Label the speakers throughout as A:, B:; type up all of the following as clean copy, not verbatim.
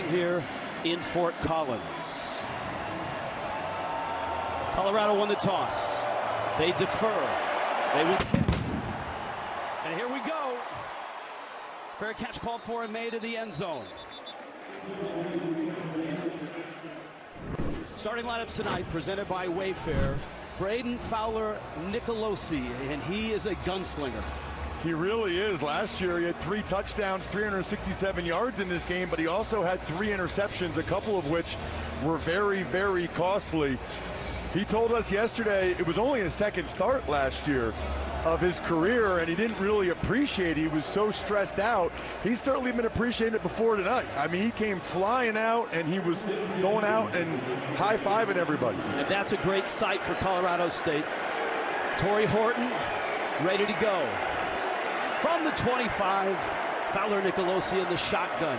A: here in Fort Collins. Colorado won the toss. They defer. They will kick. And here we go. Fair catch called for and made in the end zone. Starting lineups tonight presented by Wayfair. Braden Fowler Nicolosi, and he is a gunslinger.
B: He really is. Last year he had 3 touchdowns, 367 yards in this game, but he also had 3 interceptions, a couple of which were very, very costly. He told us yesterday it was only his second start last year of his career, and he didn't really appreciate it. He was so stressed out. He's certainly been appreciating it before tonight. I mean, he came flying out, and he was going out and high-fiving everybody.
A: And that's a great sight for Colorado State. Torrey Horton ready to go. From the 25, Fowler Nicolosi in the shotgun.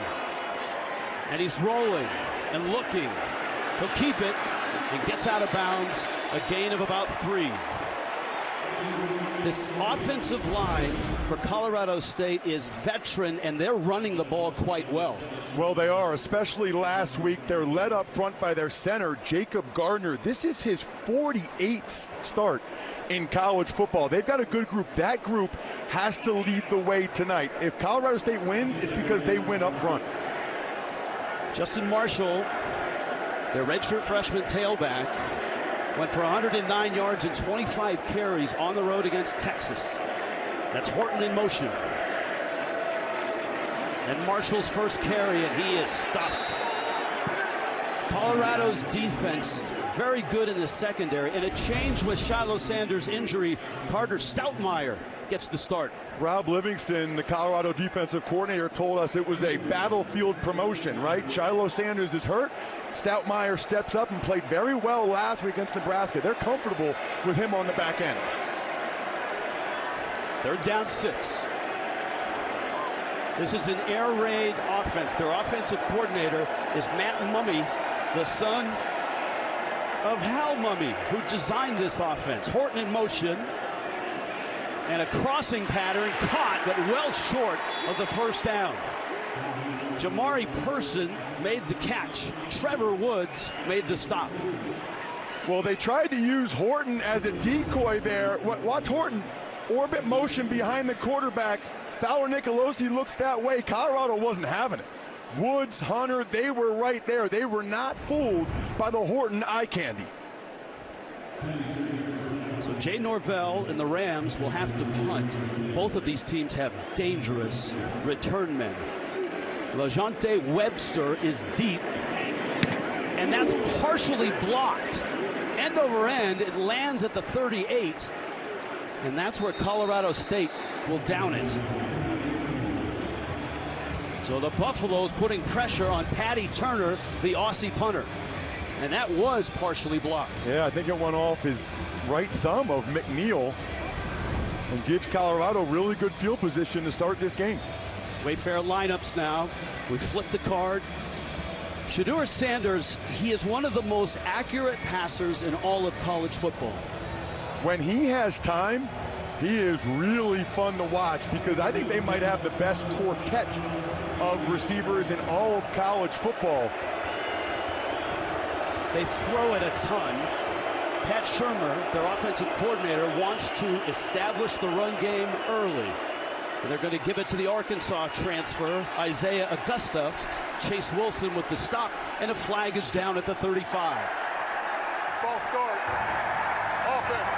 A: And he's rolling and looking. He'll keep it. He gets out of bounds, a gain of about 3. This offensive line for Colorado State is veteran, and they're running the ball quite well.
B: Well, they are, especially last week. They're led up front by their center, Jacob Gardner. This is his 48th start in college football. They've got a good group. That group has to lead the way tonight. If Colorado State wins, it's because they win up front.
A: Justin Marshall, their redshirt freshman tailback, went for 109 yards and 25 carries on the road against Texas. That's Horton in motion. And Marshall's first carry, and he is stuffed. Colorado's defense very good in the secondary, and a change with Shiloh Sanders' injury. Carter Stoutmire gets the start.
B: Rob Livingston, the Colorado defensive coordinator, told us it was a battlefield promotion, right? Shiloh Sanders is hurt. Stoutmire steps up and played very well last week against Nebraska. They're comfortable with him on the back end.
A: They're down 6. This is an air raid offense. Their offensive coordinator is Matt Mumme, the son of Hal Mumme, who designed this offense. Horton in motion, and a crossing pattern caught, but well short of the first down. Jamari Person made the catch. Trevor Woods made the stop.
B: Well, they tried to use Horton as a decoy there. Watch Horton orbit motion behind the quarterback. Fowler Nicolosi looks that way. Colorado wasn't having it. Woods, Hunter, they were right there. They were not fooled by the Horton eye candy.
A: So Jay Norvell and the Rams will have to punt. Both of these teams have dangerous return men. LaJohntay Webster is deep, and that's partially blocked. End over end, it lands at the 38, and that's where Colorado State will down it. So the Buffaloes putting pressure on Patty Turner, the Aussie punter. And that was partially blocked.
B: Yeah, I think it went off his right thumb of McNeil and gives Colorado really good field position to start this game.
A: Wayfair lineups now. We flip the card. Shedeur Sanders, he is one of the most accurate passers in all of college football.
B: When he has time, he is really fun to watch, because I think they might have the best quartet of receivers in all of college football.
A: They throw it a ton. Pat Shurmur, their offensive coordinator, wants to establish the run game early. And they're going to give it to the Arkansas transfer, Isaiah Augusta. Chase Wilson with the stop, and a flag is down at the 35.
C: False start. Offense.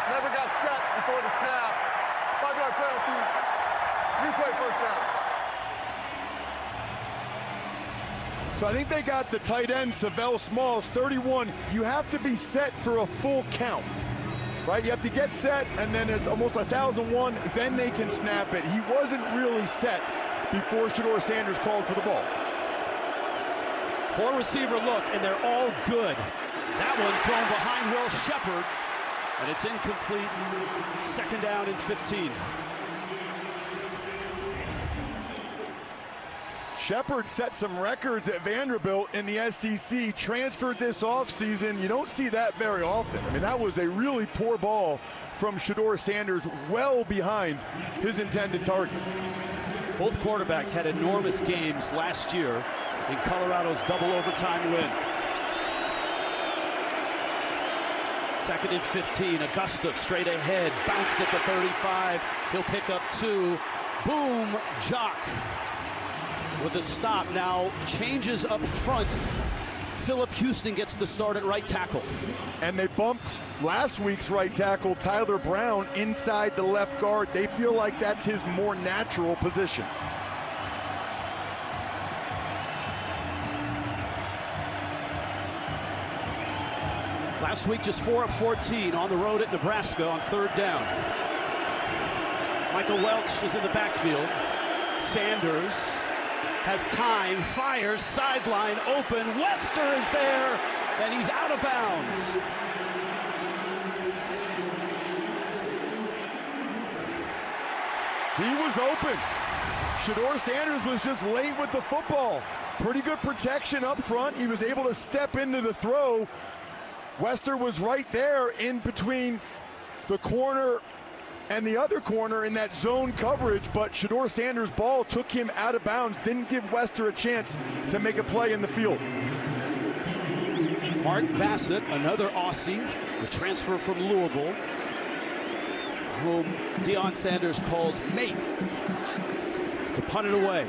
C: Never got set before the snap. 5-yard penalty. Replay first down.
B: So I think they got the tight end, Savell Smalls, 31. You have to be set for a full count, right? You have to get set, and then it's almost 1,001, then they can snap it. He wasn't really set before Shedeur Sanders called for the ball.
A: 4 receiver look, and they're all good. That one thrown behind Will Shepard, and it's incomplete. 2nd down and 15.
B: Shepard set some records at Vanderbilt in the SEC, transferred this offseason. You don't see that very often. I mean, that was a really poor ball from Shedeur Sanders, well behind his intended target.
A: Both quarterbacks had enormous games last year. in Colorado's double overtime win. 2nd and 15. Augusta straight ahead, bounced at the 35. He'll pick up 2. Boom, Jock with the stop. Now changes up front. Philip Houston gets the start at right tackle.
B: And they bumped last week's right tackle, Tyler Brown, inside the left guard. They feel like that's his more natural position.
A: Last week, just 4 of 14 on the road at Nebraska on 3rd down. Michael Welch is in the backfield. Sanders has time, fires, sideline open. Wester is there, and he's out of bounds.
B: He was open. Shedeur Sanders was just late with the football. Pretty good protection up front. He was able to step into the throw. Wester was right there in between the corner and the other corner in that zone coverage, but Shedeur Sanders' ball took him out of bounds, didn't give Wester a chance to make a play in the field.
A: Mark Vassett, another Aussie, the transfer from Louisville, whom Deion Sanders calls mate, to punt it away.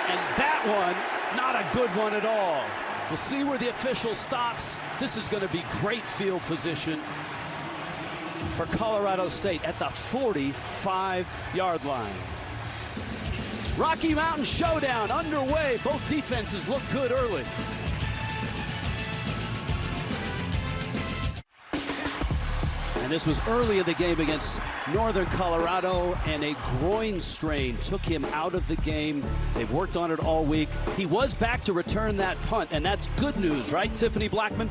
A: And that one, not a good one at all. We'll see where the official stops. This is going to be great field position for Colorado State at the 45-yard line. Rocky Mountain Showdown underway. Both defenses look good early. And this was early in the game against Northern Colorado, and a groin strain took him out of the game. They've worked on it all week. He was back to return that punt, and that's good news, right, Tiffany Blackman?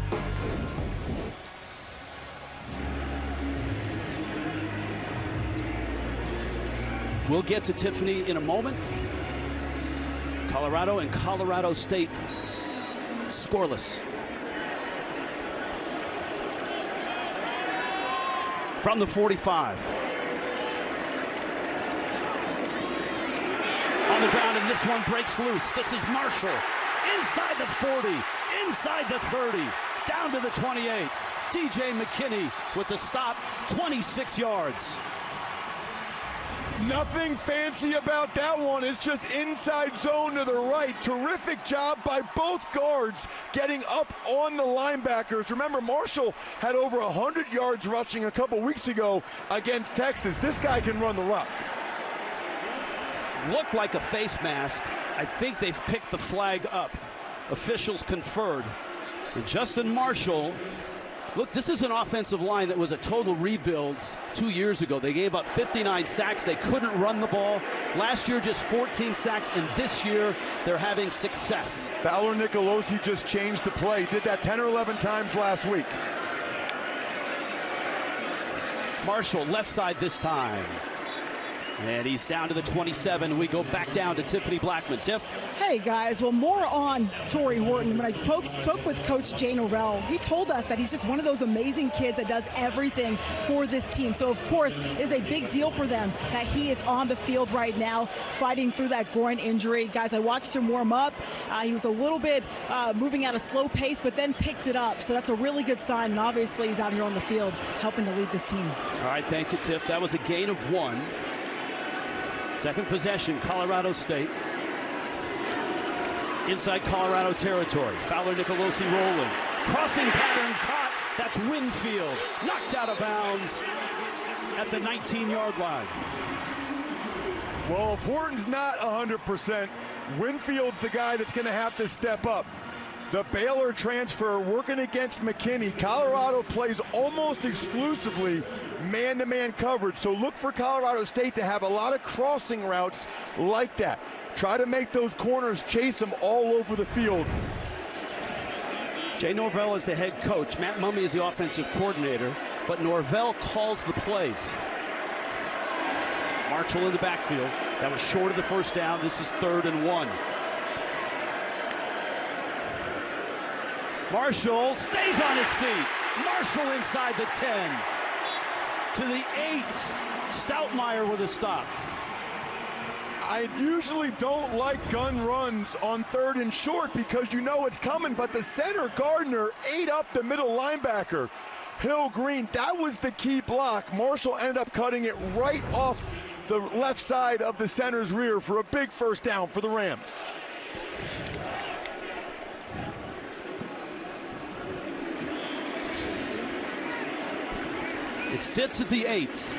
A: We'll get to Tiffany in a moment. Colorado and Colorado State scoreless. From the 45. On the ground, and this one breaks loose. This is Marshall. Inside the 40, inside the 30, down to the 28. DJ McKinney with the stop, 26 yards.
B: Nothing fancy about that one. It's just inside zone to the right. Terrific job by both guards getting up on the linebackers. Remember, Marshall had over 100 yards rushing a couple weeks ago against Texas. This guy can run the rock.
A: Looked like a face mask. I think they've picked the flag up. Officials conferred. And Justin Marshall. Look, this is an offensive line that was a total rebuild 2 years ago. They gave up 59 sacks. They couldn't run the ball. Last year, just 14 sacks, and this year, they're having success.
B: Fowler Nicolosi just changed the play. Did that 10 or 11 times last week.
A: Marshall, left side this time. And he's down to the 27. We go back down to Tiffany Blackman. Tiff?
D: Hey, guys. Well, more on Torrey Horton. When I spoke with Coach Jay Norvell, he told us that he's just one of those amazing kids that does everything for this team. So, of course, it is a big deal for them that he is on the field right now fighting through that groin injury. Guys, I watched him warm up. He was a little bit moving at a slow pace, but then picked it up. So that's a really good sign. And obviously, he's out here on the field helping to lead this team.
A: All right, thank you, Tiff. That was a gain of 1. Second possession, Colorado State. Inside Colorado territory. Fowler Nicolosi rolling. Crossing pattern caught. That's Winfield. Knocked out of bounds at the 19-yard line.
B: Well, if Horton's not 100%, Winfield's the guy that's going to have to step up. The Baylor transfer working against McKinney. Colorado plays almost exclusively man-to-man coverage, so look for Colorado State to have a lot of crossing routes like that. Try to make those corners chase them all over the field.
A: Jay Norvell is the head coach. Matt Mumme is the offensive coordinator, but Norvell calls the plays. Marshall in the backfield. That was short of the first down. This is 3rd and 1. Marshall stays on his feet. Marshall inside the 10. To the 8. Stoutmeyer with a stop.
B: I usually don't like gun runs on 3rd and short because you know it's coming, but the center, Gardner, ate up the middle linebacker, Hill Green. That was the key block. Marshall ended up cutting it right off the left side of the center's rear for a big first down for the Rams.
A: It sits at the 8.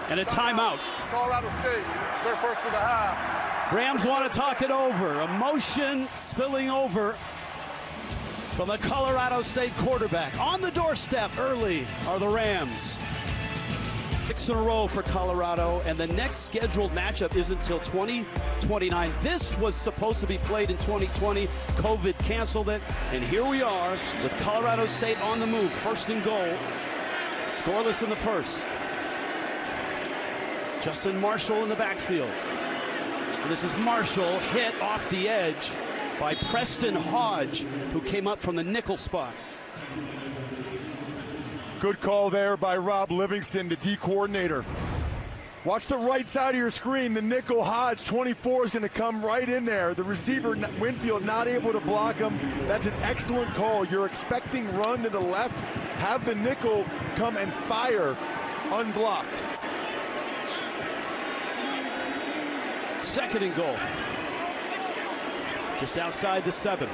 A: And a timeout.
C: Colorado State, their first of the half.
A: Rams want to talk it over. Emotion spilling over from the Colorado State quarterback. On the doorstep early are the Rams. 6 in a row for Colorado, and the next scheduled matchup isn't until 2029. This was supposed to be played in 2020. COVID canceled it, and here we are with Colorado State on the move. 1st and goal. Scoreless in the first. Justin Marshall in the backfield. And this is Marshall hit off the edge by Preston Hodge, who came up from the nickel spot.
B: Good call there by Rob Livingston, the D coordinator. Watch the right side of your screen. The nickel Hodge, 24, is going to come right in there. The receiver, Winfield, not able to block him. That's an excellent call. You're expecting run to the left. Have the nickel come and fire unblocked.
A: 2nd and goal. Just outside the 7.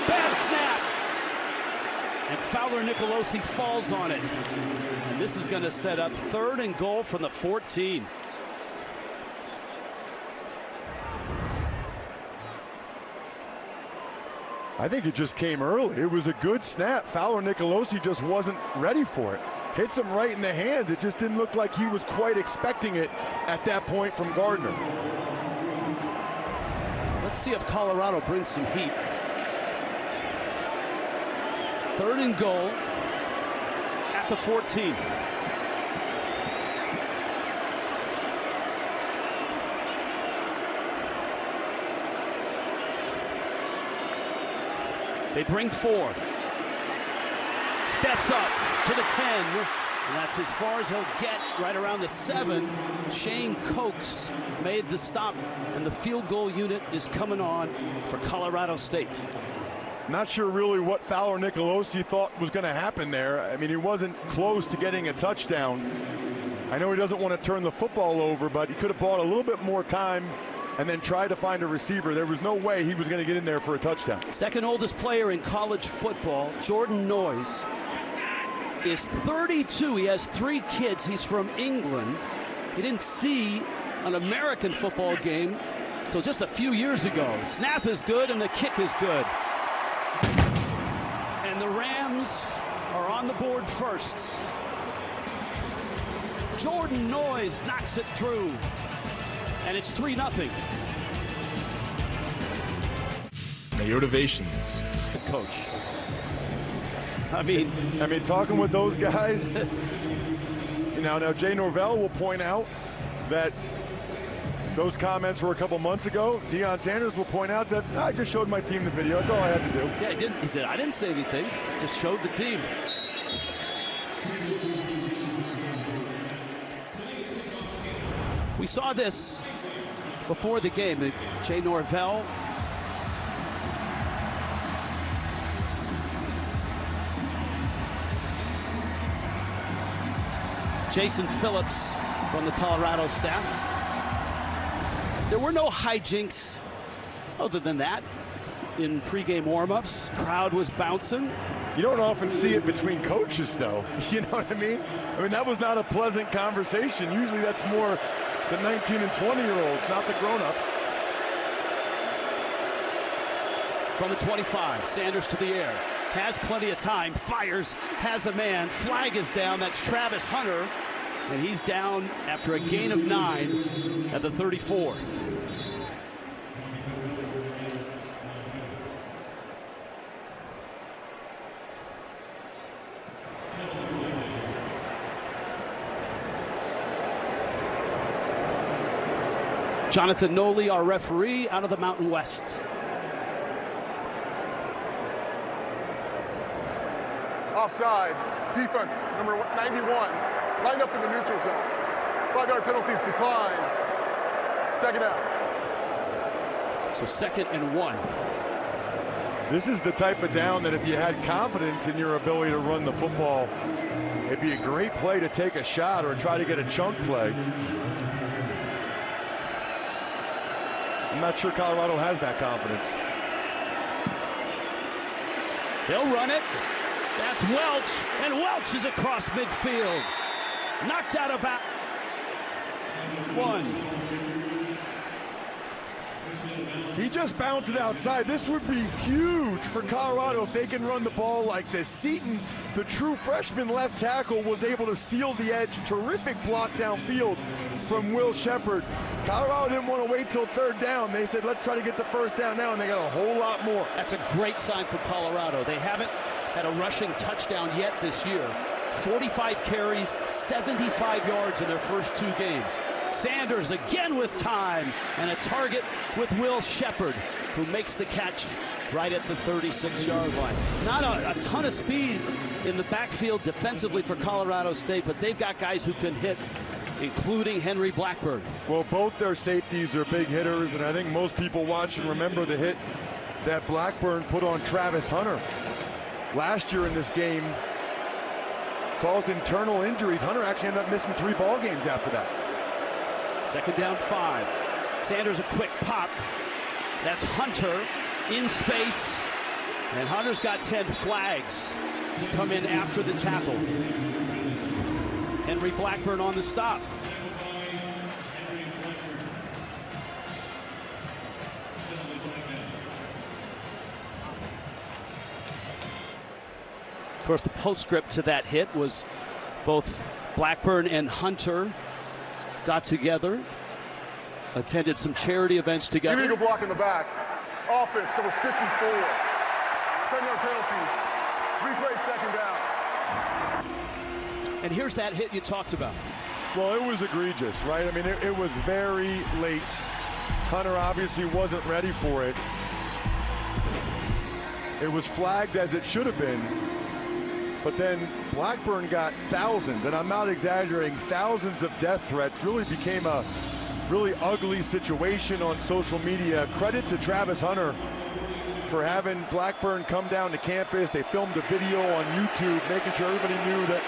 A: Bad snap. And Fowler Nicolosi falls on it. And this is going to set up 3rd and goal from the 14.
B: I think it just came early. It was a good snap. Fowler Nicolosi just wasn't ready for it. Hits him right in the hands. It just didn't look like he was quite expecting it at that point from Gardner.
A: Let's see if Colorado brings some heat. 3rd and goal at the 14. They bring 4. Steps up to the 10, and that's as far as he'll get, right around the 7. Shane Cokes made the stop, and the field goal unit is coming on for Colorado State.
B: Not sure really what Fowler Nicolosi thought was going to happen there. I mean, he wasn't close to getting a touchdown. I know he doesn't want to turn the football over, but he could have bought a little bit more time and then tried to find a receiver. There was no way he was going to get in there for a touchdown. 2nd
A: oldest player in college football, Jordan Noyes, is 32. He has 3 kids. He's from England. He didn't see an American football game until just a few years ago. The snap is good and the kick is good. And the Rams are on the board first. Jordan Noyes knocks it through. And it's 3-0.
E: The motivations.
A: Coach. I mean,
B: talking with those guys, now Jay Norvell will point out that those comments were a couple months ago. Deion Sanders will point out that I just showed my team the video. That's all I had to do.
A: Yeah, he did. He said, I didn't say anything. Just showed the team. We saw this before the game. Jay Norvell Jason Phillips from the Colorado staff. There were no hijinks other than that in pregame warmups. Crowd was bouncing.
B: You don't often see it between coaches, though. You know what I mean? That was not a pleasant conversation. Usually that's more the 19 and 20-year-olds, not the grown-ups.
A: From the 25, Sanders to the air. Has plenty of time, fires, has a man. Flag is down, that's Travis Hunter. And he's down after a gain of 9 at the 34. Jonathan Noli, our referee, out of the Mountain West.
C: Offside. Defense, number 91, lined up in the neutral zone. 5-yard penalties decline. Second down.
A: So 2nd and 1.
B: This is the type of down that if you had confidence in your ability to run the football, it'd be a great play to take a shot or try to get a chunk play. I'm not sure Colorado has that confidence.
A: They'll run it. That's Welch, and Welch is across midfield. Knocked out about 1.
B: He just bounced it outside. This would be huge for Colorado if they can run the ball like this. Seton, the true freshman left tackle, was able to seal the edge. Terrific block downfield from Will Sheppard. Colorado didn't want to wait till 3rd down. They said, let's try to get the 1st down now, and they got a whole lot more.
A: That's a great sign for Colorado. They haven't had a rushing touchdown yet this year. 45 carries, 75 yards in their first 2 games. Sanders again with time, and a target with Will Sheppard, who makes the catch right at the 36-yard line. Not a ton of speed in the backfield defensively for Colorado State, but they've got guys who can hit, including Henry Blackburn.
B: Well, both their safeties are big hitters, and I think most people watching remember the hit that Blackburn put on Travis Hunter last year in this game. Caused internal injuries. Hunter actually ended up missing 3 ball games after that.
A: 2nd down 5. Sanders a quick pop. That's Hunter in space. And Hunter's got 10 flags to come in after the tackle. Henry Blackburn on the stop. Of course, the postscript to that hit was both Blackburn and Hunter got together, attended some charity events together.
C: Illegal block in the back. Offense, number 54. 10-yard penalty. Replay 2nd down.
A: And here's that hit you talked about.
B: Well, it was egregious, right? I mean, it was very late. Hunter obviously wasn't ready for it. It was flagged as it should have been. But then Blackburn got thousands, and I'm not exaggerating, thousands of death threats. Really became a really ugly situation on social media. Credit to Travis Hunter for having Blackburn come down to campus. They filmed a video on YouTube, making sure everybody knew that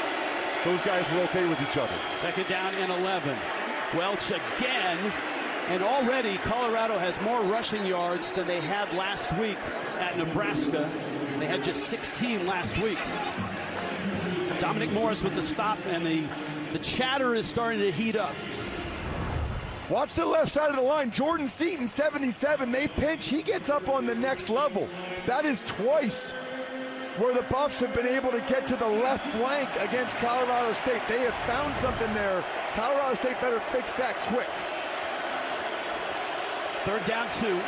B: those guys were okay with each other.
A: 2nd down and 11. Welch again, and already Colorado has more rushing yards than they had last week at Nebraska. They had just 16 last week. Dominic Morris with the stop, and the chatter is starting to heat up.
B: Watch the left side of the line. Jordan Seton, 77. They pinch. He gets up on the next level. That is twice where the Buffs have been able to get to the left flank against Colorado State. They have found something there. Colorado State better fix that quick.
A: 3rd down 2.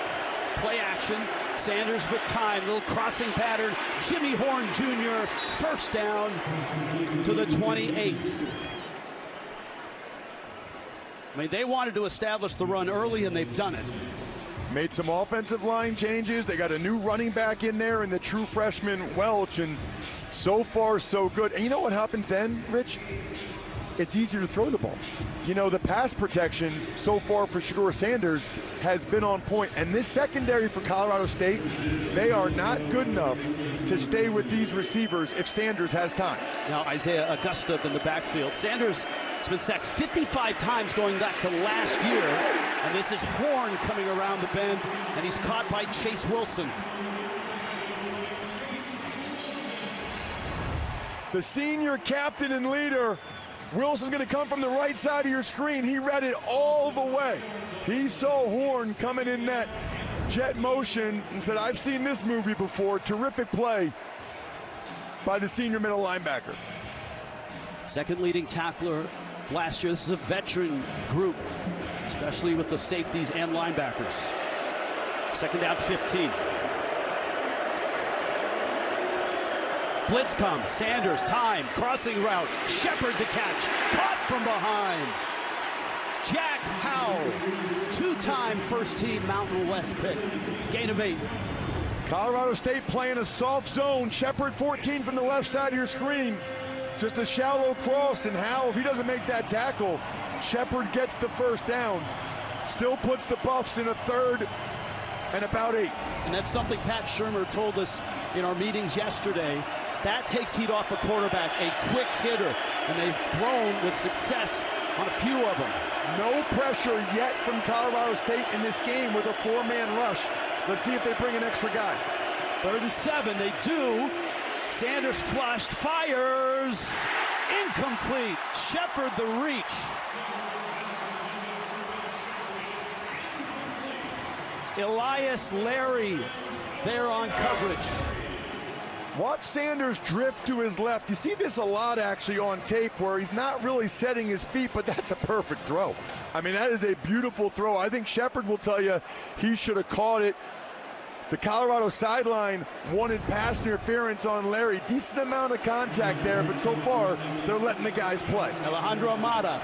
A: Play action. Sanders with time. Little crossing pattern. Jimmy Horn Jr. 1st down to the 28. I mean, they wanted to establish the run early, and they've done it.
B: Made some offensive line changes. They got a new running back in there, and the true freshman Welch, and so far so good. And you know what happens then, Rich? It's easier to throw the ball. You know, the pass protection so far for Shedeur Sanders has been on point. And this secondary for Colorado State, they are not good enough to stay with these receivers if Sanders has time.
A: Now Isaiah Augusta in the backfield. Sanders has been sacked 55 times going back to last year. And this is Horn coming around the bend, and he's caught by Chase Wilson.
B: The senior captain and leader, Wilson's going to come from the right side of your screen. He read it all the way. He saw Horn coming in that jet motion and said, I've seen this movie before. Terrific play by the senior middle linebacker.
A: Second leading tackler last year. This is a veteran group, especially with the safeties and linebackers. 2nd down 15. Blitz comes. Sanders, time, crossing route. Sheppard the catch. Caught from behind. Jack Howell, 2-time first-team Mountain West pick. Gain of 8.
B: Colorado State playing a soft zone. Shepherd 14 from the left side of your screen. Just a shallow cross, and Howell, if he doesn't make that tackle, Shepherd gets the first down. Still puts the Buffs in a 3rd and about 8.
A: And that's something Pat Shurmur told us in our meetings yesterday. That takes heat off a quarterback, a quick hitter, and they've thrown with success on a few of them.
B: No pressure yet from Colorado State in this game with a 4-man rush. Let's see if they bring an extra guy.
A: 3rd and 7, they do. Sanders flushed, fires, incomplete. Shepherd the reach. Elias Larry there on coverage.
B: Watch Sanders drift to his left. You see this a lot actually on tape where he's not really setting his feet, but that's a perfect throw. I mean, that is a beautiful throw. I think Shepherd will tell you he should have caught it. The Colorado sideline wanted pass interference on Larry. Decent amount of contact there, but so far they're letting the guys play.
A: Alejandro Amata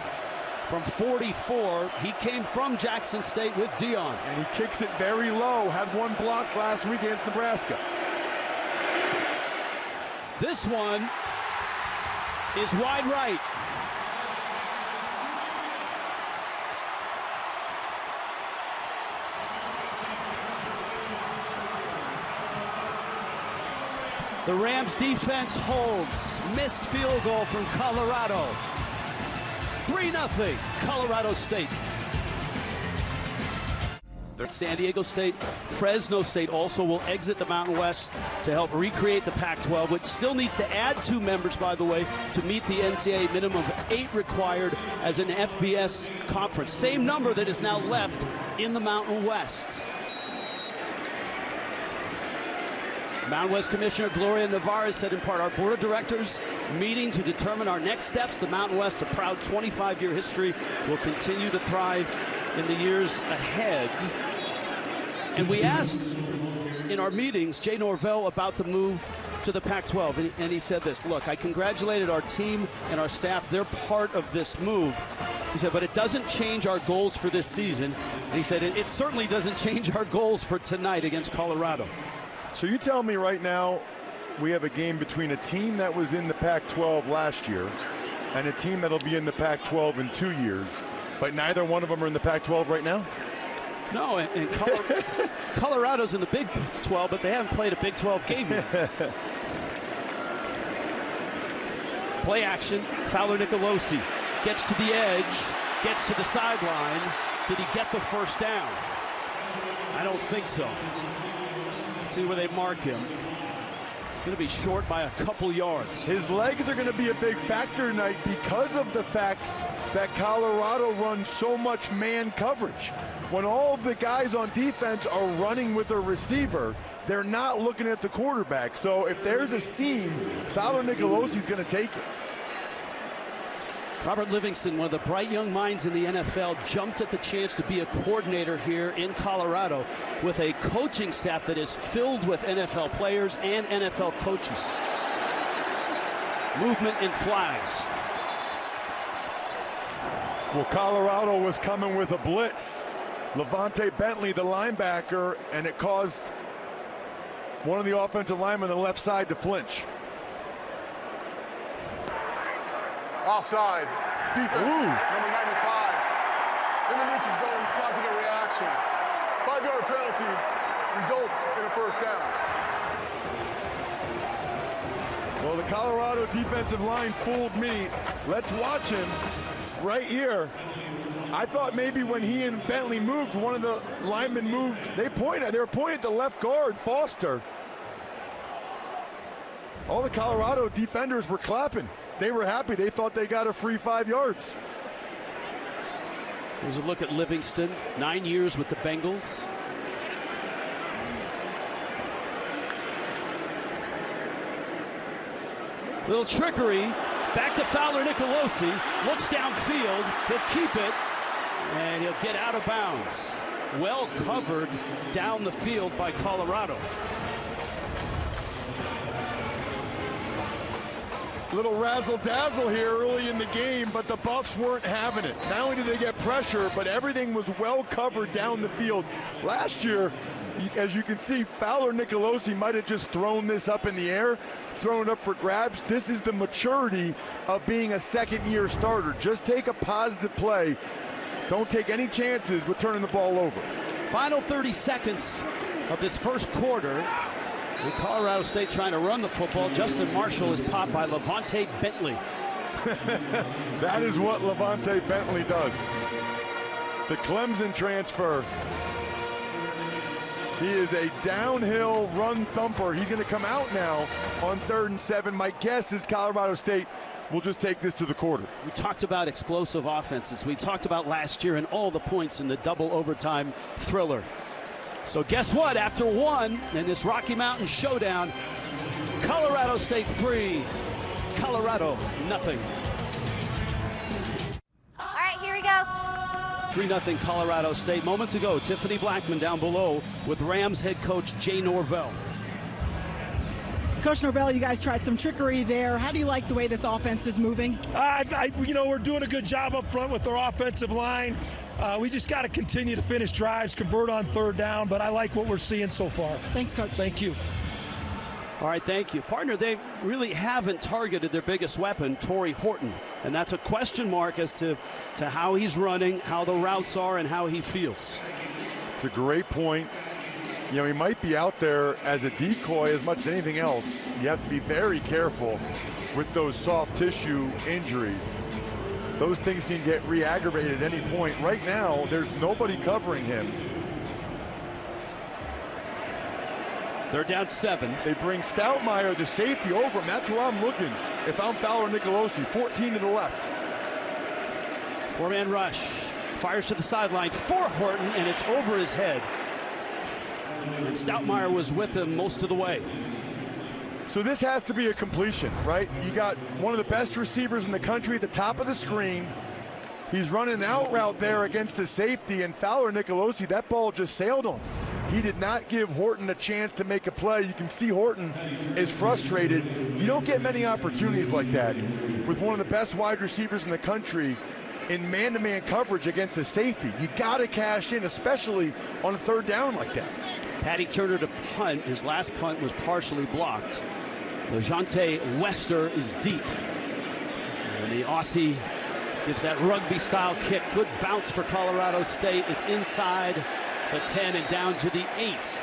A: from 44. He came from Jackson State with Dion.
B: And he kicks it very low. Had one block last week against Nebraska.
A: This one is wide right. The Rams defense holds. Missed field goal from Colorado. 3-0 Colorado State. San Diego State, Fresno State also will exit the Mountain West to help recreate the Pac-12, which still needs to add 2 members, by the way, to meet the NCAA minimum of 8 required as an FBS conference. Same number that is now left in the Mountain West. Mountain West Commissioner Gloria Navarez said in part, our board of directors meeting to determine our next steps. The Mountain West, a proud 25-year history, will continue to thrive in the years ahead. And we asked in our meetings Jay Norvell about the move to the Pac-12, and he said this: look, I congratulated our team and our staff. They're part of this move. He said, but it doesn't change our goals for this season. And he said, it certainly doesn't change our goals for tonight against Colorado.
B: So you tell me right now we have a game between a team that was in the Pac-12 last year and a team that'll be in the Pac-12 in 2 years, but neither one of them are in the Pac-12 right now?
A: No, and Colorado's in the Big 12, but they haven't played a Big 12 game yet. Play action, Fowler Nicolosi gets to the edge, gets to the sideline. Did he get the first down? I don't think so. Let's see where they mark him. It's going to be short by a couple yards.
B: His legs are going to be a big factor tonight because of the fact that Colorado runs so much man coverage. When all of the guys on defense are running with a receiver, they're not looking at the quarterback. So if there's a seam, Fowler Nicolosi's going to take it.
A: Robert Livingston, one of the bright young minds in the NFL, jumped at the chance to be a coordinator here in Colorado with a coaching staff that is filled with NFL players and NFL coaches. Movement and flags.
B: Well, Colorado was coming with a blitz. Levante Bentley, the linebacker, and it caused one of the offensive linemen on the left side to flinch.
C: Offside. Defense.
B: Ooh.
C: Number 95. In the neutral zone, causing a reaction. 5-yard penalty results in a first down.
B: Well, the Colorado defensive line fooled me. Let's watch him right here. I thought maybe when he and Bentley moved, one of the linemen moved. They were pointing at the left guard, Foster. All the Colorado defenders were clapping. They were happy. They thought they got a free 5 yards.
A: Here's a look at Livingston, 9 years with the Bengals. Little trickery, back to Fowler Nicolosi, looks downfield, he'll keep it, and he'll get out of bounds. Well covered down the field by Colorado.
B: Little razzle-dazzle here early in the game, but the Buffs weren't having it. Not only did they get pressure, but everything was well covered down the field. Last year, As you can see, Fowler Nicolosi might have just thrown this up in the air, thrown it up for grabs. This is the maturity of being a second-year starter. Just take a positive play. Don't take any chances with turning the ball over.
A: Final 30 seconds of this first quarter. And Colorado State trying to run the football. Justin Marshall is popped by Levante Bentley.
B: That is what Levante Bentley does. The Clemson transfer. He is a downhill run thumper. He's going to come out now on 3rd and 7. My guess is Colorado State will just take this to the quarter.
A: We talked about explosive offenses. We talked about last year and all the points in the double overtime thriller. So guess what? After one in this Rocky Mountain showdown, Colorado State 3, Colorado nothing.
F: All right, here we go.
A: 3-0 Colorado State. Moments ago, Tiffany Blackman down below with Rams head coach Jay Norvell.
D: Coach Norvell, you guys tried some trickery there. How do you like the way this offense is moving?
G: We're doing a good job up front with our offensive line. We just got to continue to finish drives, convert on 3rd down, but I like what we're seeing so far.
D: Thanks, Coach.
G: Thank you.
A: All right, thank you. Partner, they really haven't targeted their biggest weapon, Torrey Horton. And that's a question mark as to how he's running, how the routes are, and how he feels.
B: It's a great point. You know, he might be out there as a decoy as much as anything else. You have to be very careful with those soft tissue injuries. Those things can get re-aggravated at any point. Right now, there's nobody covering him.
A: They're down 7.
B: They bring Stoutmeyer, the safety, over him. That's where I'm looking. If I'm Fowler Nicolosi, 14 to the left.
A: 4-man rush. Fires to the sideline for Horton, and it's over his head. And Stoutmeyer was with him most of the way.
B: So this has to be a completion, right? You got one of the best receivers in the country at the top of the screen. He's running an out route there against the safety, and Fowler Nicolosi, that ball just sailed him. He did not give Horton a chance to make a play. You can see Horton is frustrated. You don't get many opportunities like that with one of the best wide receivers in the country in man-to-man coverage against the safety. You got to cash in, especially on a 3rd down like that.
A: Patty Turner to punt. His last punt was partially blocked. LeJonte Wester is deep. And the Aussie gives that rugby-style kick. Good bounce for Colorado State. It's inside the 10 and down to the 8.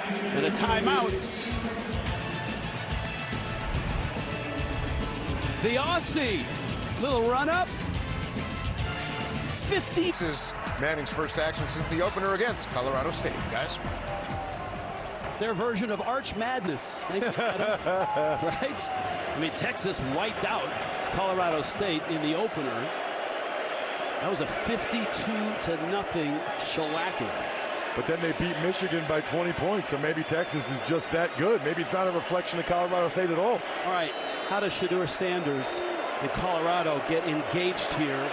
A: And a timeout. The Aussie, little run up. 50.
H: This is Manning's first action since the opener against Colorado State, guys.
A: Their version of Arch Madness. Thank you, Adam. Right? I mean, Texas wiped out Colorado State in the opener. That was a 52-0 shellacking.
B: But then they beat Michigan by 20 points, so maybe Texas is just that good. Maybe it's not a reflection of Colorado State at all.
A: All right, how does Shedeur Sanders in Colorado get engaged here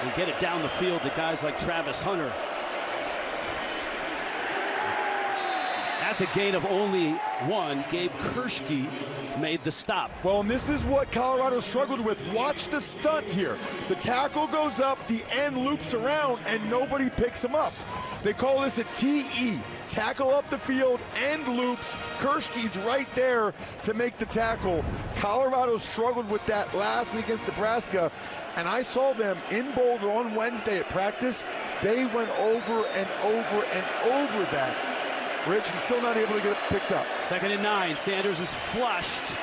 A: and get it down the field to guys like Travis Hunter? That's a gain of only 1. Gabe Kershke made the stop.
B: Well, and this is what Colorado struggled with. Watch the stunt here. The tackle goes up, the end loops around, and nobody picks him up. They call this a TE, tackle up the field, end loops. Kershke's right there to make the tackle. Colorado struggled with that last week against Nebraska, and I saw them in Boulder on Wednesday at practice. They went over and over and over that. Rich is still not able to get it picked up.
A: 2nd and 9. Sanders is flushed.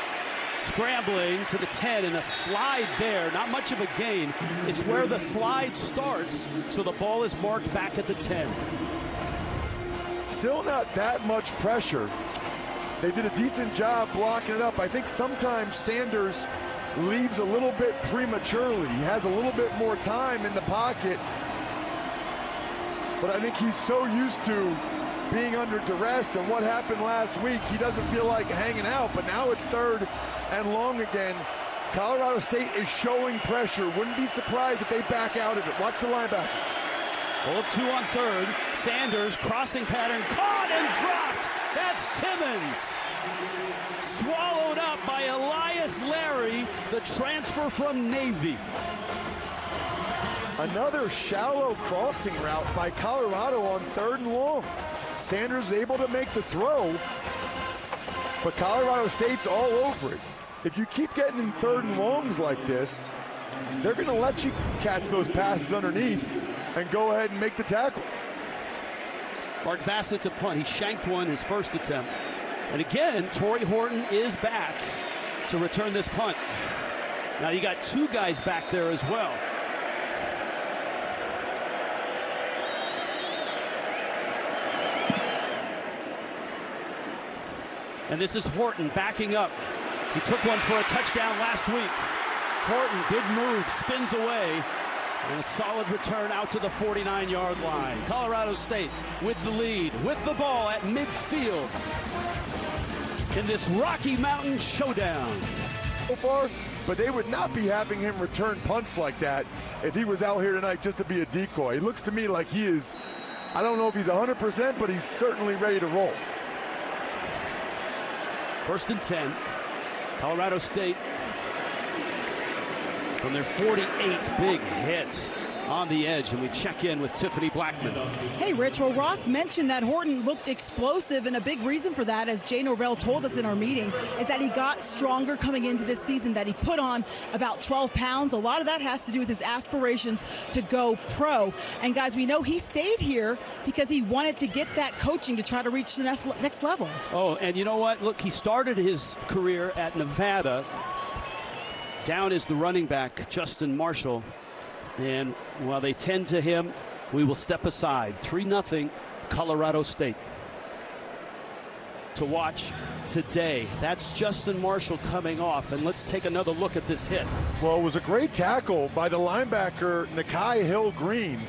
A: Scrambling to the 10 and a slide there. Not much of a gain. It's where the slide starts, so the ball is marked back at the 10.
B: Still not that much pressure. They did a decent job blocking it up. I think sometimes Sanders leaves a little bit prematurely. He has a little bit more time in the pocket. But I think he's so used to being under duress, and what happened last week, he doesn't feel like hanging out, but now it's 3rd and long again. Colorado State is showing pressure. Wouldn't be surprised if they back out of it. Watch the linebackers.
A: Full of 2 on 3rd. Sanders, crossing pattern, caught and dropped. That's Timmons. Swallowed up by Elias Larry, the transfer from Navy.
B: Another shallow crossing route by Colorado on 3rd and long. Sanders is able to make the throw, but Colorado State's all over it. If you keep getting in 3rd and longs like this, they're going to let you catch those passes underneath and go ahead and make the tackle.
A: Mark Vassett to punt. He shanked one his first attempt. And again, Torrey Horton is back to return this punt. Now you got 2 guys back there as well. And this is Horton backing up. He took one for a touchdown last week. Horton, good move, spins away. And a solid return out to the 49-yard line. Colorado State with the lead, with the ball at midfield in this Rocky Mountain showdown.
B: So far, but they would not be having him return punts like that if he was out here tonight just to be a decoy. It looks to me like he is, I don't know if he's 100%, but he's certainly ready to roll.
A: 1st and 10. Colorado State from their 48 big hit on the edge, and we check in with Tiffany Blackman.
D: Hey, Rich, well, Ross mentioned that Horton looked explosive, and a big reason for that, as Jay Norvell told us in our meeting, is that he got stronger coming into this season, that he put on about 12 pounds. A lot of that has to do with his aspirations to go pro. And, guys, we know he stayed here because he wanted to get that coaching to try to reach the next level.
A: Oh, and you know what? Look, he started his career at Nevada. Down is the running back, Justin Marshall. And while they tend to him, we will step aside. 3-0 Colorado State. To watch today, that's Justin Marshall coming off. And let's take another look at this hit.
B: Well, it was a great tackle by the linebacker, Nakai Hill-Green.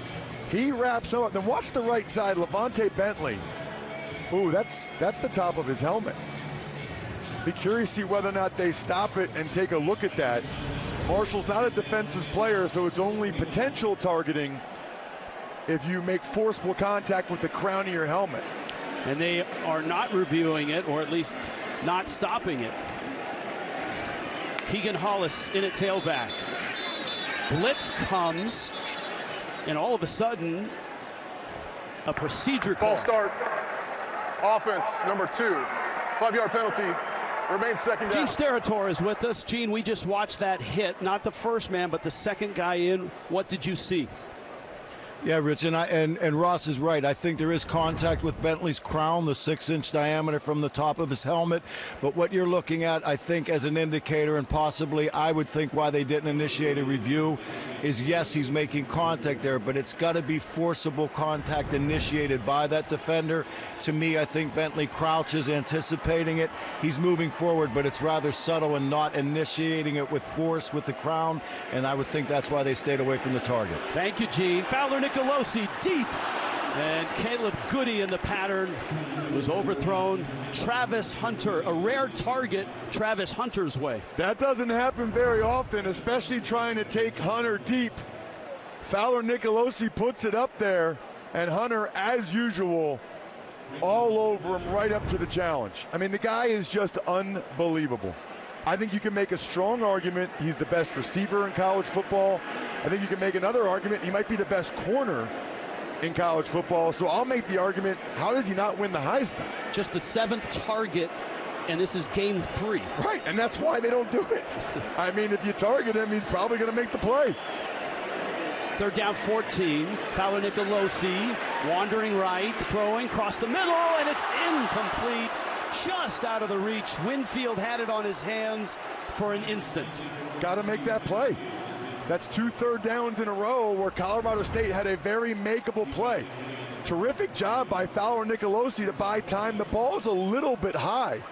B: He wraps up. Then watch the right side, Levante Bentley. Ooh, that's the top of his helmet. Be curious to see whether or not they stop it and take a look at that. Marshall's not a defensive player, so it's only potential targeting if you make forcible contact with the crown of your helmet.
A: And they are not reviewing it, or at least not stopping it. Keegan Hollis in at tailback. Blitz comes, and all of a sudden, a procedure call.
C: Ball start. Offense, number 2. 5-yard penalty. Remains 2nd
A: Gene
C: down.
A: Steratore is with us. Gene, we just watched that hit. Not the first man, but the second guy in. What did you see?
F: Yeah, Rich, and Ross is right. I think there is contact with Bentley's crown, the 6-inch diameter from the top of his helmet. But what you're looking at, I think, as an indicator, and possibly I would think why they didn't initiate a review, is yes, he's making contact there, but it's got to be forcible contact initiated by that defender. To me, I think Bentley crouches, anticipating it. He's moving forward, but it's rather subtle and not initiating it with force with the crown, and I would think that's why they stayed away from the target.
A: Thank you, Gene. Fowler Nicolosi deep. And Caleb Goody in the pattern was overthrown. Travis Hunter, a rare target, Travis Hunter's way.
B: That doesn't happen very often, especially trying to take Hunter deep. Fowler Nicolosi puts it up there, and Hunter, as usual, all over him right up to the challenge. I mean, the guy is just unbelievable. I think you can make a strong argument he's the best receiver in college football. I think you can make another argument he might be the best corner in college football. So I'll make the argument, how does he not win the Heisman?
A: Just the 7th target, and this is game 3.
B: Right, and that's why they don't do it. I mean, if you target him, he's probably going to make the play.
A: 3rd down 14. Fowler Nicolosi wandering right, throwing across the middle, and it's incomplete. Just out of the reach. Winfield had it on his hands for an instant.
B: Got to make that play. That's 2 third downs in a row where Colorado State had a very makeable play. Terrific job by Fowler Nicolosi to buy time. The ball's a little bit high,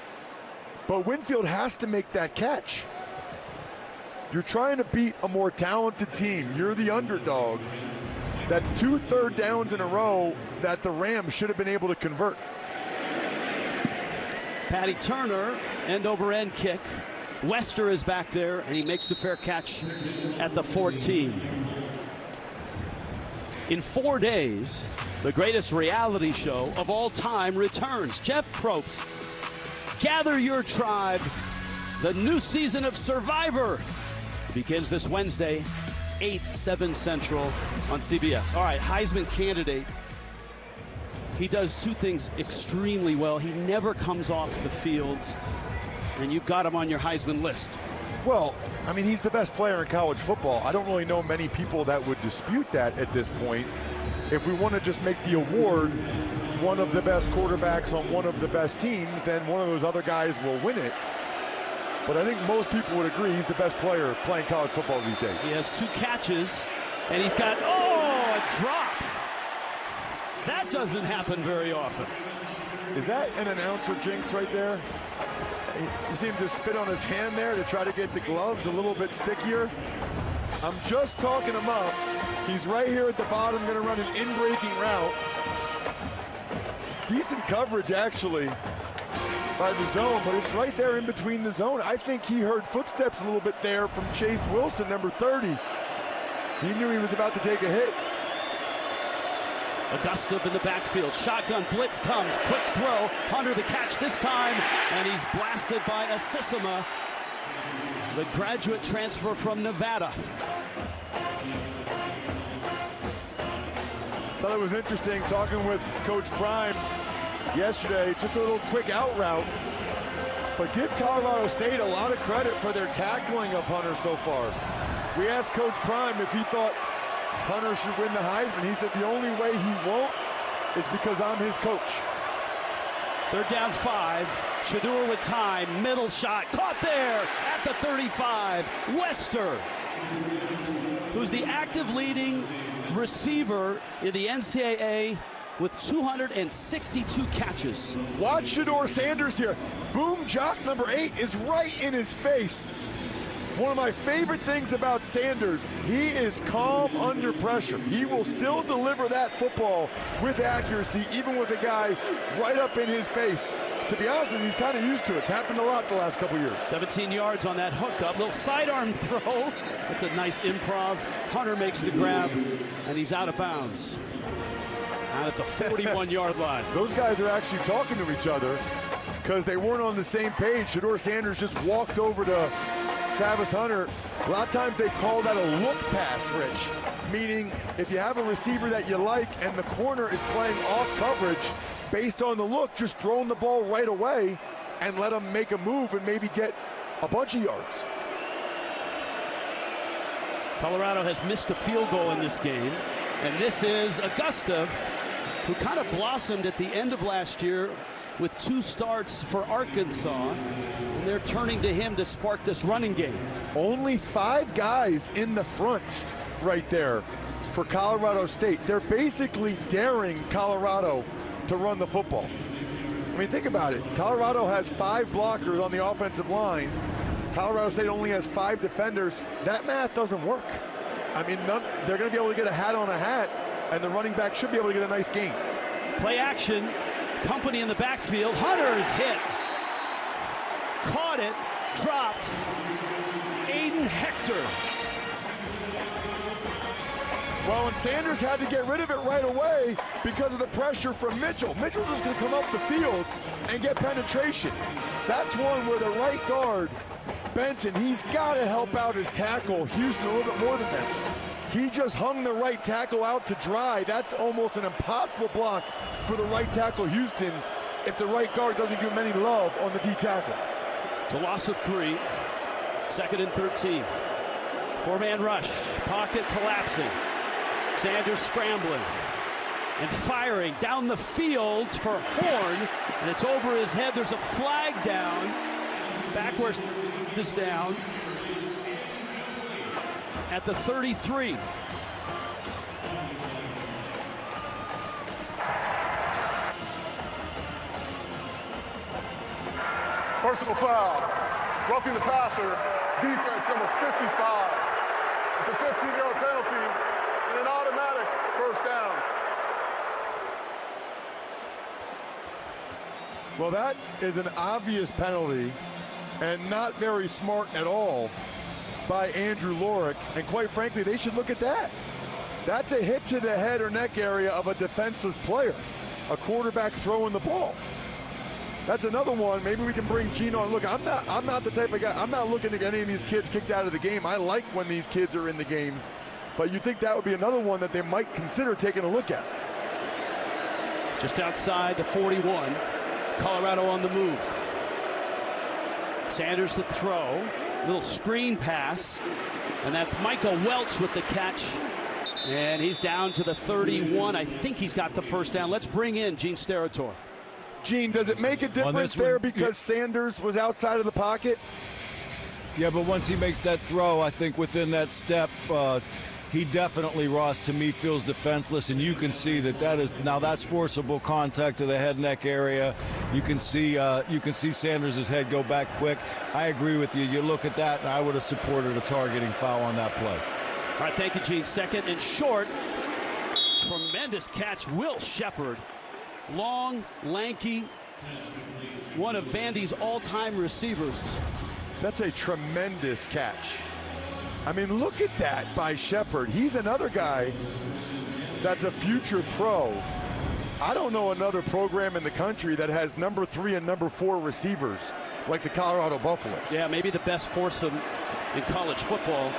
B: but Winfield has to make that catch. You're trying to beat a more talented team. You're the underdog. That's 2 third downs in a row that the Rams should have been able to convert.
A: Patty Turner, end-over-end kick. Wester is back there, and he makes the fair catch at the 14. In 4 days, the greatest reality show of all time returns. Jeff Probst, gather your tribe. The new season of Survivor begins this Wednesday, 8/7 Central on CBS. All right, Heisman candidate He does two things extremely well. He never comes off the field, and you've got him on your Heisman list.
B: Well, I mean, he's the best player in college football. I don't really know many people that would dispute that at this point. If we want to just make the award one of the best quarterbacks on one of the best teams, then one of those other guys will win it. But I think most people would agree he's the best player playing college football these days.
A: He has 2 catches, and he's got, a drop. That doesn't happen very often.
B: Is that an announcer jinx right there? You see him just spit on his hand there to try to get the gloves a little bit stickier. I'm just talking him up. He's right here at the bottom, going to run an in-breaking route. Decent coverage, actually, by the zone, but it's right there in between the zone. I think he heard footsteps a little bit there from Chase Wilson, number 30. He knew he was about to take a hit.
A: Augusta in the backfield. Shotgun blitz comes. Quick throw. Hunter the catch this time. And he's blasted by Asisima, the graduate transfer from Nevada.
B: Thought it was interesting talking with Coach Prime yesterday. Just a little quick out route. But give Colorado State a lot of credit for their tackling of Hunter so far. We asked Coach Prime if he thought Hunter should win the Heisman. He said the only way he won't is because I'm his coach.
A: They're down 5. Shedeur with time. Middle shot. Caught there at the 35. Wester, who's the active leading receiver in the NCAA with 262 catches.
B: Watch Shedeur Sanders here. Boom jock number 8 is right in his face. One of my favorite things about Sanders, he is calm under pressure. He will still deliver that football with accuracy, even with a guy right up in his face. To be honest with you, he's kind of used to it. It's happened a lot the last couple years.
A: 17 yards on that hookup. Little sidearm throw. That's a nice improv. Hunter makes the grab, and he's out of bounds. Out at the 41-yard line.
B: Those guys are actually talking to each other because they weren't on the same page. Shedeur Sanders just walked over to Travis Hunter. A lot of times they call that a look pass, Rich, meaning if you have a receiver that you like and the corner is playing off coverage based on the look, just throwing the ball right away and let them make a move and maybe get a bunch of yards.
A: Colorado has missed a field goal in this game, and this is Augusta, who kind of blossomed at the end of last year with 2 starts for Arkansas, and they're turning to him to spark this running game.
B: Only 5 guys in the front right there for Colorado State. They're basically daring Colorado to run the football. I mean, think about it. Colorado has 5 blockers on the offensive line. Colorado State only has 5 defenders. That math doesn't work. I mean, they're going to be able to get a hat on a hat, and the running back should be able to get a nice gain.
A: Play action. Company in the backfield. Hunter's hit. Caught it. Dropped. Aiden Hector.
B: Well, and Sanders had to get rid of it right away because of the pressure from Mitchell. Mitchell was going to come up the field and get penetration. That's one where the right guard, Benson, he's got to help out his tackle, Houston, a little bit more than that. He just hung the right tackle out to dry. That's almost an impossible block for the right tackle, Houston, if the right guard doesn't give him any love on the D tackle.
A: It's a loss of 3. 2nd and 13. 4-man rush. Pocket collapsing. Sanders scrambling and firing down the field for Horn, and it's over his head. There's a flag down. Backwards is down at the 33.
C: Personal foul. Roughing the passer. Defense number 55. It's a 15-yard penalty and an automatic first down.
B: Well, that is an obvious penalty and not very smart at all by Andrew Lorick. And quite frankly, they should look at that. That's a hit to the head or neck area of a defenseless player, a quarterback throwing the ball. That's another one. Maybe we can bring Gino on. Look, I'm not the type of guy. I'm not looking to get any of these kids kicked out of the game. I like when these kids are in the game. But you think that would be another one that they might consider taking a look at.
A: Just outside the 41. Colorado on the move. Sanders to throw. Little screen pass. And that's Michael Welch with the catch. And he's down to the 31. I think he's got the first down. Let's bring in Gene Steratore.
B: Gene, does it make a difference there because Sanders was outside of the pocket?
F: Yeah, but once he makes that throw, I think within that step, he definitely, Ross, to me, feels defenseless, and you can see that's forcible contact to the head neck area. You can see Sanders' head go back quick. I agree with you. You look at that, and I would have supported a targeting foul on that play.
A: All right, thank you, Gene. Second and short. Tremendous catch, Will Shepherd. Long, lanky, one of Vandy's all-time receivers.
B: That's a tremendous catch. I mean, look at that by Shepherd. He's another guy that's a future pro. I don't know another program in the country that has number 3 and number 4 receivers like the Colorado Buffaloes.
A: Yeah, maybe the best foursome in college football.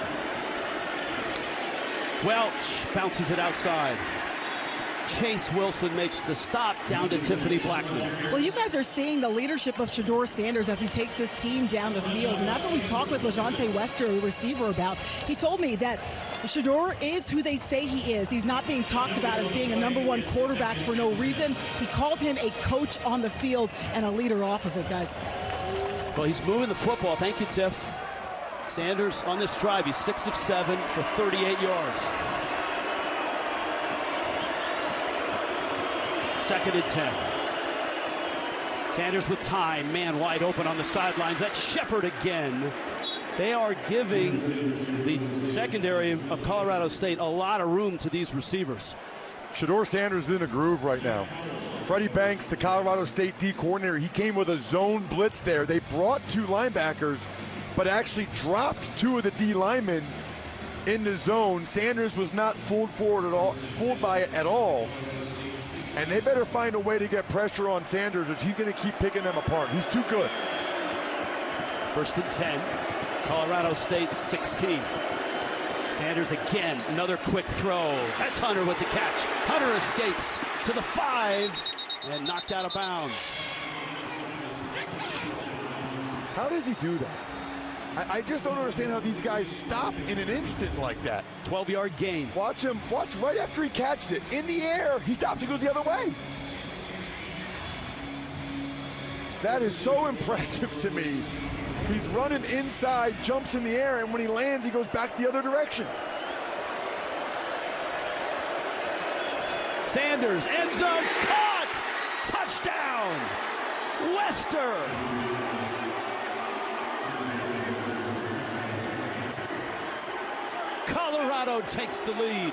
A: Welch bounces it outside. Chase Wilson makes the stop down to Tiffany Blackman.
D: Well, you guys are seeing the leadership of Shedeur Sanders as he takes this team down the field, and that's what we talked with LeJontay Wester, the receiver, about. He told me that Shedeur is who they say he is. He's not being talked about as being a #1 quarterback for no reason. He called him a coach on the field and a leader off of it, guys.
A: Well, he's moving the football. Thank you, Tiff. Sanders on this drive, he's 6 of 7 for 38 yards. Second and 10. Sanders with time, man wide open on the sidelines. That's Shepherd again. They are giving the secondary of Colorado State a lot of room to these receivers.
B: Shedeur Sanders is in a groove right now. Freddie Banks, the Colorado State D coordinator, he came with a zone blitz there. They brought 2 linebackers, but actually dropped 2 of the D linemen in the zone. Sanders was not fooled by it at all. And they better find a way to get pressure on Sanders, or he's going to keep picking them apart. He's too good.
A: First and 10. Colorado State 16. Sanders again, another quick throw. That's Hunter with the catch. Hunter escapes to the 5 and knocked out of bounds.
B: How does he do that? I just don't understand how these guys stop in an instant like that.
A: 12-yard gain.
B: Watch him. Watch right after he catches it. In the air, he stops and goes the other way. That is so impressive to me. He's running inside, jumps in the air, and when he lands, he goes back the other direction.
A: Sanders, end zone, caught! Touchdown! Wester! Colorado takes the lead.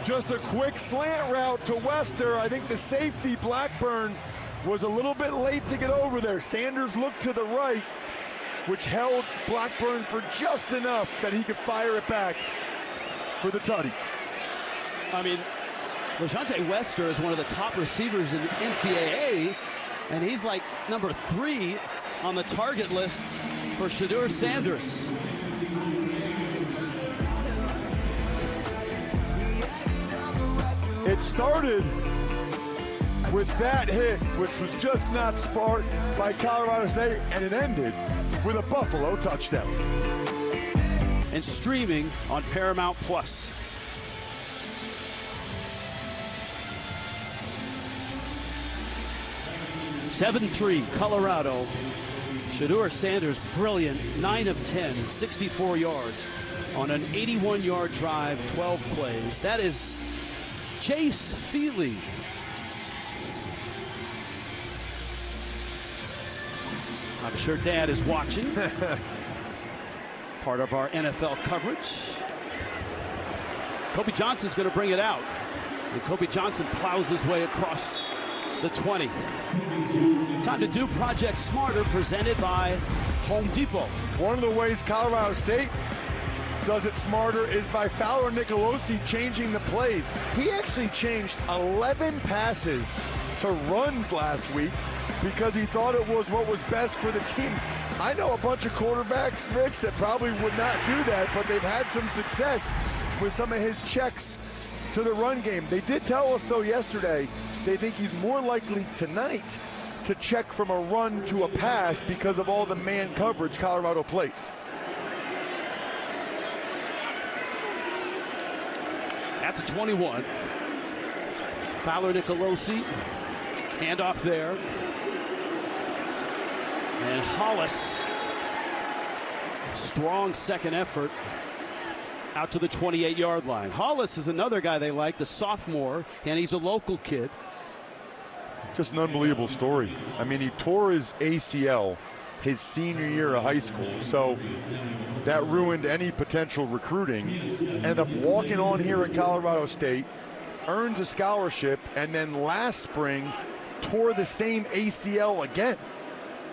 B: Just a quick slant route to Wester. I think the safety, Blackburn, was a little bit late to get over there. Sanders looked to the right, which held Blackburn for just enough that he could fire it back for the tutty.
A: I mean, LeJontay Wester is one of the top receivers in the NCAA, and he's like number 3 on the target list for Shedeur Sanders.
B: It started with that hit, which was just not smart by Colorado State, and it ended with a Buffalo touchdown.
A: And streaming on Paramount Plus. (7-3) Colorado. Shedeur Sanders, brilliant, 9 of 10, 64 yards on an 81-yard drive, 12 plays. That is Jace Feely. I'm sure Dad is watching. Part of our NFL coverage. Kobe Johnson's going to bring it out. And Kobe Johnson plows his way across the 20. Time to do Project Smarter, presented by Home Depot.
B: One of the ways Colorado State does it smarter is by Fowler Nicolosi changing the plays. He actually changed 11 passes to runs last week because he thought it was what was best for the team. I know a bunch of quarterbacks, Rich, that probably would not do that, but they've had some success with some of his checks to the run game. They did tell us, though, yesterday, they think he's more likely tonight to check from a run to a pass because of all the man coverage Colorado plays.
A: At the 21. Fowler Nicolosi. Handoff there. And Hollis. Strong second effort. Out to the 28-yard line. Hollis is another guy they like, the sophomore, and he's a local kid.
B: Just an unbelievable story. I mean, he tore his ACL his senior year of high school, so that ruined any potential recruiting. Ended up walking on here at Colorado State, earns a scholarship, and then last spring tore the same ACL again.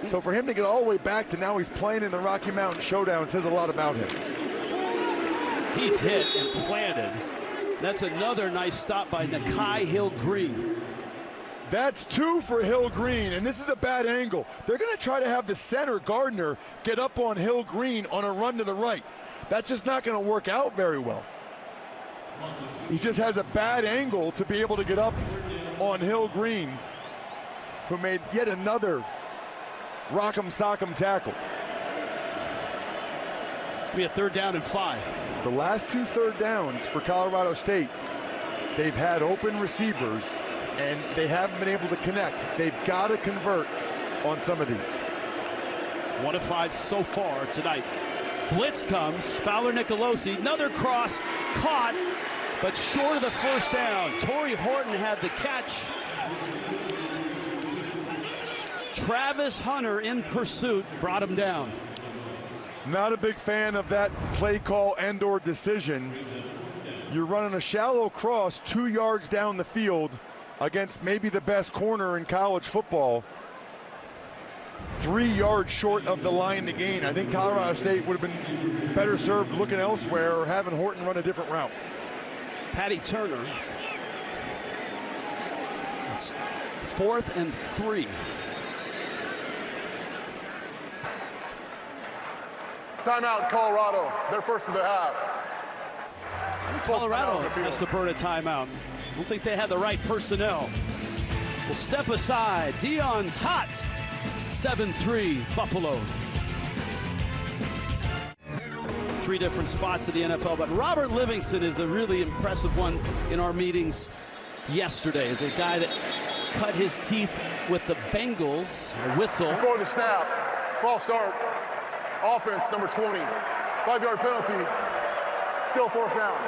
B: So for him to get all the way back to now he's playing in the Rocky Mountain Showdown says a lot about him.
A: He's hit and planted. That's another nice stop by Nakai Hill-Green.
B: That's 2 for Hill-Green, and this is a bad angle. They're going to try to have the center, Gardner, get up on Hill-Green on a run to the right. That's just not going to work out very well. He just has a bad angle to be able to get up on Hill-Green, who made yet another rock'em sock'em tackle.
A: It's going to be a 3rd down and 5.
B: The last 2 third downs for Colorado State, they've had open receivers, and they haven't been able to connect. They've got to convert on some of these.
A: 1 of 5 so far tonight. Blitz comes. Fowler Nicolosi. Another cross. Caught, but short of the 1st down. Torrey Horton had the catch. Travis Hunter in pursuit brought him down.
B: Not a big fan of that play call and/or decision. You're running a shallow cross 2 yards down the field against maybe the best corner in college football. 3 yards short of the line to gain. I think Colorado State would have been better served looking elsewhere or having Horton run a different route.
A: Patty Turner. It's 4th and 3.
C: Timeout, Colorado. They're first of the half.
A: Colorado has to burn a timeout. I don't think they had the right personnel. We'll step aside. Dion's hot. 7-3 Buffalo. 3 different spots in the NFL, but Robert Livingston is the really impressive one in our meetings yesterday. Is a guy that cut his teeth with the Bengals. A whistle.
C: Before the snap, false start. Offense, number 20. 5-yard penalty. Still 4th down.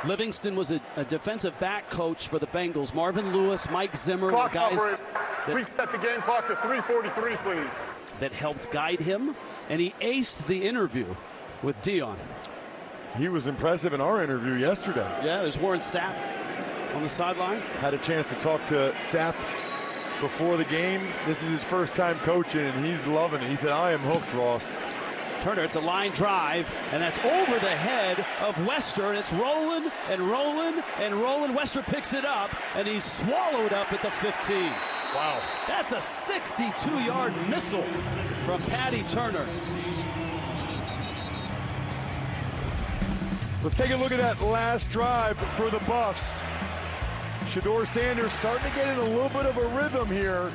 A: Livingston was a defensive back coach for the Bengals. Marvin Lewis, Mike Zimmer,
C: Clock
A: guys
C: please set the game clock to 3:43, please.
A: that helped guide him, and he aced the interview with Dion.
B: He was impressive in our interview yesterday.
A: Yeah, there's Warren Sapp on the sideline.
B: Had a chance to talk to Sapp before the game. This is his first time coaching, and he's loving it. He said, I am hooked, Ross.
A: Turner, it's a line drive, and that's over the head of Wester, and it's rolling and rolling and rolling. Wester picks it up, and he's swallowed up at the 15.
B: Wow.
A: That's a 62-yard missile from Patty Turner.
B: Let's take a look at that last drive for the Buffs. Shedeur Sanders starting to get in a little bit of a rhythm here,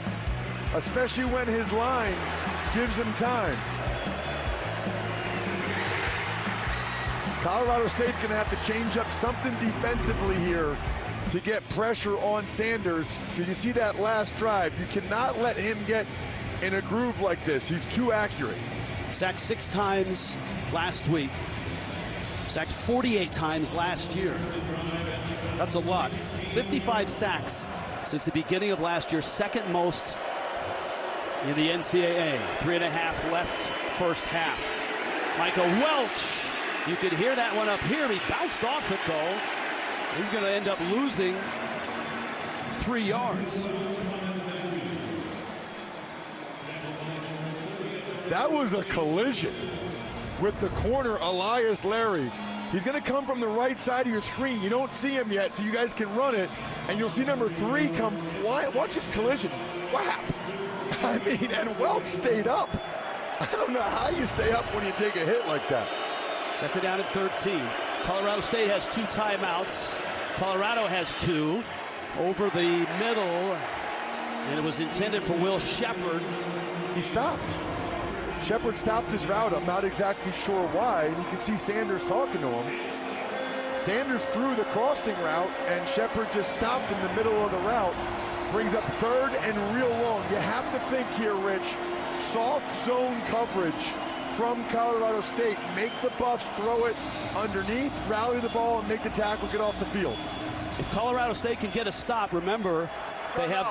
B: especially when his line gives him time. Colorado State's going to have to change up something defensively here to get pressure on Sanders. Because you see that last drive, you cannot let him get in a groove like this. He's too accurate.
A: Sacked 6 times last week. Sacked 48 times last year. That's a lot. 55 sacks since the beginning of last year, 2nd most in the NCAA. 3.5 left first half. Micah Welch. You could hear that one up here. He bounced off it, though. He's going to end up losing 3 yards.
B: That was a collision with the corner, Elias Larry. He's going to come from the right side of your screen. You don't see him yet, so you guys can run it, and you'll see number 3 come flying. Watch this collision. Whap! I mean, and Welch stayed up. I don't know how you stay up when you take a hit like that.
A: Second down and 13. Colorado State has 2 timeouts. Colorado has 2. Over the middle, and it was intended for Will Sheppard.
B: He stopped. Sheppard stopped his route. I'm not exactly sure why. And you can see Sanders talking to him. Sanders threw the crossing route, and Sheppard just stopped in the middle of the route. Brings up 3rd and real long. You have to think here, Rich, soft zone coverage from Colorado State. Make the Buffs throw it underneath, rally the ball, and make the tackle get off the field.
A: If Colorado State can get a stop, remember, they have...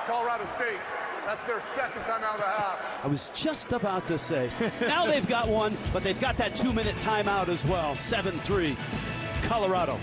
C: Colorado State, that's their second timeout of the half.
A: I was just about to say. Now they've got one, but they've got that 2-minute timeout as well. 7-3, Colorado.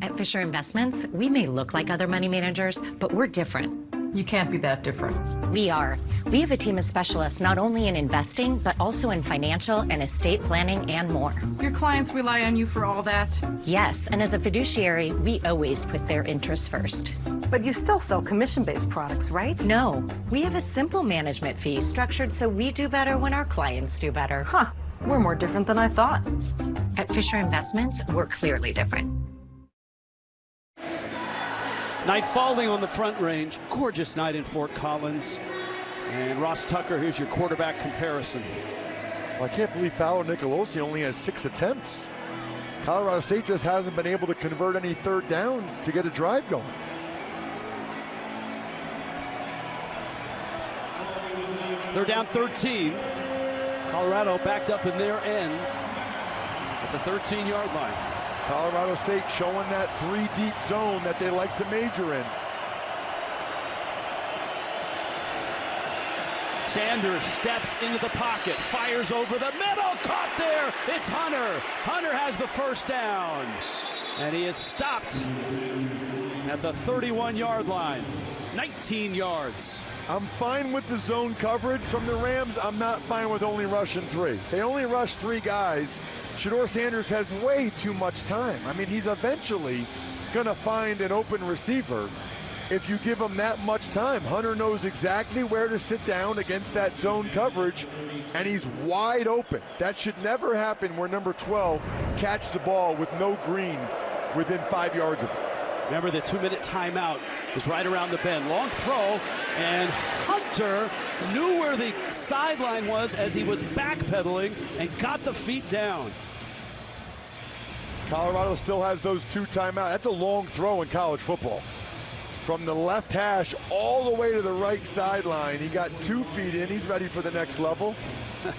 I: At Fisher Investments, we may look like other money managers, but we're different.
J: You can't be that different.
I: We are. We have a team of specialists not only in investing, but also in financial and estate planning and more.
J: Your clients rely on you for all that?
I: Yes, and as a fiduciary, we always put their interests first.
J: But you still sell commission-based products, right?
I: No, we have a simple management fee structured so we do better when our clients do better.
J: Huh, we're more different than I thought.
I: At Fisher Investments, we're clearly different.
A: Night falling on the Front Range. Gorgeous night in Fort Collins. And Ross Tucker, here's your quarterback comparison.
B: Well, I can't believe Fowler Nicolosi only has 6 attempts. Colorado State just hasn't been able to convert any 3rd downs to get a drive going.
A: They're down 13. Colorado backed up in their end at the 13-yard line.
B: Colorado State showing that 3-deep zone that they like to major in.
A: Sanders steps into the pocket, fires over the middle, caught there. It's Hunter. Hunter has the first down. And he is stopped at the 31-yard line. 19 yards.
B: I'm fine with the zone coverage from the Rams. I'm not fine with only rushing 3. They only rush 3 guys. Shedeur Sanders has way too much time. I mean, he's eventually going to find an open receiver if you give him that much time. Hunter knows exactly where to sit down against that zone coverage, and he's wide open. That should never happen where number 12 catches the ball with no green within 5 yards of it.
A: Remember, the 2-minute timeout is right around the bend. Long throw, and Hunter knew where the sideline was as he was backpedaling and got the feet down.
B: Colorado still has those 2 timeouts. That's a long throw in college football. From the left hash all the way to the right sideline. He got 2 feet in. He's ready for the next level.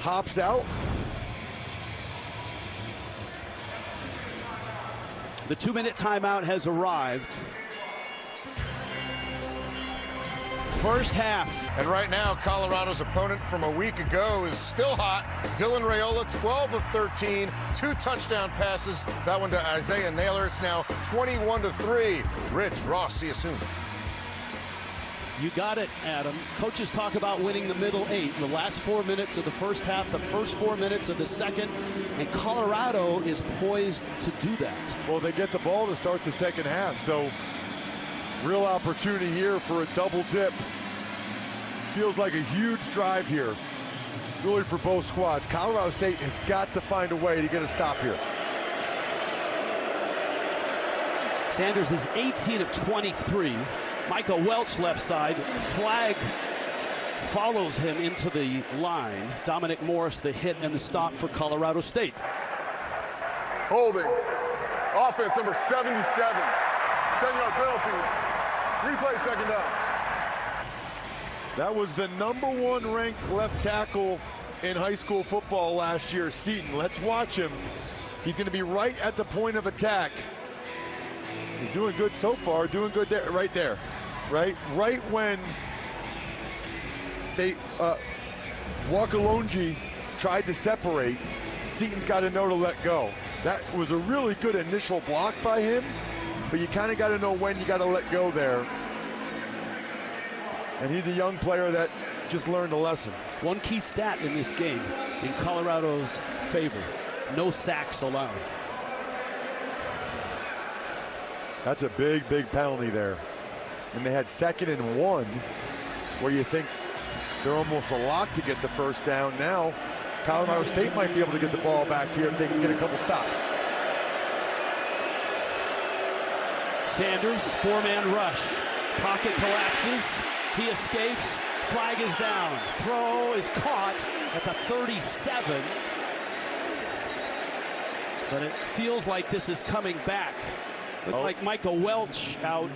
B: Hops out.
A: The 2-minute timeout has arrived. First half.
H: And right now, Colorado's opponent from a week ago is still hot. Dylan Raiola, 12 of 13, 2 touchdown passes. That one to Isaiah Naylor. It's now 21-3. Rich, Ross, see you soon.
A: You got it, Adam. Coaches talk about winning the middle 8. The last 4 minutes of the first half, the first 4 minutes of the second, and Colorado is poised to do that.
B: Well, they get the ball to start the second half, so real opportunity here for a double dip. Feels like a huge drive here, really, for both squads. Colorado State has got to find a way to get a stop here.
A: Sanders is 18 of 23. Micah Welch left side. Flag follows him into the line. Dominic Morris the hit and the stop for Colorado State.
C: Holding. Offense number 77. 10-yard penalty. Replay, second down.
B: That was the #1 ranked left tackle in high school football last year, Seton. Let's watch him. He's going to be right at the point of attack. He's doing good so far, doing good there, right there. Right when they Wakalonji tried to separate, Seton's got to know to let go. That was a really good initial block by him, but you kind of got to know when you got to let go there. And he's a young player that just learned a lesson.
A: One key stat in this game in Colorado's favor: no sacks allowed.
B: That's a big penalty there. And they had 2nd and 1, where you think They're almost a lock to get the first down. Now, Colorado State might be able to get the ball back here if they can get a couple stops.
A: Sanders, four-man rush. Pocket collapses. He escapes. Flag is down. Throw is caught at the 37. But it feels like this is coming back. Looked like Michael Welch out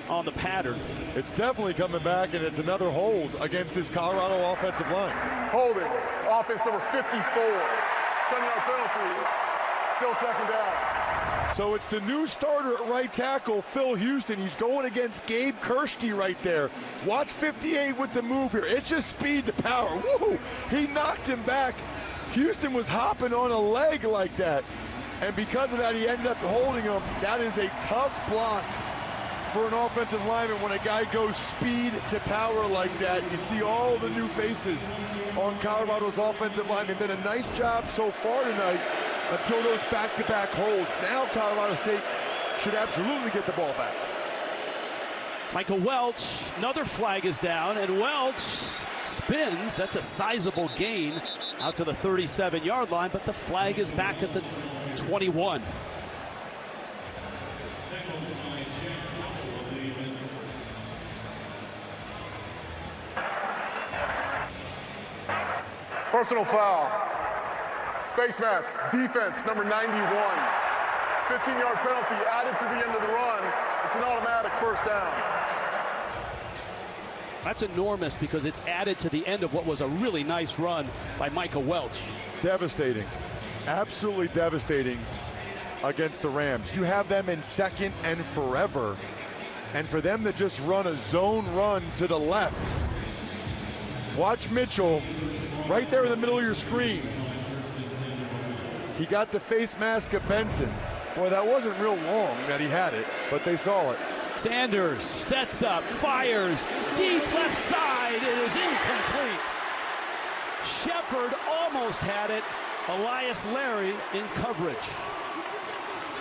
A: on the pattern.
B: It's definitely coming back, and it's another hold against this Colorado offensive line.
C: Holding. Offense number 54. 10-yard penalty. Still second down.
B: So it's the new starter at right tackle, Phil Houston. He's going against Gabe Kerschke right there. Watch 58 with the move here. It's just speed to power. Woo! He knocked him back. Houston was hopping on a leg like that. And because of that, he ended up holding him. That is a tough block for an offensive lineman when a guy goes speed to power like that. You see all the new faces on Colorado's offensive line. They've done a nice job so far tonight until those back-to-back holds. Now Colorado State should absolutely get the ball back.
A: Michael Welch, another flag is down, and Welch spins. That's a sizable gain out to the 37-yard line, but the flag is back at the 21.
C: Personal foul. Face mask. Defense, number 91. 15-yard penalty added to the end of the run. It's an automatic first down.
A: That's enormous because it's added to the end of what was a really nice run by Michael Welch.
B: Devastating. Absolutely devastating against the Rams. You have them in second and forever, and for them to just run a zone run to the left. Watch Mitchell right there in the middle of your screen. He got the face mask of Benson. Boy, that wasn't real long that he had it, but they saw it.
A: Sanders sets up, fires, deep left side. It is incomplete. Shepard almost had it. Elias Larry in coverage.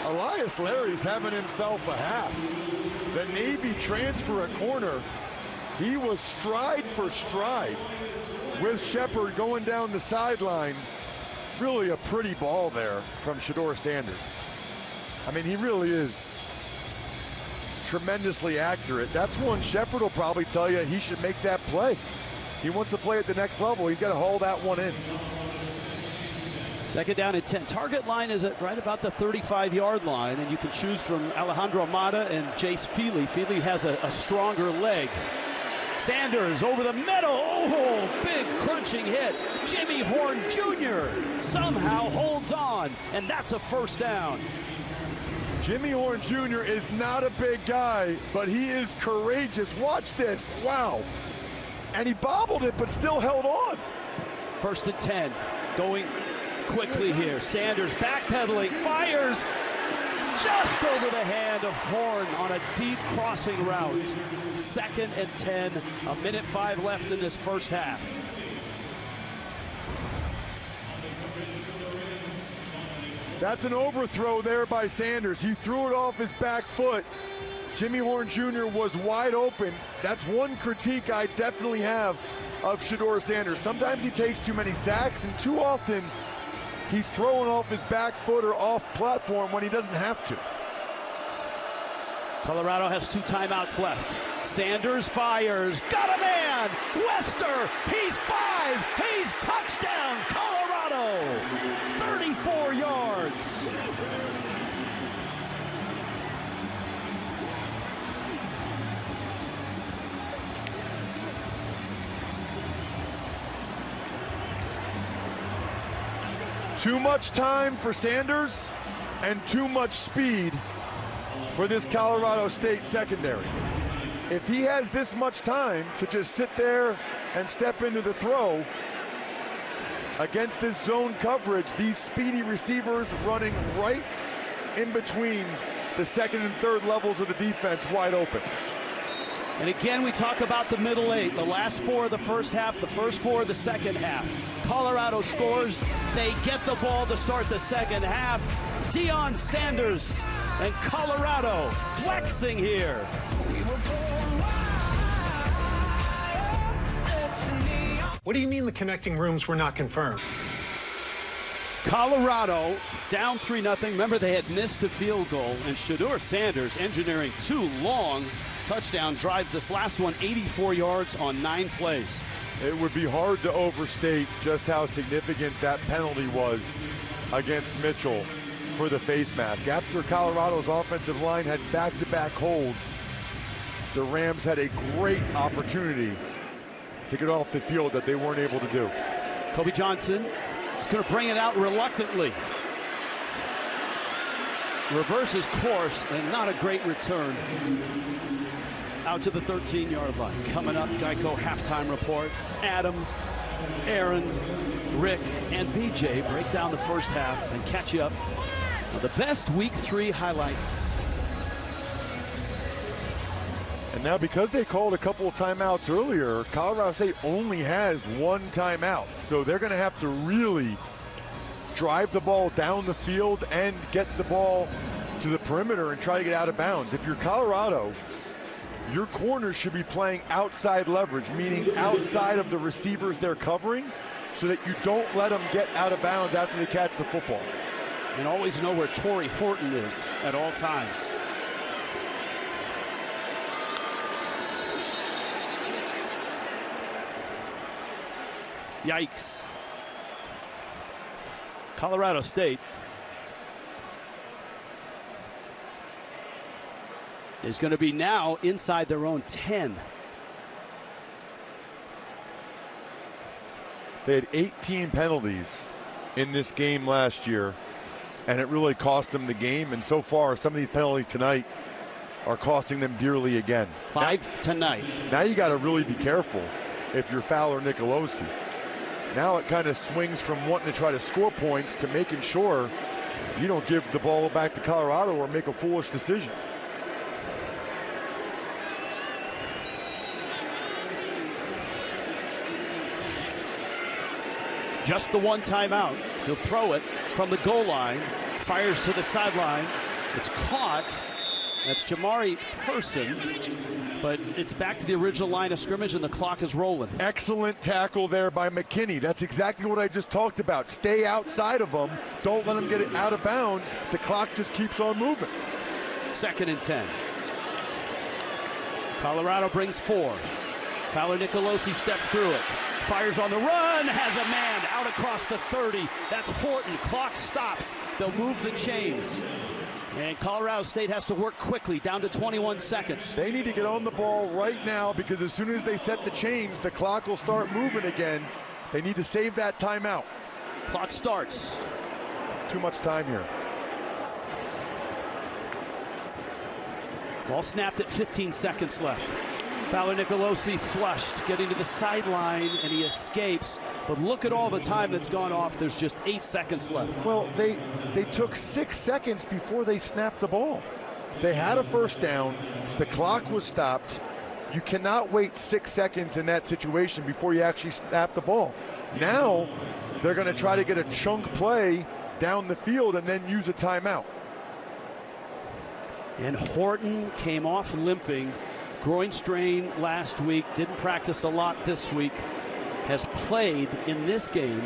B: Elias Larry's having himself a half. The Navy transfer at corner. He was stride for stride with Shepard going down the sideline. Really a pretty ball there from Shedeur Sanders. I mean, he really is tremendously accurate. That's one Shepard will probably tell you he should make that play. He wants to play at the next level. He's got to haul that one in.
A: Second down at 10. Target line is at right about the 35-yard line, and you can choose from Alejandro Amata and Jace Feely. Feely has a stronger leg. Sanders over the middle. Oh, big crunching hit. Jimmy Horn Jr. somehow holds on, and that's a first down.
B: Jimmy Horn Jr. is not a big guy, but he is courageous. Watch this. Wow. And he bobbled it, but still held on.
A: First and 10. Going quickly here. Sanders backpedaling, fires just over the hand of Horn on a deep crossing route. Second and 10. 1:05 left in this first half.
B: That's an overthrow there by Sanders. He threw it off his back foot. Jimmy Horn Jr. was wide open. That's one critique I definitely have of Shedeur Sanders. Sometimes he takes too many sacks, and too often he's throwing off his back foot or off platform when he doesn't have to.
A: Colorado has 2 timeouts left. Sanders fires, got a man! Wester, he's 5, he's touchdown, Colorado! 34 yards.
B: Too much time for Sanders and too much speed for this Colorado State secondary. If he has this much time to just sit there and step into the throw against this zone coverage, these speedy receivers running right in between the second and third levels of the defense wide open.
A: And again, we talk about the middle 8, the last 4 of the first half, the first 4 of the second half. Colorado scores, they get the ball to start the second half. Deion Sanders and Colorado flexing here.
K: What do you mean the connecting rooms were not confirmed?
A: Colorado down 3-0. Remember, they had missed a field goal, and Shedeur Sanders engineering 2 long touchdown drives. This last one, 84 yards on 9 plays.
B: It would be hard to overstate just how significant that penalty was against Mitchell for the face mask. After Colorado's offensive line had back-to-back holds, the Rams had a great opportunity to get off the field that they weren't able to do.
A: Kobe Johnson is going to bring it out reluctantly. Reverses course, and not a great return. Out to the 13-yard line. Coming up, Geico halftime report. Adam, Aaron, Rick, and BJ break down the first half and catch you up on the best Week 3 highlights.
B: And now, because they called a couple of timeouts earlier, Colorado State only has 1 timeout. So they're going to have to really drive the ball down the field and get the ball to the perimeter and try to get out of bounds. If you're Colorado, your corners should be playing outside leverage, meaning outside of the receivers they're covering, so that you don't let them get out of bounds after they catch the football.
A: And always know where Torrey Horton is at all times. Yikes. Colorado State is going to be now inside their own 10.
B: They had 18 penalties in this game last year, and it really cost them the game. And so far, some of these penalties tonight are costing them dearly again.
A: 5 tonight.
B: Now you got to really be careful if you're Fowler Nicolosi. Now it kind of swings from wanting to try to score points to making sure you don't give the ball back to Colorado or make a foolish decision.
A: Just the 1 timeout. He'll throw it from the goal line. Fires to the sideline. It's caught. That's Jamari Person. But it's back to the original line of scrimmage, and the clock is rolling.
B: Excellent tackle there by McKinney. That's exactly what I just talked about. Stay outside of them. Don't let them get it out of bounds. The clock just keeps on moving.
A: 2nd and 10. Colorado brings 4. Fowler Nicolosi steps through it. Fires on the run, has a man out across the 30. That's Horton. Clock stops. They'll move the chains. And Colorado State has to work quickly, down to 21 seconds.
B: They need to get on the ball right now, because as soon as they set the chains, the clock will start moving again. They need to save that timeout.
A: Clock starts.
B: Too much time here.
A: Ball snapped at 15 seconds left. Fowler Nicolosi flushed, getting to the sideline, and he escapes. But look at all the time that's gone off. There's just 8 seconds left.
B: Well, they took 6 seconds before they snapped the ball. They had a first down. The clock was stopped. You cannot wait 6 seconds in that situation before you actually snap the ball. Now, they're going to try to get a chunk play down the field and then use a timeout.
A: And Horton came off limping. Groin strain last week, didn't practice a lot this week, has played in this game,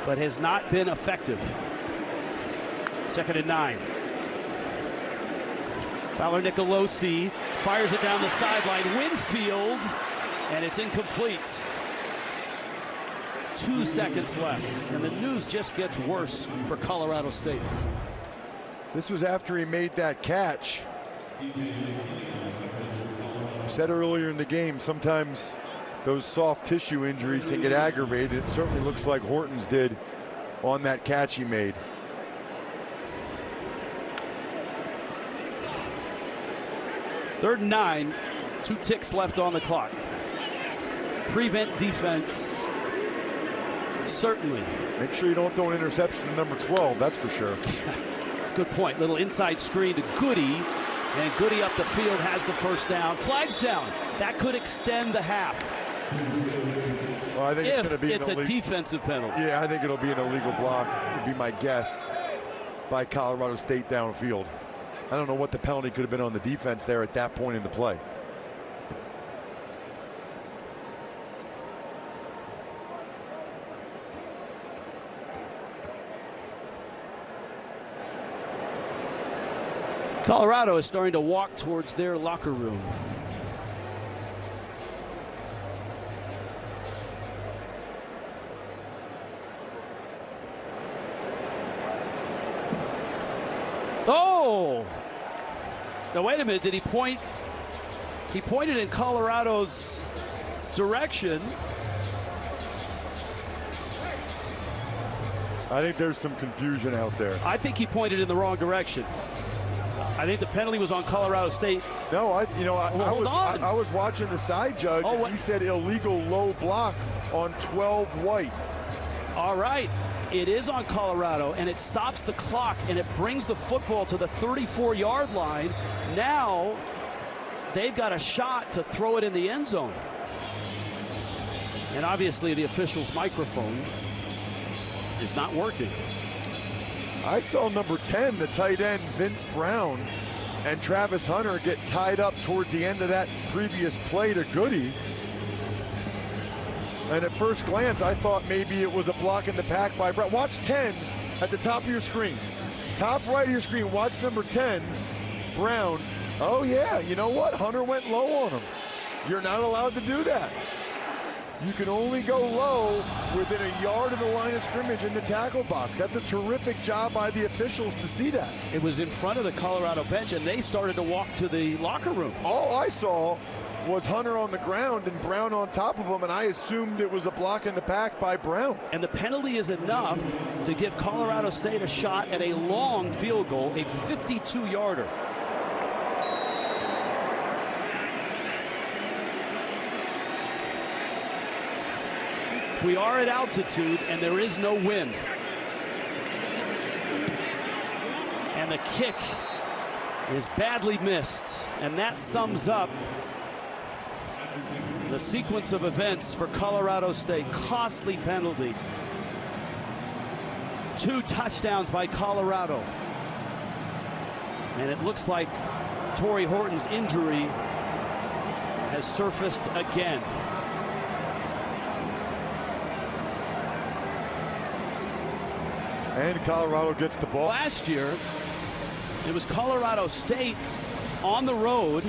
A: but has not been effective. 2nd and 9. Fowler Nicolosi fires it down the sideline. Winfield, and it's incomplete. 2 seconds left, and the news just gets worse for Colorado State.
B: This was after he made that catch. Said earlier in the game, sometimes those soft tissue injuries can get aggravated. It certainly looks like Horton's did on that catch he made.
A: Third and 9, 2 ticks left on the clock. Prevent defense, certainly.
B: Make sure you don't throw an interception to number 12, that's for sure.
A: That's a good point. Little inside screen to Goody. And Goody up the field has the first down. Flags down. That could extend the half.
B: Well, I think
A: if
B: it's going to be
A: it's a defensive penalty.
B: Yeah, I think it'll be an illegal block, would be my guess, by Colorado State downfield. I don't know what the penalty could have been on the defense there at that point in the play.
A: Colorado is starting to walk towards their locker room. Oh! Now wait a minute, did he point? He pointed in Colorado's direction.
B: I think there's some confusion out there.
A: I think he pointed in the wrong direction. I think the penalty was on Colorado State.
B: No, I was watching the side judge.
A: Oh,
B: and he said illegal low block on 12 white.
A: All right, it is on Colorado, and it stops the clock, and it brings the football to the 34-yard line. Now they've got a shot to throw it in the end zone. And obviously the official's microphone is not working.
B: I saw number 10, the tight end, Vince Brown, and Travis Hunter get tied up towards the end of that previous play to Goody. And at first glance, I thought maybe it was a block in the pack by Brown. Watch 10 at the top of your screen. Top right of your screen, watch number 10, Brown. Oh yeah, you know what? Hunter went low on him. You're not allowed to do that. You can only go low within a yard of the line of scrimmage in the tackle box. That's a terrific job by the officials to see that.
A: It was in front of the Colorado bench, and they started to walk to the locker room.
B: All I saw was Hunter on the ground and Brown on top of him, and I assumed it was a block in the pack by Brown.
A: And the penalty is enough to give Colorado State a shot at a long field goal, a 52-yarder. We are at altitude, and there is no wind. And the kick is badly missed, and that sums up the sequence of events for Colorado State. Costly penalty. 2 touchdowns by Colorado. And it looks like Torrey Horton's injury has surfaced again.
B: And Colorado gets the ball.
A: Last year, it was Colorado State on the road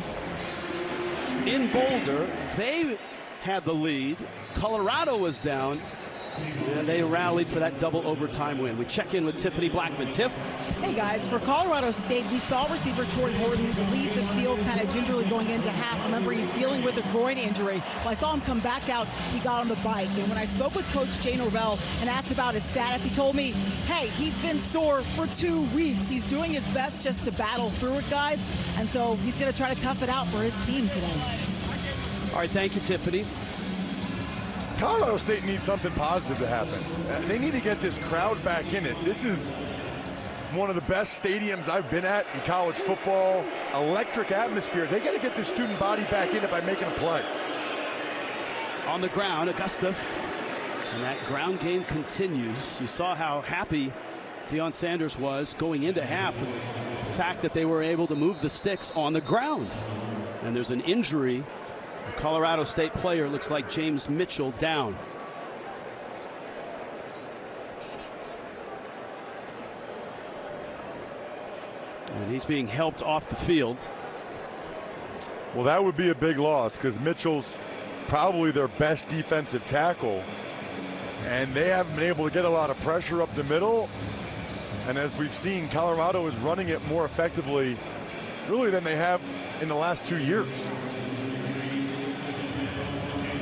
A: in Boulder. They had the lead. Colorado was down, and they rallied for that double overtime win. We check in with Tiffany Blackman. Tiff?
D: Hey guys, for Colorado State, we saw receiver Torrey Horton leave the field kind of gingerly going into half. Remember, he's dealing with a groin injury. When I saw him come back out, he got on the bike. And when I spoke with Coach Jay Norvell and asked about his status, he told me, hey, he's been sore for 2 weeks. He's doing his best just to battle through it, guys. And so he's going to try to tough it out for his team today.
A: All right, thank you, Tiffany.
B: Colorado State needs something positive to happen. They need to get this crowd back in it. This is one of the best stadiums I've been at in college football. Electric atmosphere. They got to get this student body back in it by making a play.
A: On the ground, Augusta. And that ground game continues. You saw how happy Deion Sanders was going into half. The fact that they were able to move the sticks on the ground. And there's an injury. A Colorado State player, looks like James Mitchell, down. And he's being helped off the field.
B: Well, that would be a big loss because Mitchell's probably their best defensive tackle. And they haven't been able to get a lot of pressure up the middle. And as we've seen, Colorado is running it more effectively, really, than they have in the last 2 years.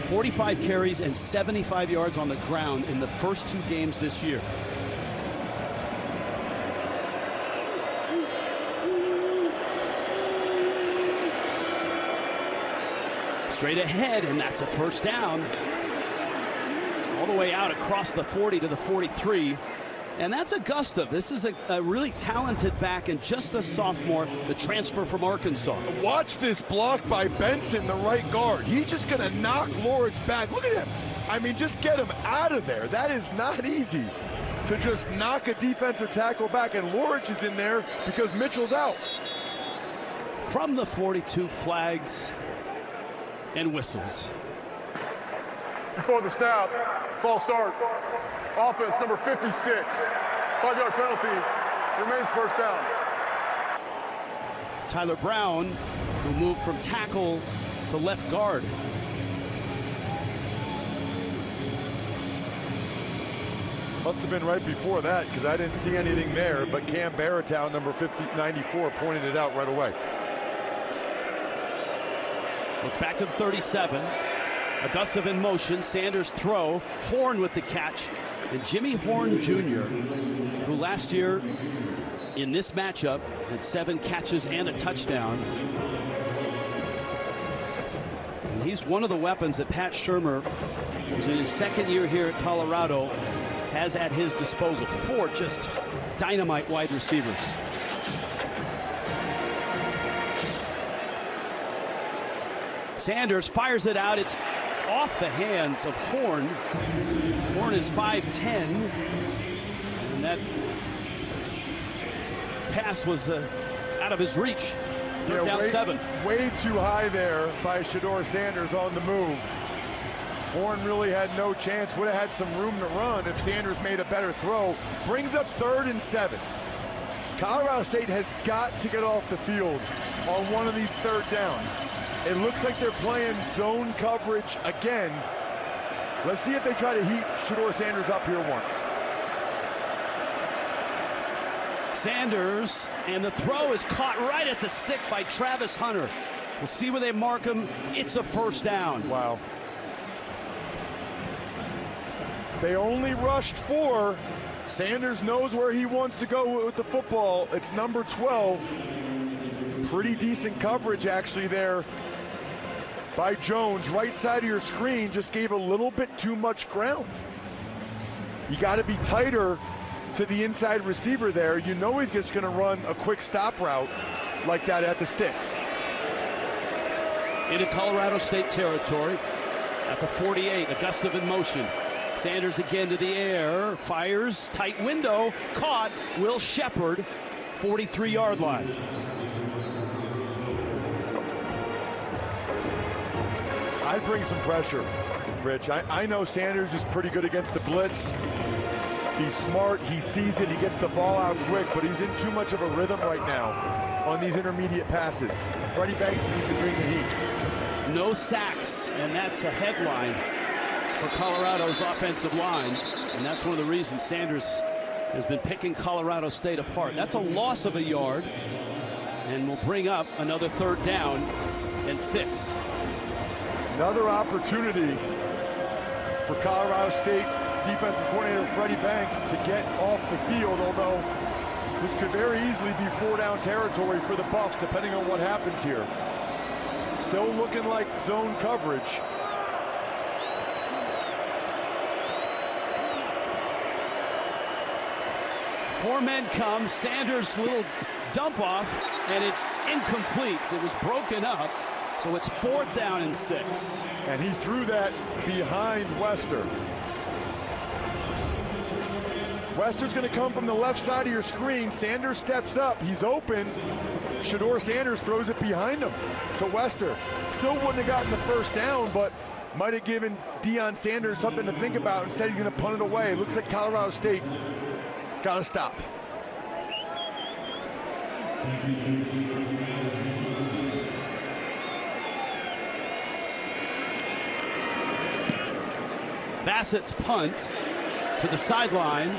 A: 45 carries and 75 yards on the ground in the first 2 games this year. Straight ahead, and that's a first down. All the way out across the 40 to the 43. And that's Augusta. This is a really talented back and just a sophomore, the transfer from Arkansas.
B: Watch this block by Benson, the right guard. He's just going to knock Lawrence back. Look at him. I mean, just get him out of there. That is not easy to just knock a defensive tackle back. And Lawrence is in there because Mitchell's out.
A: From the 42, flags and whistles.
C: Before the snap, false start. Offense number 56. 5-yard penalty. Remains first down.
A: Tyler Brown, who moved from tackle to left guard.
B: Must have been right before that because I didn't see anything there, but Cam Baratow, number 94, pointed it out right away.
A: So it's back to the 37. Augusta in motion. Sanders throw. Horn with the catch. And Jimmy Horn Jr., who last year in this matchup had 7 catches and a touchdown. And he's one of the weapons that Pat Shurmur, who's in his 2nd year here at Colorado, has at his disposal. 4 just dynamite wide receivers. Sanders fires it out. It's off the hands of Horn. Horn is 5'10", and that pass was out of his reach.
B: Yeah,
A: Down 7.
B: Way too high there by Shedeur Sanders on the move. Horn really had no chance. Would have had some room to run if Sanders made a better throw. Brings up 3rd and 7. Colorado State has got to get off the field on one of these 3rd downs. It looks like they're playing zone coverage again. Let's see if they try to heat Shedeur Sanders up here once.
A: Sanders, and the throw is caught right at the stick by Travis Hunter. We'll see where they mark him. It's a 1st down.
B: Wow. They only rushed 4. Sanders knows where he wants to go with the football. It's number 12. Pretty decent coverage actually there by Jones. Right side of your screen just gave a little bit too much ground. You got to be tighter to the inside receiver there. You know he's just going to run a quick stop route like that at the sticks.
A: Into Colorado State territory at the 48. Augusta in motion. Sanders again to the air, fires, tight window, caught. Will Shepard, 43-yard line.
B: I'd bring some pressure, Rich. I know Sanders is pretty good against the blitz. He's smart, he sees it, he gets the ball out quick, but he's in too much of a rhythm right now on these intermediate passes. Freddie Banks needs to bring the heat.
A: No sacks, and that's a headline for Colorado's offensive line, and that's one of the reasons Sanders has been picking Colorado State apart. That's a loss of a yard, and will bring up another 3rd down and 6.
B: Another opportunity for Colorado State defensive coordinator Freddie Banks to get off the field, although this could very easily be 4-down territory for the Buffs, depending on what happens here. Still looking like zone coverage.
A: Four men come. Sanders' little dump off, and it's incomplete. It was broken up, so it's 4th down and 6.
B: And he threw that behind Wester. Wester's going to come from the left side of your screen. Sanders steps up. He's open. Shedeur Sanders throws it behind him to Wester. Still wouldn't have gotten the 1st down, but might have given Deion Sanders something to think about. Instead, he's going to punt it away. It looks like Colorado State got to stop.
A: Bassett's punt to the sideline,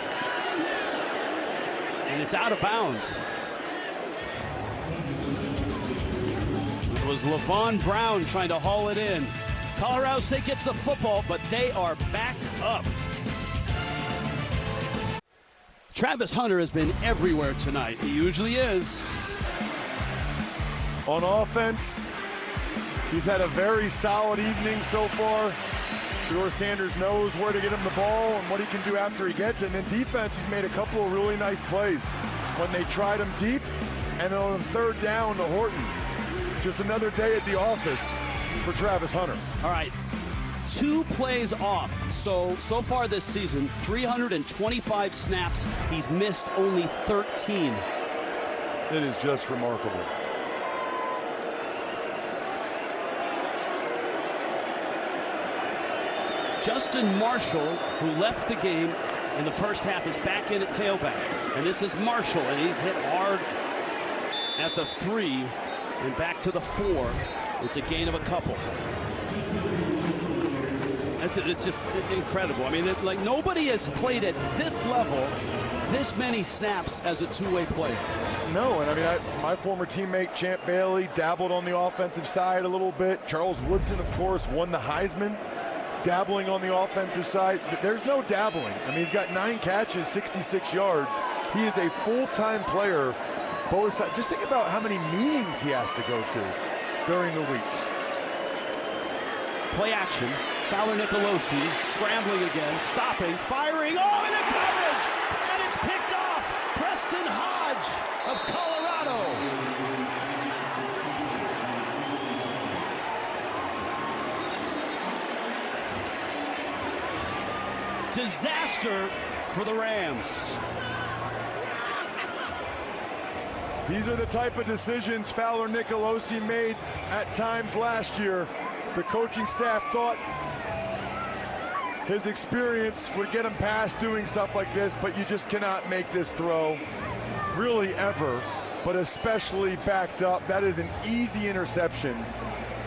A: and it's out of bounds. It was Levon Brown trying to haul it in. Colorado State gets the football, but they are backed up. Travis Hunter has been everywhere tonight. He usually is.
B: On offense, he's had a very solid evening so far. Shedeur Sanders knows where to get him the ball and what he can do after he gets it. And then defense has made a couple of really nice plays when they tried him deep, and then on the 3rd down to Horton. Just another day at the office for Travis Hunter.
A: All right, 2 plays off. So far this season, 325 snaps. He's missed only 13.
B: It is just remarkable.
A: Justin Marshall, who left the game in the first half, is back in at tailback. And this is Marshall, and he's hit hard at the 3 and back to the 4. It's a gain of a couple. It's just incredible. I mean, like, nobody has played at this level this many snaps as a two-way player.
B: No, and I mean, my former teammate Champ Bailey dabbled on the offensive side a little bit. Charles Woodson, of course, won the Heisman, dabbling on the offensive side. There's no dabbling. I mean, he's got 9 catches, 66 yards. He is a full-time player, both sides. Just think about how many meetings he has to go to during the week.
A: Play action. Fowler Nicolosi scrambling again, stopping, firing, oh, into coverage! And it's picked off! Preston Hodge of Colorado. Disaster for the Rams.
B: These are the type of decisions Fowler Nicolosi made at times last year. The coaching staff thought his experience would get him past doing stuff like this, but you just cannot make this throw, really ever, but especially backed up. That is an easy interception.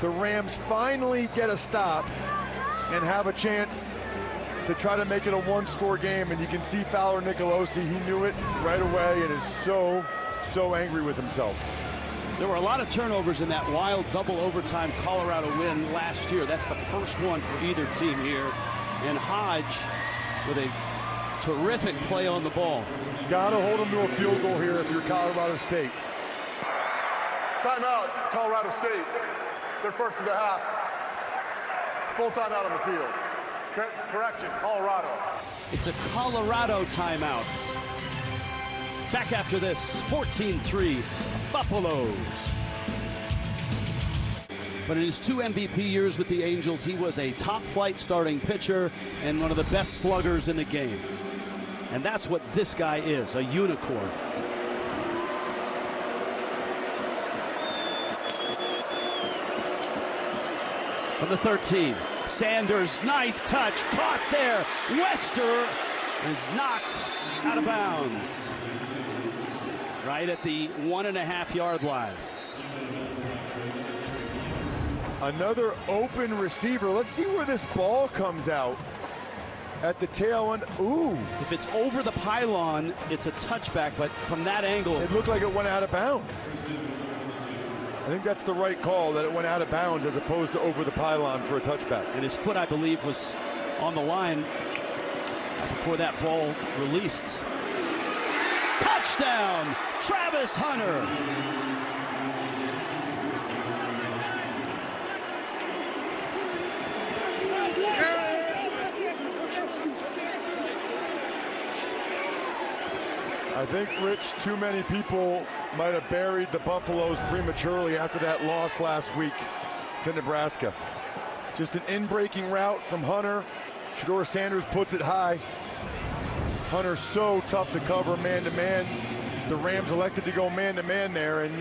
B: The Rams finally get a stop and have a chance to try to make it a one-score game, and you can see Fowler Nicolosi, he knew it right away and is so angry with himself.
A: There were a lot of turnovers in that wild double overtime Colorado win last year. That's the first one for either team here. And Hodge with a terrific play on the ball.
B: Gotta hold them to a field goal here if you're Colorado State.
C: Timeout, Colorado State. They're first of the half. Full timeout on the field. Correction, Colorado.
A: It's a Colorado timeout. Back after this, 14-3, Buffaloes. But in his 2 MVP years with the Angels, he was a top-flight starting pitcher and one of the best sluggers in the game. And that's what this guy is, a unicorn. From the 13, Sanders, nice touch, caught there. Wester is knocked out of bounds. Right at the 1.5-yard line.
B: Another open receiver. Let's see where this ball comes out. At the tail end. Ooh.
A: If it's over the pylon, it's a touchback, but from that angle,
B: it looked like it went out of bounds. I think that's the right call, that it went out of bounds as opposed to over the pylon for a touchback.
A: And his foot, I believe, was on the line before that ball released. Touchdown, Travis Hunter.
B: I think, Rich, too many people might have buried the Buffaloes prematurely after that loss last week to Nebraska. Just an in-breaking route from Hunter. Shedeur Sanders puts it high. Hunter's so tough to cover man-to-man. The Rams elected to go man-to-man there, and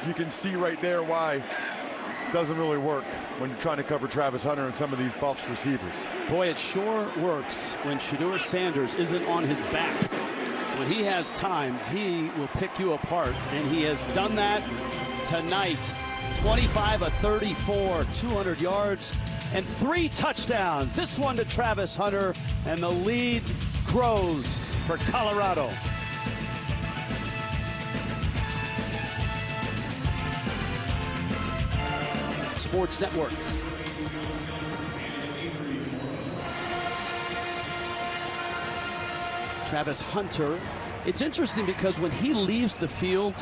B: you can see right there why it doesn't really work when you're trying to cover Travis Hunter and some of these Buffs receivers.
A: Boy, it sure works when Shedeur Sanders isn't on his back. When he has time, he will pick you apart, and he has done that tonight. 25 of 34, 200 yards, and 3 touchdowns. This one to Travis Hunter, and the lead grows for Colorado. Sports Network. Travis Hunter. It's interesting because when he leaves the field,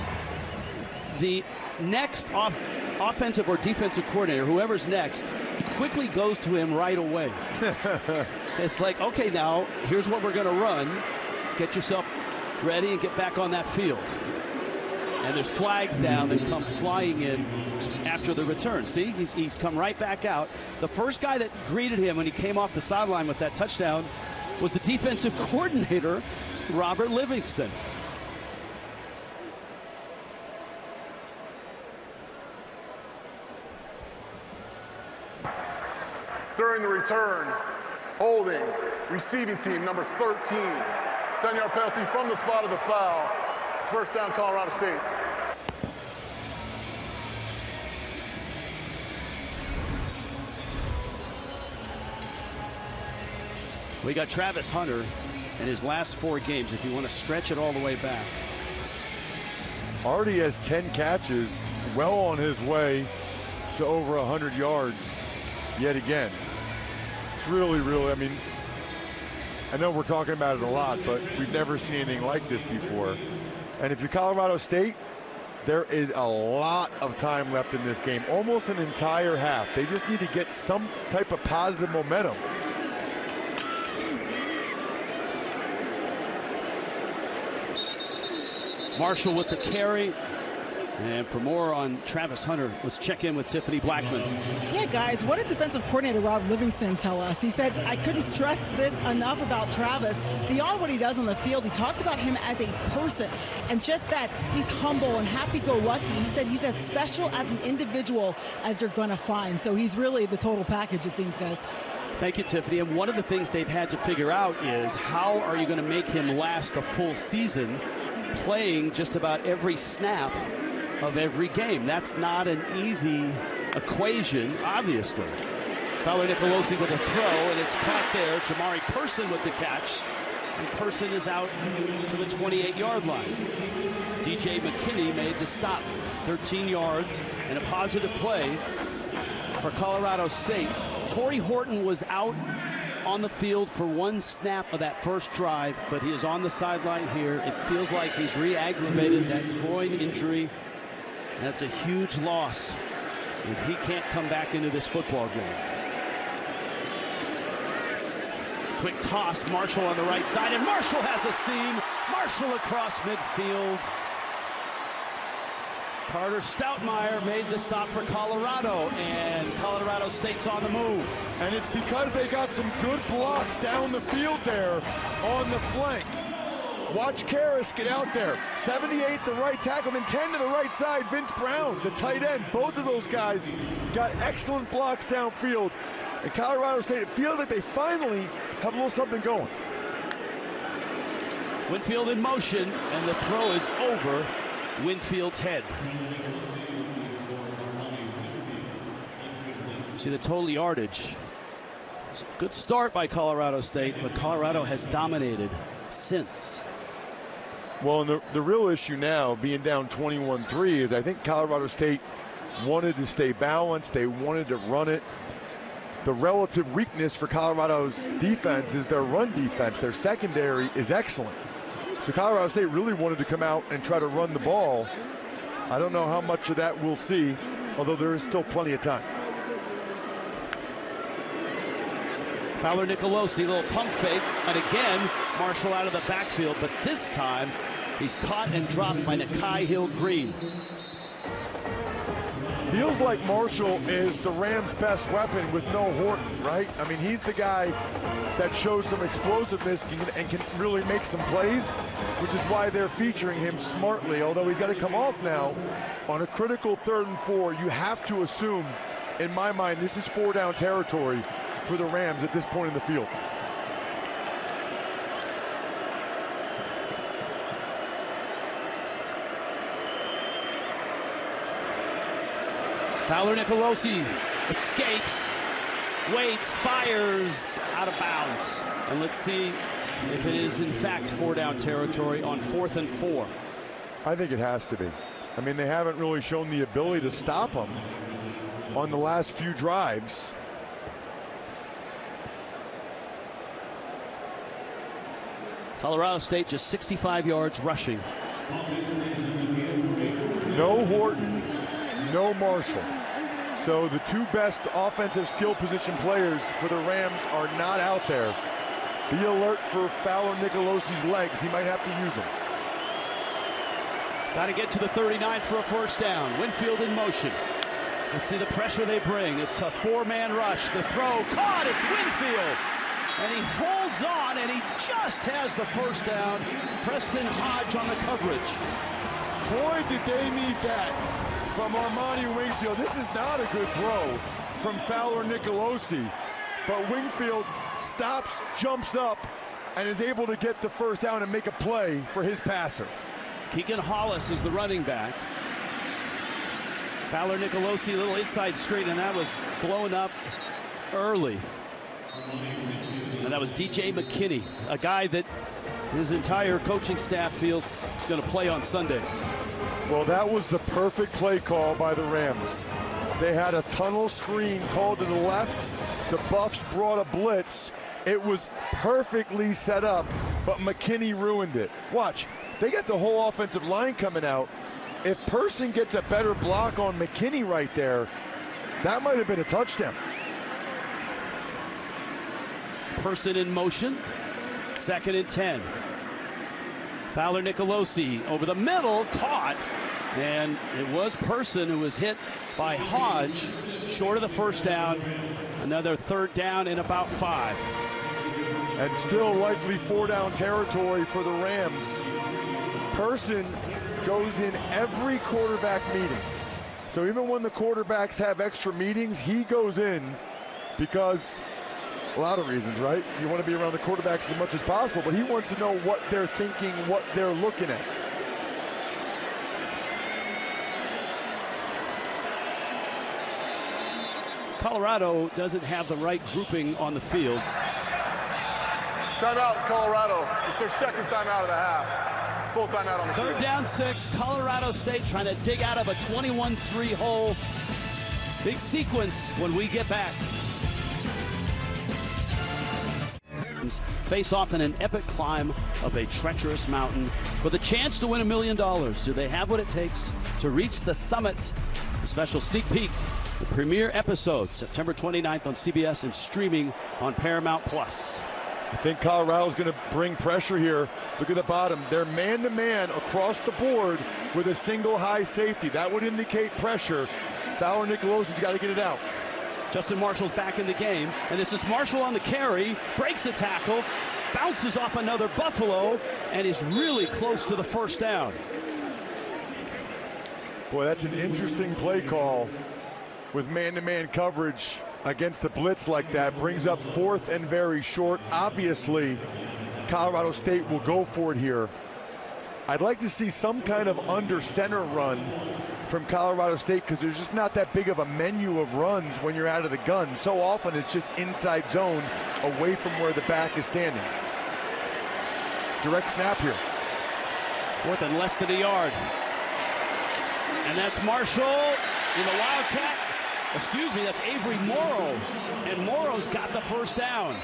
A: the next offensive or defensive coordinator, whoever's next, quickly goes to him right away. It's like, okay, now here's what we're going to run. Get yourself ready and get back on that field. And there's flags down that come flying in after the return. See, he's come right back out. The first guy that greeted him when he came off the sideline with that touchdown was the defensive coordinator, Robert Livingston.
C: During the return, holding, receiving team number 13. 10-yard penalty from the spot of the foul. It's first down, Colorado State.
A: We got Travis Hunter in his last 4 games, if you want to stretch it all the way back.
B: Already has 10 catches, well on his way to over 100 yards yet again. It's really, I mean, I know we're talking about it a lot, but we've never seen anything like this before. And if you're Colorado State, there is a lot of time left in this game, almost an entire half. They just need to get some type of positive momentum.
A: Marshall with the carry. And for more on Travis Hunter, let's check in with Tiffany Blackman.
D: Yeah, guys, what did defensive coordinator Rob Livingston tell us? He said, I couldn't stress this enough about Travis. Beyond what he does on the field, he talked about him as a person and just that he's humble and happy-go-lucky. He said he's as special as an individual as you're going to find. So he's really the total package, it seems, guys.
A: Thank you, Tiffany. And one of the things they've had to figure out is how are you going to make him last a full season playing just about every snap of every game. That's not an easy equation, obviously. Fowler Nicolosi with a throw, and it's caught there. Jamari Person with the catch, and Person is out to the 28-yard line. DJ McKinney made the stop, 13 yards, and a positive play for Colorado State. Torrey Horton was out on the field for 1 snap of that first drive, but he is on the sideline here. It feels like he's re-aggravated that groin injury. That's a huge loss if he can't come back into this football game. Quick toss, Marshall on the right side, and Marshall has a seam. Marshall across midfield. Carter Stoutmeyer made the stop for Colorado, and Colorado State's on the move.
B: And it's because they got some good blocks down the field there on the flank. Watch Karras get out there. 78, the right tackle, then 10 to the right side. Vince Brown, the tight end. Both of those guys got excellent blocks downfield. And Colorado State, it feels like they finally have a little something going.
A: Winfield in motion, and the throw is over Winfield's head. See the total yardage. It's a good start by Colorado State, but Colorado has dominated since.
B: Well, and the real issue now, being down 21-3, is I think Colorado State wanted to stay balanced. They wanted to run it. The relative weakness for Colorado's defense is their run defense. Their secondary is excellent. So Colorado State really wanted to come out and try to run the ball. I don't know how much of that we'll see, although there is still plenty of time.
A: Fowler Nicolosi, little pump fake, and again, Marshall out of the backfield, but this time he's caught and dropped by Nakai Hill-Green.
B: Feels like Marshall is the Rams' best weapon with no Horton, right? I mean, he's the guy that shows some explosiveness and can really make some plays, which is why they're featuring him smartly, although he's got to come off now on a critical 3rd and 4. You have to assume, in my mind, this is 4-down territory for the Rams at this point in the field.
A: Fowler Nicolosi escapes, waits, fires out of bounds. And let's see if it is in fact 4-down territory on 4th and 4.
B: I think it has to be. I mean, they haven't really shown the ability to stop him on the last few drives.
A: Colorado State just 65 yards rushing.
B: No Horton, no Marshall. So the 2 best offensive skill position players for the Rams are not out there. Be alert for Fowler Nicolosi's legs. He might have to use them.
A: Got to get to the 39 for a 1st down. Winfield in motion. Let's see the pressure they bring. It's a 4-man rush. The throw caught. It's Winfield. And he holds on, and he just has the 1st down. Preston Hodge on the coverage.
B: Boy, did they need that from Armani Wingfield. This is not a good throw from Fowler Nicolosi. But Wingfield stops, jumps up, and is able to get the 1st down and make a play for his passer.
A: Keegan Hollis is the running back. Fowler Nicolosi, a little inside screen, and that was blown up early. And that was DJ McKinney, a guy that his entire coaching staff feels is going to play on Sundays.
B: Well, that was the perfect play call by the Rams. They had a tunnel screen called to the left. The Buffs brought a blitz. It was perfectly set up, but McKinney ruined it. Watch, they got the whole offensive line coming out. If Person gets a better block on McKinney right there, that might have been a touchdown.
A: Person in motion, 2nd and 10. Fowler Nicolosi over the middle, caught, and it was Person who was hit by Hodge, short of the first down. Another 3rd down in about 5.
B: And still likely 4-down territory for the Rams. Person goes in every quarterback meeting. So even when the quarterbacks have extra meetings, he goes in because a lot of reasons, right? You want to be around the quarterbacks as much as possible, but he wants to know what they're thinking, what they're looking at.
A: Colorado doesn't have the right grouping on the field.
C: Timeout, Colorado. It's their 2nd timeout of the half. Full timeout on the field.
A: 3rd down 6, Colorado State trying to dig out of a 21-3 hole. Big sequence when we get back. Face off in an epic climb of a treacherous mountain with a chance to win $1 million. Do they have what it takes to reach the summit? A special sneak peek, the premiere episode, September 29th on CBS and streaming on Paramount Plus.
B: I think Colorado's going to bring pressure here. Look at the bottom. They're man-to-man across the board with a single high safety. That would indicate pressure. Fowler Nicolosi's got to get it out.
A: Justin Marshall's back in the game, and this is Marshall on the carry, breaks the tackle, bounces off another Buffalo, and is really close to the 1st down.
B: Boy, that's an interesting play call with man-to-man coverage against the blitz like that. Brings up 4th and very short. Obviously, Colorado State will go for it here. I'd like to see some kind of under center run from Colorado State because there's just not that big of a menu of runs when you're out of the gun. So often it's just inside zone away from where the back is standing. Direct snap here.
A: 4th and less than a yard. And that's Marshall in the Wildcat. Excuse me, that's Avery Morrow. And Morrow's got the 1st down.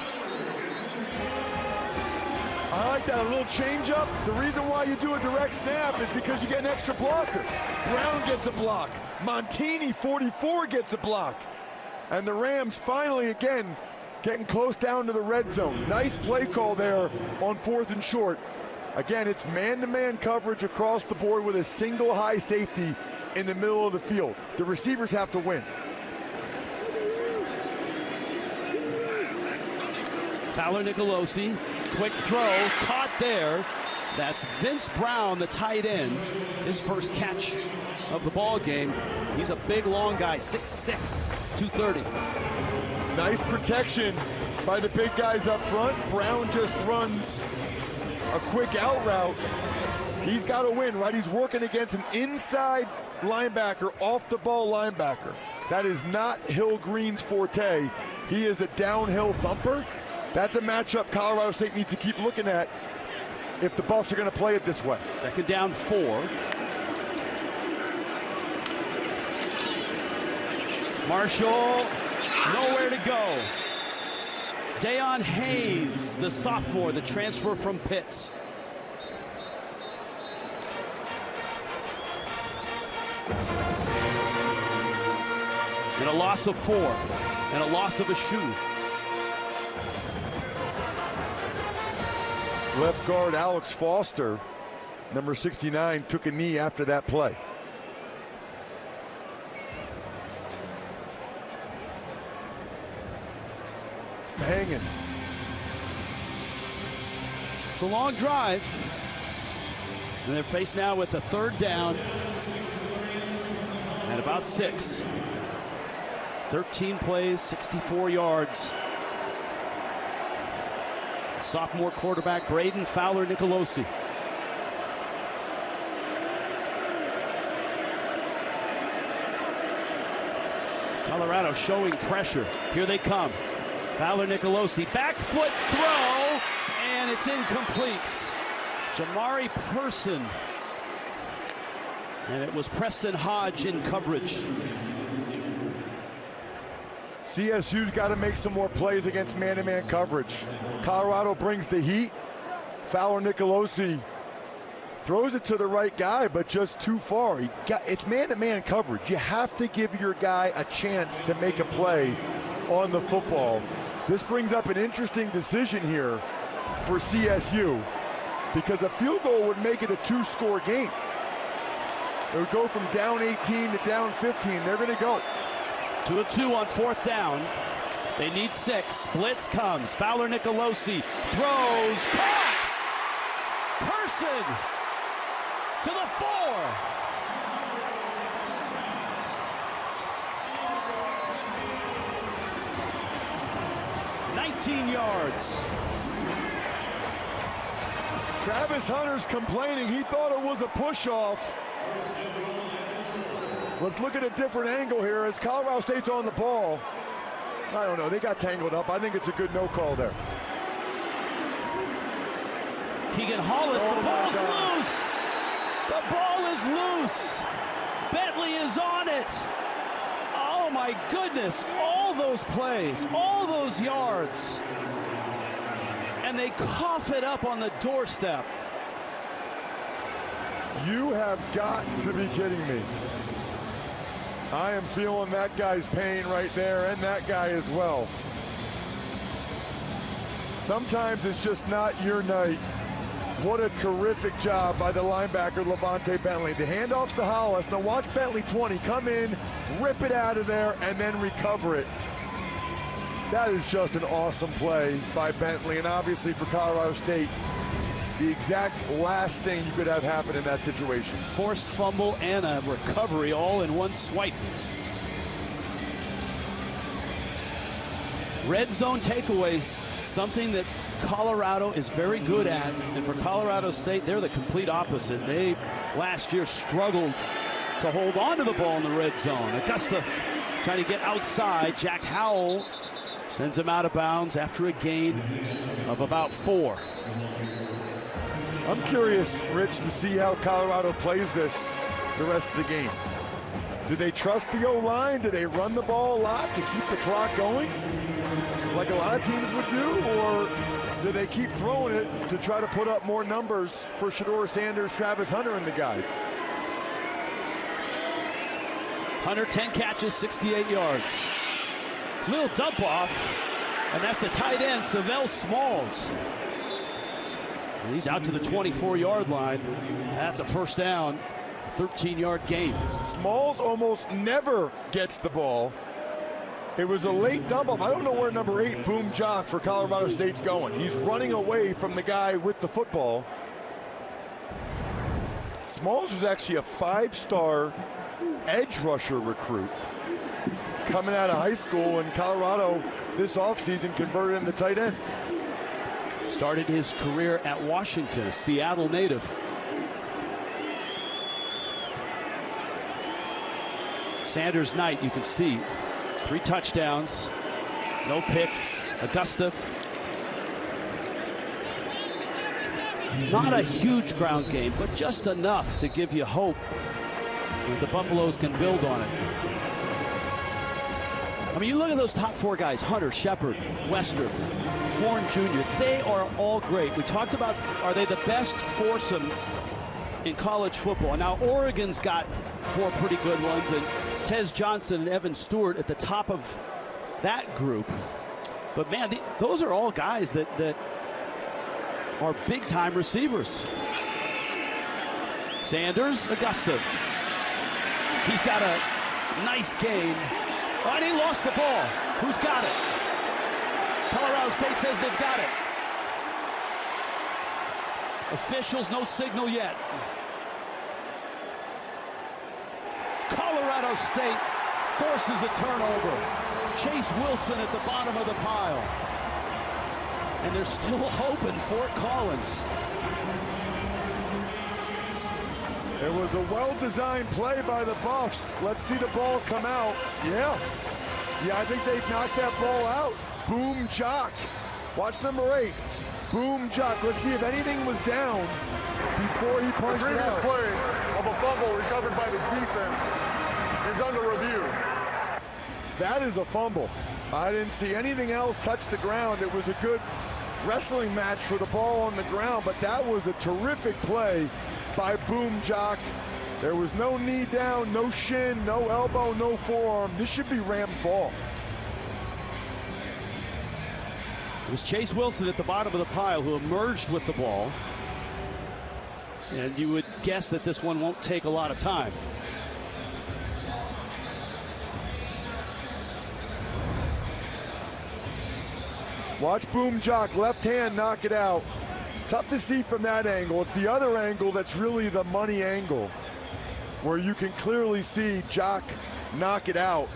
B: I like that, a little change up. The reason why you do a direct snap is because you get an extra blocker. Brown gets a block. Montini, 44, gets a block. And the Rams finally, again, getting close down to the red zone. Nice play call there on 4th and short. Again, it's man-to-man coverage across the board with a single high safety in the middle of the field. The receivers have to win.
A: Fowler Nicolosi, quick throw, caught there. That's Vince Brown, the tight end. His first catch of the ball game. He's a big, long guy, 6'6", 230.
B: Nice protection by the big guys up front. Brown just runs a quick out route. He's got to win, right? He's working against an inside linebacker, off the ball linebacker. That is not Hill Green's forte. He is a downhill thumper. That's a matchup Colorado State needs to keep looking at if the Buffs are going to play it this way.
A: 2nd down 4. Marshall, nowhere to go. Dayon Hayes, the sophomore, the transfer from Pitt. And a loss of 4, and a loss of a shoe.
B: Left guard Alex Foster, number 69, took a knee after that play. Hanging.
A: It's a long drive. And they're faced now with a 3rd down and about 6. 13 plays, 64 yards. Sophomore quarterback Braden Fowler Nicolosi. Colorado showing pressure. Here they come. Fowler Nicolosi, back foot throw, and it's incomplete. Jamari Person. And it was Preston Hodge in coverage.
B: CSU's got to make some more plays against man-to-man coverage. Colorado brings the heat. Fowler Nicolosi throws it to the right guy, but just too far. It's man-to-man coverage. You have to give your guy a chance to make a play on the football. This brings up an interesting decision here for CSU, because a field goal would make it a 2-score game. It would go from down 18 to down 15. They're going to go.
A: 2-2 on 4th down. They need 6. Blitz comes. Fowler Nicolosi throws. Caught! Person to the 4. 19 yards.
B: Travis Hunter's complaining. He thought it was a push-off. Let's look at a different angle here as Colorado State's on the ball. I don't know, they got tangled up. I think it's a good no call there.
A: Keegan Hollis, the ball's loose. The ball is loose. Bentley is on it. Oh my goodness, all those plays, all those yards. And they cough it up on the doorstep.
B: You have got to be kidding me. I am feeling that guy's pain right there, and that guy as well. Sometimes it's just not your night. What a terrific job by the linebacker, Levante Bentley. The handoffs to Hollis. Now watch Bentley 20 come in, rip it out of there, and then recover it. That is just an awesome play by Bentley, and obviously for Colorado State, the exact last thing you could have happen in that situation.
A: Forced fumble and a recovery all in one swipe. Red zone takeaways, something that Colorado is very good at, and for Colorado State, they're the complete opposite. They last year struggled to hold on to the ball in the red zone. Augusta trying to get outside. Jack Howell sends him out of bounds after a gain of about 4.
B: I'm curious, Rich, to see how Colorado plays this the rest of the game. Do they trust the O-line? Do they run the ball a lot to keep the clock going, like a lot of teams would do? Or do they keep throwing it to try to put up more numbers for Shedeur Sanders, Travis Hunter, and the guys?
A: Hunter, 10 catches, 68 yards. Little dump off, and that's the tight end, Savell Smalls. And he's out to the 24-yard line. That's a first down, 13-yard gain.
B: Smalls almost never gets the ball. It was a late dump off. I don't know where number 8, Boom Jock, for Colorado State's going. He's running away from the guy with the football. Smalls was actually a 5-star edge rusher recruit coming out of high school, and Colorado this offseason converted him to tight end.
A: Started his career at Washington, a Seattle native. Sanders Knight, you can see, 3 touchdowns, no picks. Augusta, not a huge ground game, but just enough to give you hope that the Buffaloes can build on it. I mean, you look at those top 4 guys, Hunter, Shepard, Wester, Horn Jr., they are all great. We talked about, are they the best foursome in college football? Now, Oregon's got 4 pretty good ones, and Tez Johnson and Evan Stewart at the top of that group. But man, those are all guys that are big-time receivers. Sanders, Augusta. He's got a nice gain. Oh, and he lost the ball. Who's got it? Colorado State says they've got it. Officials, no signal yet. Colorado State forces a turnover. Chase Wilson at the bottom of the pile. And there's still hope in Fort Collins.
B: It was a well-designed play by the Buffs. Let's see the ball come out. Yeah. Yeah, I think they knocked that ball out. Boom Jock. Watch number 8. Boom Jock. Let's see if anything was down before he punched it
C: Previous
B: out.
C: play of a fumble recovered by the defense is under review.
B: That is a fumble. I didn't see anything else touch the ground. It was a good wrestling match for the ball on the ground, but that was a terrific play by Boom Jock. There was no knee down, no shin, no elbow, no forearm. This should be Rams ball.
A: It was Chase Wilson at the bottom of the pile who emerged with the ball. And you would guess that this one won't take a lot of time.
B: Watch Boom Jock, left hand, knock it out. Tough to see from that angle. It's the other angle that's really the money angle, where you can clearly see Jock knock it out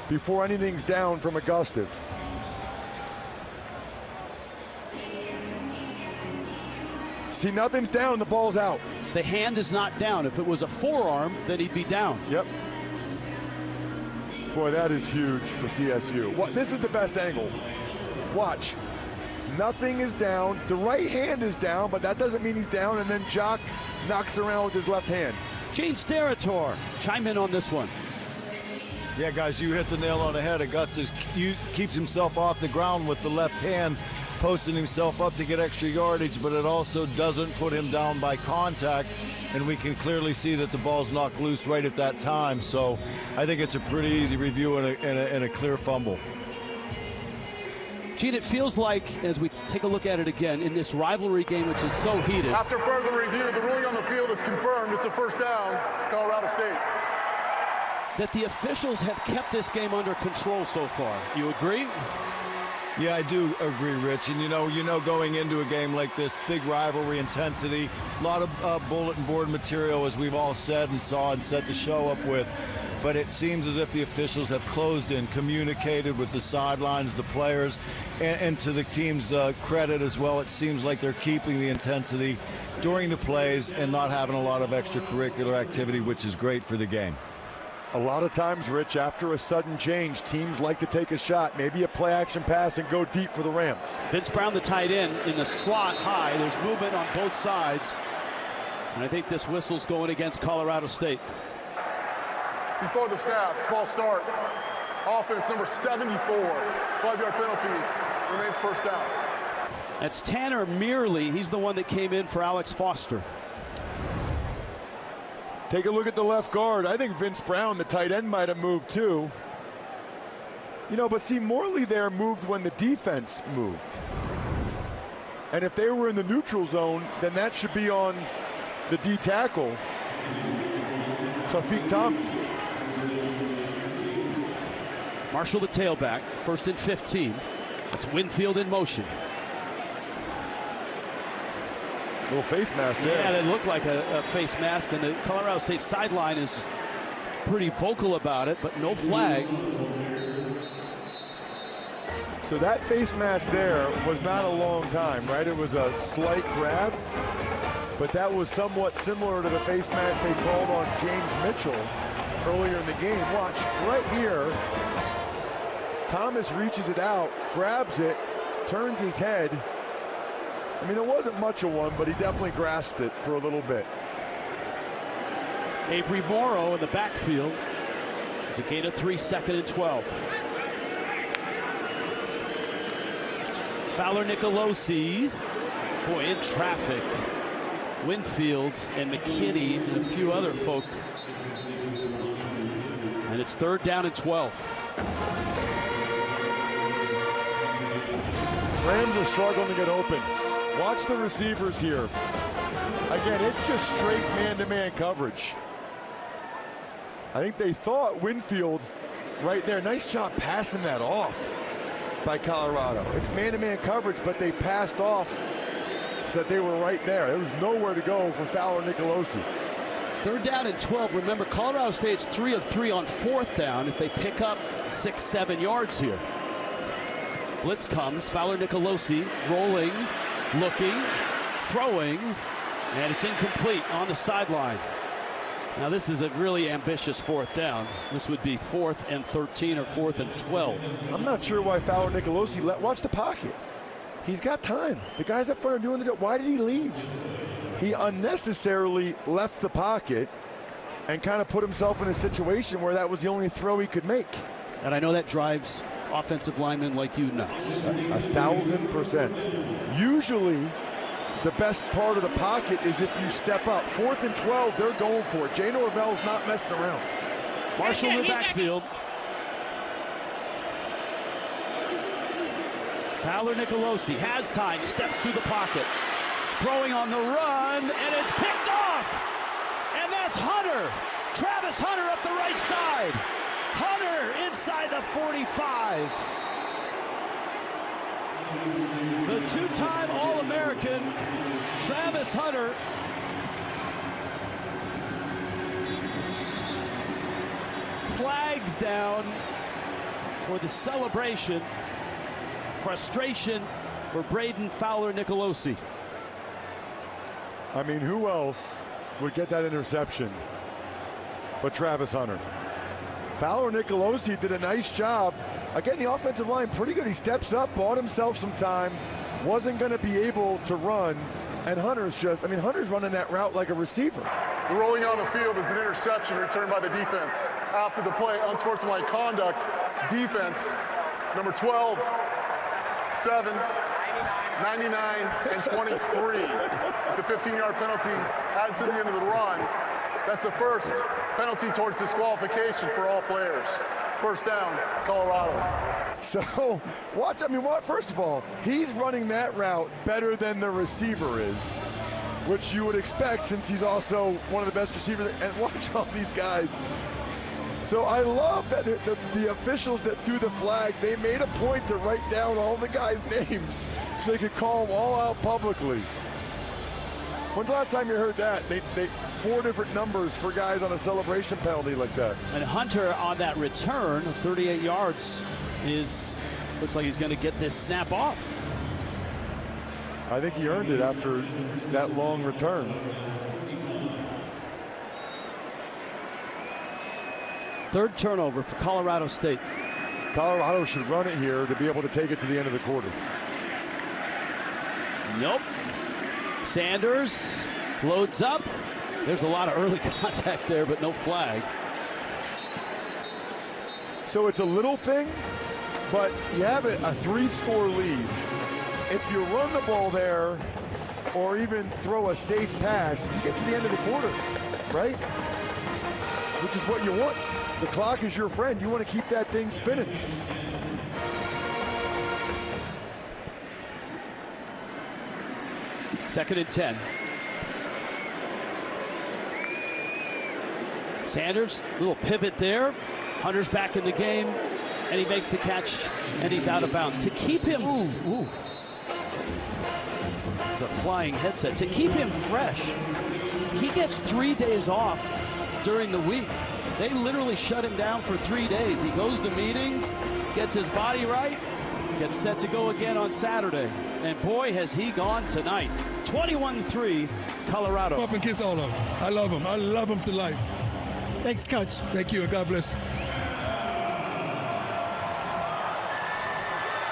B: before anything's down from Augustive. See, nothing's down, the ball's out.
A: The hand is not down. If it was a forearm, then he'd be down.
B: Yep. Boy, that is huge for CSU. This is the best angle. Watch. Nothing is down. The right hand is down, but that doesn't mean he's down, and then Jock knocks around with his left hand.
A: Gene Steratore, chime in on this one.
F: Yeah, guys, you hit the nail on the head. Augustus keeps himself off the ground with the left hand, posting himself up to get extra yardage, but it also doesn't put him down by contact, and we can clearly see that the ball's knocked loose right at that time. So I think it's a pretty easy review and a clear fumble.
A: Gene, it feels like, as we take a look at it again, in this rivalry game, which is so heated.
C: After further review, the ruling on the field is confirmed. It's a first down, Colorado State.
A: That the officials have kept this game under control so far. You agree?
F: Yeah, I do agree, Rich. And you know, going into a game like this, big rivalry, intensity, a lot of bulletin board material, as we've all said and saw and set the show up with. But it seems as if the officials have closed in, communicated with the sidelines, the players, and to the team's credit as well, it seems like they're keeping the intensity during the plays and not having a lot of extracurricular activity, which is great for the game.
B: A lot of times, Rich, after a sudden change, teams like to take a shot, maybe a play-action pass and go deep for the Rams.
A: Vince Brown, the tight end, in the slot high. There's movement on both sides. And I think this whistle's going against Colorado State.
C: Before the snap, false start. Offense number 74. 5-yard penalty. Remains first down.
A: That's Tanner Mearley. He's the one that came in for Alex Foster.
B: Take a look at the left guard. I think Vince Brown, the tight end, might have moved too. You know, but see, Morley there moved when the defense moved. And if they were in the neutral zone, then that should be on the D tackle, Taufik Thomas.
A: Marshall, the tailback, 1st and 15. It's Winfield in motion.
B: Little face mask there.
A: Yeah, that looked like a face mask, and the Colorado State sideline is pretty vocal about it, but no flag.
B: So that face mask there was not a long time, right? It was a slight grab, but that was somewhat similar to the face mask they called on James Mitchell earlier in the game. Watch, right here, Thomas reaches it out, grabs it, turns his head. I mean, it wasn't much of one, but he definitely grasped it for a little bit.
A: Avery Morrow in the backfield. It's a gain of 3, 2nd and 12. Fowler Nicolosi, boy, in traffic. Winfield and McKinney and a few other folk. And it's 3rd down and 12.
B: Rams are struggling to get open. Watch the receivers here. Again, it's just straight man-to-man coverage. I think they thought Winfield right there. Nice job passing that off by Colorado. It's man-to-man coverage, but they passed off so that they were right there. There was nowhere to go for Fowler Nicolosi.
A: It's 3rd down and 12. Remember, Colorado State's 3 of 3 on 4th down if they pick up 6, 7 yards here. Blitz comes. Fowler Nicolosi rolling, looking, throwing, and it's incomplete on the sideline. Now this is a really ambitious 4th down. This would be 4th and 13 or 4th and 12.
B: I'm not sure why Fowler Nicolosi watch the pocket. He's got time. The guys up front are doing the job. Why did he leave? He unnecessarily left the pocket and kind of put himself in a situation where that was the only throw he could make.
A: And I know that drives offensive linemen like you nuts.
B: 1,000%. Usually, the best part of the pocket is if you step up. 4th and 12, they're going for it. Jay Norvell's not messing around.
A: Marshall in the backfield. Fowler Nicolosi has time, steps through the pocket. Throwing on the run, and it's picked off! And that's Hunter! Travis Hunter up the right side. Hunter inside the 45. The 2-time All-American, Travis Hunter. Flags down for the celebration. Frustration for Braden Fowler Nicolosi.
B: I mean, who else would get that interception but Travis Hunter? Fowler Nicolosi did a nice job. Again, the offensive line pretty good. He steps up, bought himself some time, wasn't going to be able to run, and Hunter's running that route like a receiver.
C: Rolling on the field is an interception returned by the defense. After the play, unsportsmanlike conduct, defense, number 12, 7, 99, and 23. It's a 15-yard penalty added to the end of the run. That's the first penalty towards disqualification for all players. First down, Colorado.
B: So, first of all, he's running that route better than the receiver is, which you would expect since he's also one of the best receivers. And watch all these guys. So I love that the officials that threw the flag, they made a point to write down all the guys' names so they could call them all out publicly. When's the last time you heard that? They 4 different numbers for guys on a celebration penalty like that.
A: And Hunter on that return of 38 yards looks like he's going to get this snap off.
B: I think he earned it after that long return.
A: Third turnover for Colorado State.
B: Colorado should run it here to be able to take it to the end of the quarter.
A: Nope. Sanders loads up. There's a lot of early contact there, but no flag.
B: So it's a little thing, but you have a 3-score lead. If you run the ball there or even throw a safe pass, you get to the end of the quarter, right? Which is what you want. The clock is your friend. You want to keep that thing spinning.
A: Second and 10. Sanders, little pivot there. Hunter's back in the game, and he makes the catch, and he's out of bounds. To keep him, it's a flying headset. To keep him fresh, he gets 3 days off during the week. They literally shut him down for 3 days. He goes to meetings, gets his body right, gets set to go again on Saturday. And boy, has he gone tonight. 21-3, Colorado.
G: Up and kiss all of them. I love them. I love them to life.
D: Thanks, Coach.
G: Thank you, and God bless.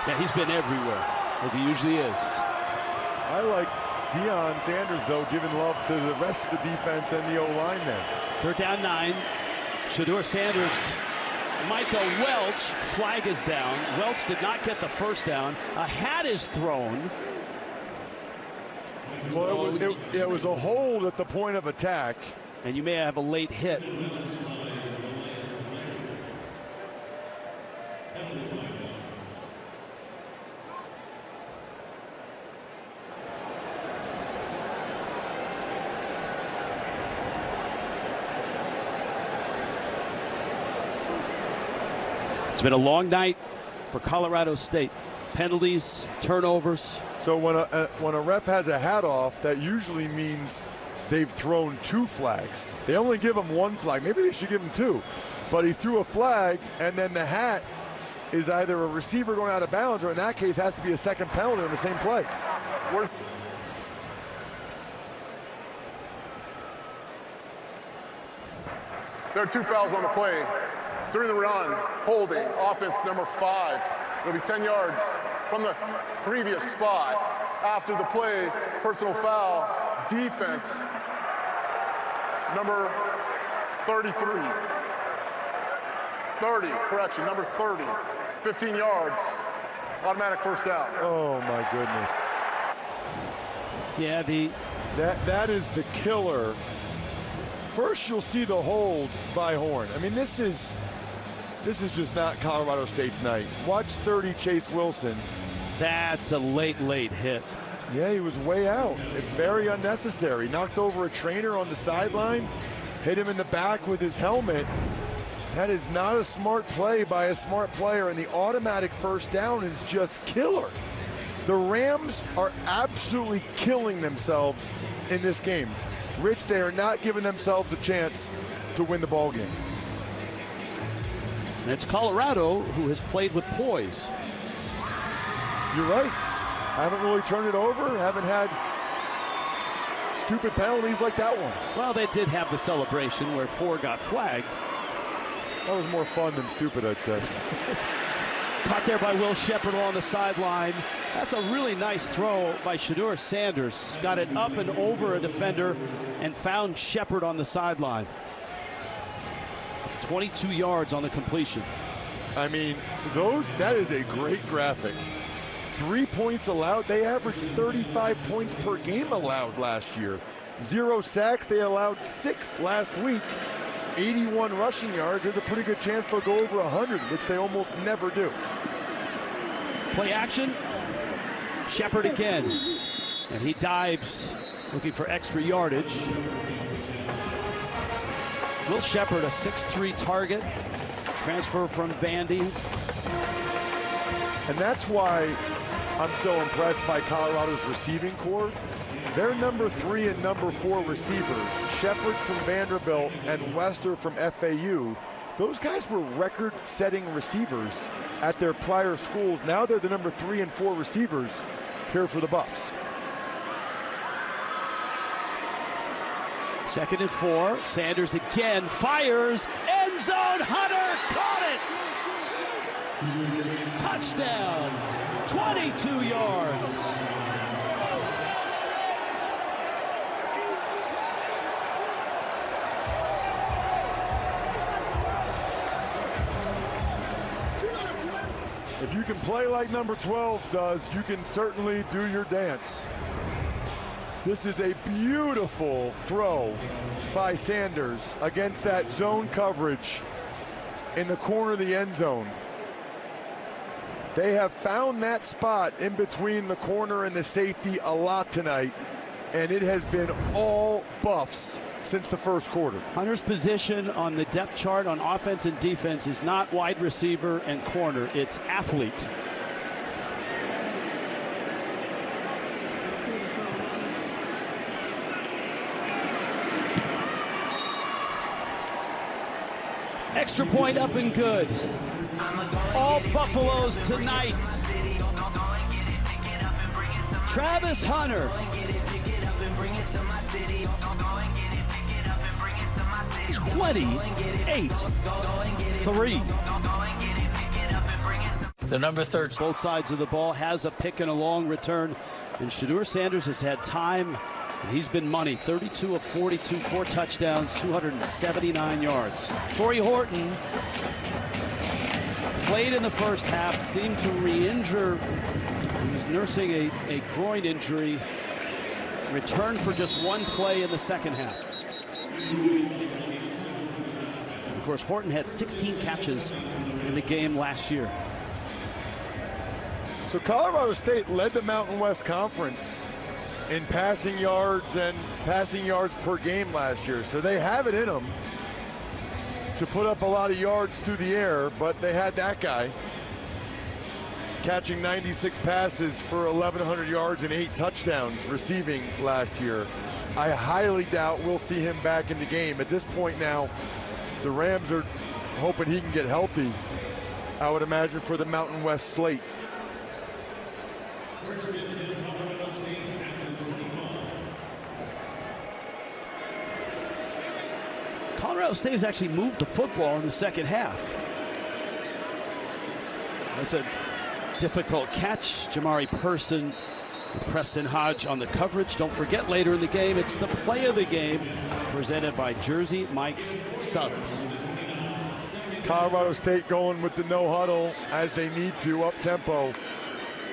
A: Yeah, he's been everywhere, as he usually is.
B: I like Deion Sanders, though, giving love to the rest of the defense and the O-line there.
A: They're down 9. Shedeur Sanders, Micah Welch, flag is down. Welch did not get the first down. A hat is thrown.
B: Well, it was a hold at the point of attack.
A: And you may have a late hit. It's been a long night for Colorado State. Penalties, turnovers.
B: So when a ref has a hat off, that usually means they've thrown 2 flags. They only give him 1 flag. Maybe they should give him 2. But he threw a flag, and then the hat is either a receiver going out of bounds, or in that case has to be a second penalty on the same play.
C: There are 2 fouls on the play. During the run, holding, offense number 5. It'll be 10 yards from the previous spot. After the play, personal foul, defense number 33. 30, correction, number 30. 15 yards, automatic first down.
B: Oh my goodness.
A: Yeah,
B: that is the killer. First, you'll see the hold by Horn. I mean, this is just not Colorado State's night. Watch 30 Chase Wilson.
A: that's a late hit.
B: Yeah, he was way out. It's very unnecessary. Knocked over a trainer on the sideline, hit him in the back with his helmet. That is not a smart play by a smart player, and the automatic first down is just killer. The Rams are absolutely killing themselves in this game. Rich, they are not giving themselves a chance to win the ball game.
A: And it's Colorado who has played with poise.
B: You're right. Haven't really turned it over, haven't had stupid penalties like that one.
A: Well, they did have the celebration where 4 got flagged.
B: That was more fun than stupid, I'd say.
A: Caught there by Will Sheppard along the sideline. That's a really nice throw by Shedeur Sanders. Got it up and over a defender and found Sheppard on the sideline. 22 yards on the completion.
B: I mean, that is a great graphic. 3 points allowed. They averaged 35 points per game allowed last year. 0 sacks. They allowed 6 last week. 81 rushing yards. There's a pretty good chance they'll go over 100, which they almost never do.
A: Play action. Sheppard again. And he dives, looking for extra yardage. Will Sheppard, a 6'3" target. Transfer from Vandy.
B: And that's why I'm so impressed by Colorado's receiving corps. Their number 3 and number 4 receivers, Sheppard from Vanderbilt and Wester from FAU, those guys were record-setting receivers at their prior schools. Now they're the number 3 and 4 receivers here for the Buffs.
A: 2nd and 4. Sanders again fires. End zone. Hunter caught it. Touchdown. 22 yards.
B: If you can play like number 12 does, you can certainly do your dance. This is a beautiful throw by Sanders against that zone coverage in the corner of the end zone. They have found that spot in between the corner and the safety a lot tonight, and it has been all Buffs since the first quarter.
A: Hunter's position on the depth chart on offense and defense is not wide receiver and corner, it's athlete. Extra point up and good. All Buffaloes tonight. Travis Hunter. 28-3.
L: The number 13.
A: Both sides of the ball, has a pick and a long return. And Shedeur Sanders has had time. And he's been money. 32 of 42, 4 touchdowns, 279 yards. Torrey Horton played in the first half, seemed to re-injure. He was nursing a groin injury. Returned for just 1 play in the second half. Of course, Horton had 16 catches in the game last year.
B: So Colorado State led the Mountain West Conference in passing yards and passing yards per game last year. So they have it in them to put up a lot of yards through the air, but they had that guy catching 96 passes for 1,100 yards and 8 touchdowns receiving last year. I highly doubt we'll see him back in the game. At this point now, the Rams are hoping he can get healthy, I would imagine, for the Mountain West slate.
A: Colorado State has actually moved the football in the second half. That's a difficult catch. Jamari Person with Preston Hodge on the coverage. Don't forget, later in the game, it's the play of the game presented by Jersey Mike's Subs.
B: Colorado State going with the no huddle as they need to, up tempo,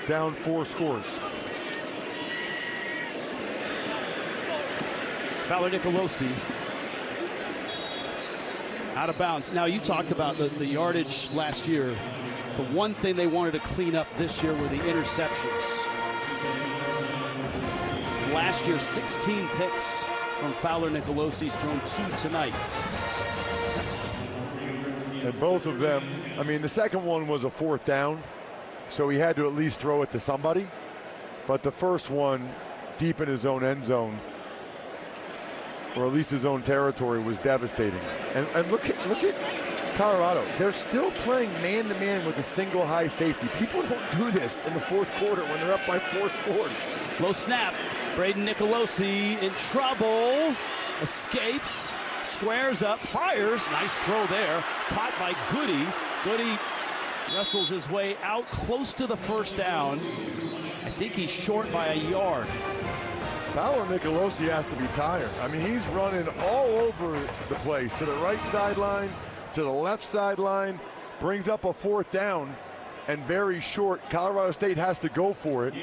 B: down 4 scores.
A: Fowler Nicolosi out of bounds. Now, you talked about the yardage last year. The one thing they wanted to clean up this year were the interceptions. Last year, 16 picks from Fowler Nicolosi. He's thrown 2 tonight.
B: And both of them, I mean, the second one was a 4th down, so he had to at least throw it to somebody. But the first one, deep in his own end zone, or at least his own territory, was devastating. And look at Colorado. They're still playing man-to-man with a single high safety. People don't do this in the 4th quarter when they're up by 4 scores.
A: Low snap. Braden Nicolosi in trouble. Escapes. Squares up. Fires. Nice throw there. Caught by Goody. Goody wrestles his way out close to the first down. I think he's short by a yard.
B: Fowler Nicolosi has to be tired. I mean, he's running all over the place, to the right sideline, to the left sideline, brings up a 4th down, and very short. Colorado State has to go for it.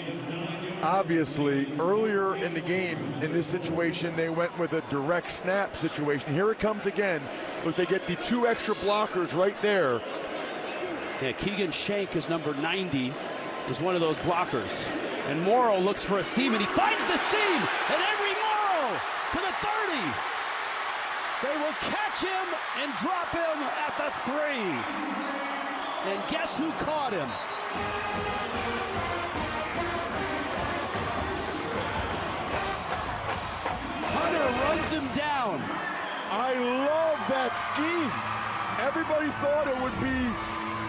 B: Obviously, earlier in the game, in this situation, they went with a direct snap situation. Here it comes again. Look, they get the 2 extra blockers right there.
A: Yeah, Keegan Shank is number 90, is one of those blockers. And Morrow looks for a seam, and he finds the seam, and Henry Morrow to the 30. They will catch him and drop him at the 3. And guess who caught him? Hunter runs him down.
B: I love that scheme. Everybody thought it would be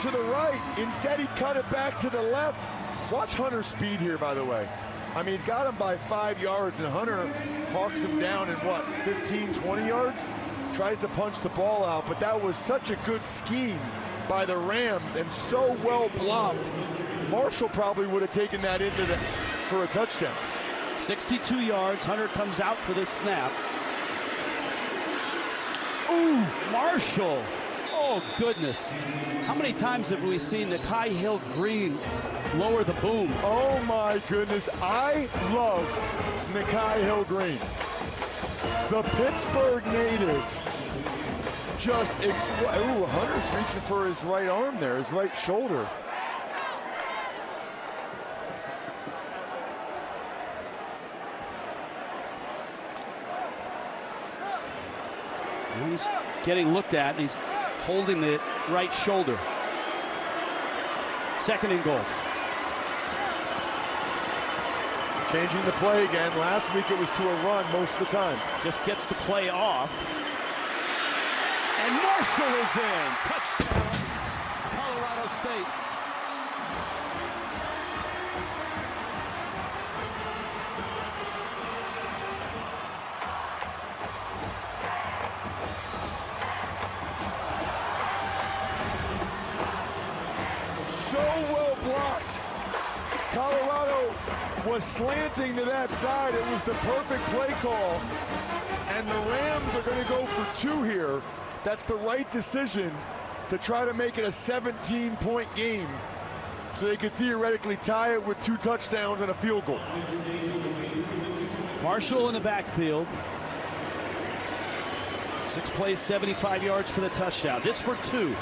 B: to the right. Instead, he cut it back to the left. Watch Hunter's speed here, by the way. I mean, he's got him by 5 yards, and Hunter hawks him down in, what, 15, 20 yards? Tries to punch the ball out, but that was such a good scheme by the Rams and so well blocked. Marshall probably would have taken that for a touchdown.
A: 62 yards. Hunter comes out for this snap. Ooh, Marshall. Oh, goodness. How many times have we seen Nikhai Hill-Green lower the boom?
B: Oh, my goodness. I love Nikhai Hill-Green. The Pittsburgh native just ooh, Hunter's reaching for his right arm there, his right shoulder.
A: He's getting looked at, and he's holding the right shoulder. 2nd and goal.
B: Changing the play again. Last week it was to a run most of the time.
A: Just gets the play off. And Marshall is in. Touchdown, Colorado State.
B: So well blocked. Colorado was slanting to that side. It was the perfect play call. And the Rams are going to go for 2 here. That's the right decision to try to make it a 17-point game so they could theoretically tie it with 2 touchdowns and a field goal.
A: Marshall in the backfield. 6 plays, 75 yards for the touchdown. This for 2.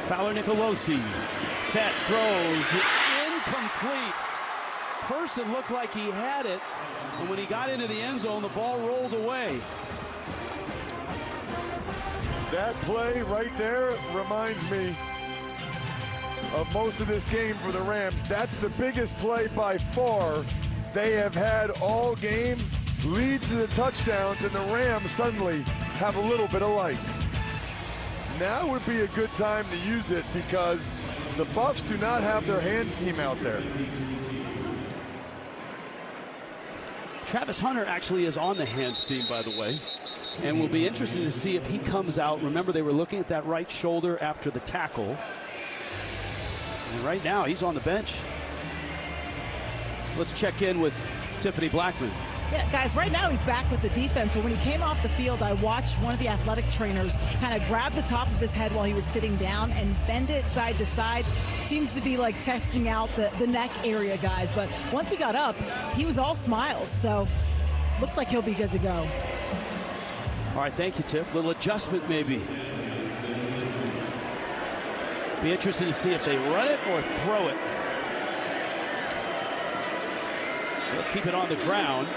A: Fowler Nicolosi sets, throws, incomplete. Person looked like he had it, and when he got into the end zone, the ball rolled away.
B: That play right there reminds me of most of this game for the Rams. That's the biggest play by far they have had all game. Leads to the touchdowns, and the Rams suddenly have a little bit of life. Now would be a good time to use it because the Buffs do not have their hands team out there.
A: Travis Hunter actually is on the hands team, by the way, and will be interested to see if he comes out. Remember, they were looking at that right shoulder after the tackle. And right now, he's on the bench. Let's check in with Tiffany Blackman.
D: Yeah, guys, right now he's back with the defense. But when he came off the field, I watched one of the athletic trainers kind of grab the top of his head while he was sitting down and bend it side to side. Seems to be like testing out the neck area, guys. But once he got up, he was all smiles. So looks like he'll be good to go.
A: All right, thank you, Tiff. Little adjustment maybe. Be interested to see if they run it or throw it. They'll keep it on the ground.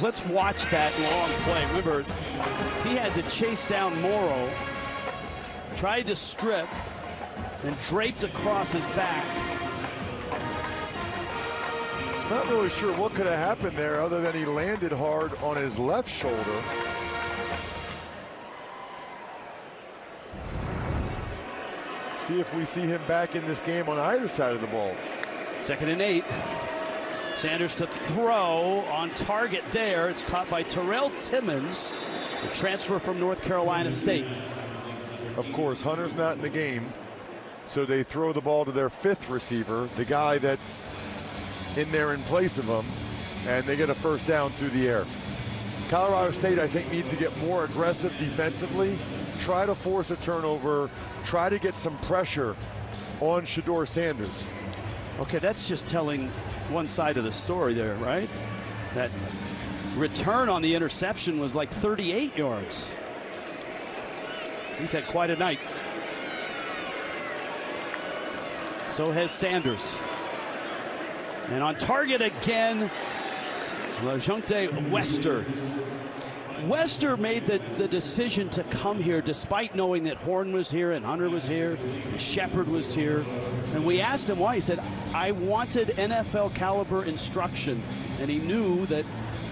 A: Let's watch that long play. Remember, he had to chase down Morrow, tried to strip, and draped across his back.
B: Not really sure what could have happened there other than he landed hard on his left shoulder. See if we see him back in this game on either side of the ball.
A: 2nd and 8. Sanders to throw on target there. It's caught by Terrell Timmons, the transfer from North Carolina State.
B: Of course, Hunter's not in the game, so they throw the ball to their 5th receiver, the guy that's in there in place of him, and they get a first down through the air. Colorado State, I think, needs to get more aggressive defensively, try to force a turnover, try to get some pressure on Shedeur Sanders.
A: Okay, that's just telling one side of the story there, right? That return on the interception was like 38 yards. He's had quite a night. So has Sanders. And on target again, LaJohntay Wester. Wester made the decision to come here despite knowing that Horn was here and Hunter was here and Shepard was here. And we asked him why. He said, I wanted NFL caliber instruction. And he knew that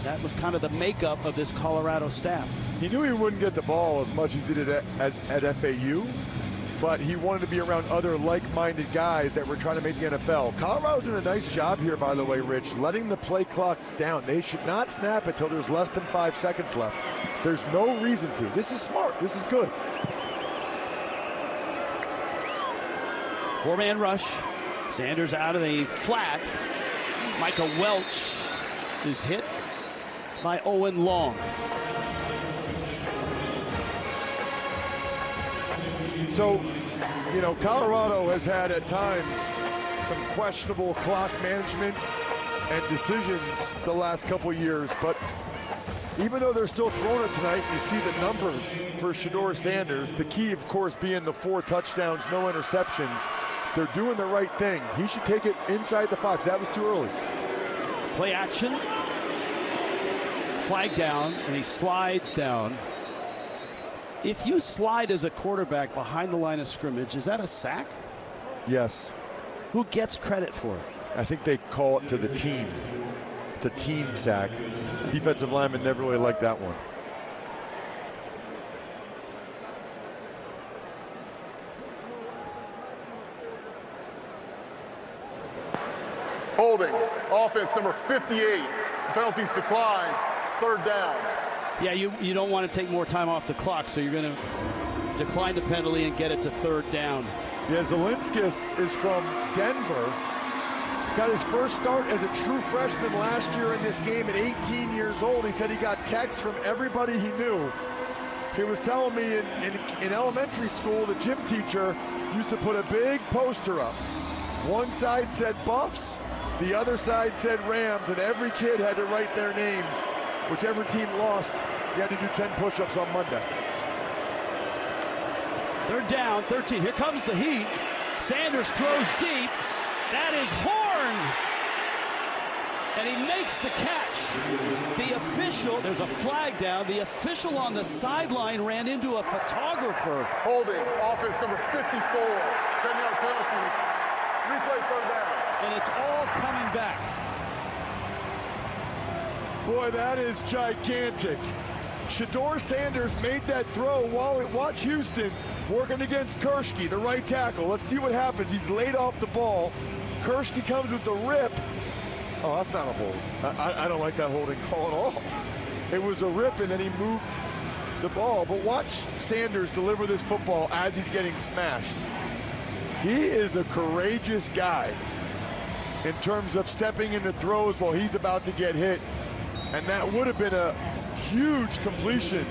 A: that was kind of the makeup of this Colorado staff.
B: He knew he wouldn't get the ball as much as he did at FAU, but he wanted to be around other like-minded guys that were trying to make the NFL. Colorado's doing a nice job here, by the way, Rich, letting the play clock down. They should not snap it till there's less than 5 seconds left. There's no reason to. This is smart. This is good.
A: 4-man rush. Sanders out of the flat. Micah Welch is hit by Owen Long.
B: So, you know, Colorado has had at times some questionable clock management and decisions the last couple years, but even though they're still throwing it tonight, you see the numbers for Shedeur Sanders, the key, of course, being the 4 touchdowns, no interceptions. They're doing the right thing. He should take it inside the 5. That was too early.
A: Play action. Flag down, and he slides down. If you slide as a quarterback behind the line of scrimmage, is that a sack?
B: Yes.
A: Who gets credit for it?
B: I think they call it to the team. It's a team sack. Defensive linemen never really liked that one.
C: Holding. Offense number 58. Penalties decline. 3rd down.
A: Yeah, you don't want to take more time off the clock, so you're going to decline the penalty and get it to 3rd down.
B: Yeah, Zelinskis is from Denver. Got his first start as a true freshman last year in this game at 18 years old. He said he got texts from everybody he knew. He was telling me in elementary school, the gym teacher used to put a big poster up. One side said Buffs, the other side said Rams, and every kid had to write their name. Whichever team lost, you had to do 10 push-ups on Monday.
A: 3rd down, 13. Here comes the heat. Sanders throws deep. That is Horn. And he makes the catch. The official, there's a flag down. The official on the sideline ran into a photographer.
C: Holding. Offense number 54. 10-yard penalty. Replay 3rd down.
A: And it's all coming back.
B: Boy, that is gigantic. Shedeur Sanders made that throw. Watch Houston working against Kershke, the right tackle. Let's see what happens. He's laid off the ball. Kershke comes with the rip. Oh, that's not a hold. I don't like that holding call at all. It was a rip, and then he moved the ball. But watch Sanders deliver this football as he's getting smashed. He is a courageous guy in terms of stepping into throws while he's about to get hit. And that would have been a huge completion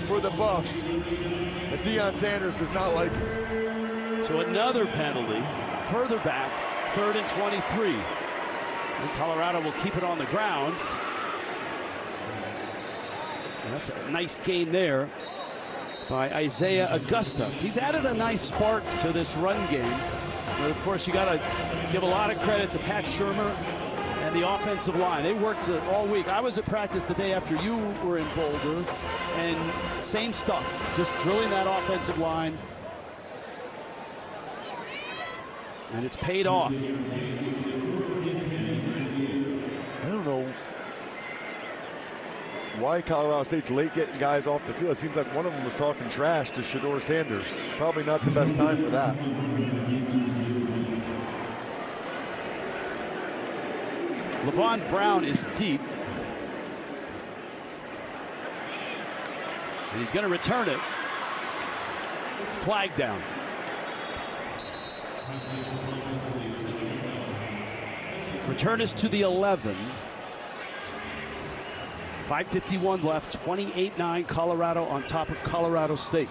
B: for the Buffs. But Deion Sanders does not like it.
A: So another penalty, further back, 3rd and 23. And Colorado will keep it on the ground. And that's a nice gain there by Isaiah Augusta. He's added a nice spark to this run game. But of course, you got to give a lot of credit to Pat Shurmur and the offensive line. They worked all week. I was at practice the day after you were in Boulder, and same stuff, just drilling that offensive line. And it's paid off.
B: I don't know why Colorado State's late getting guys off the field. It seems like one of them was talking trash to Shedeur Sanders. Probably not the best time for that.
A: Levon Brown is deep. And he's going to return it. Flag down. Return is to the 11. 5:51 left, 28-9 Colorado on top of Colorado State.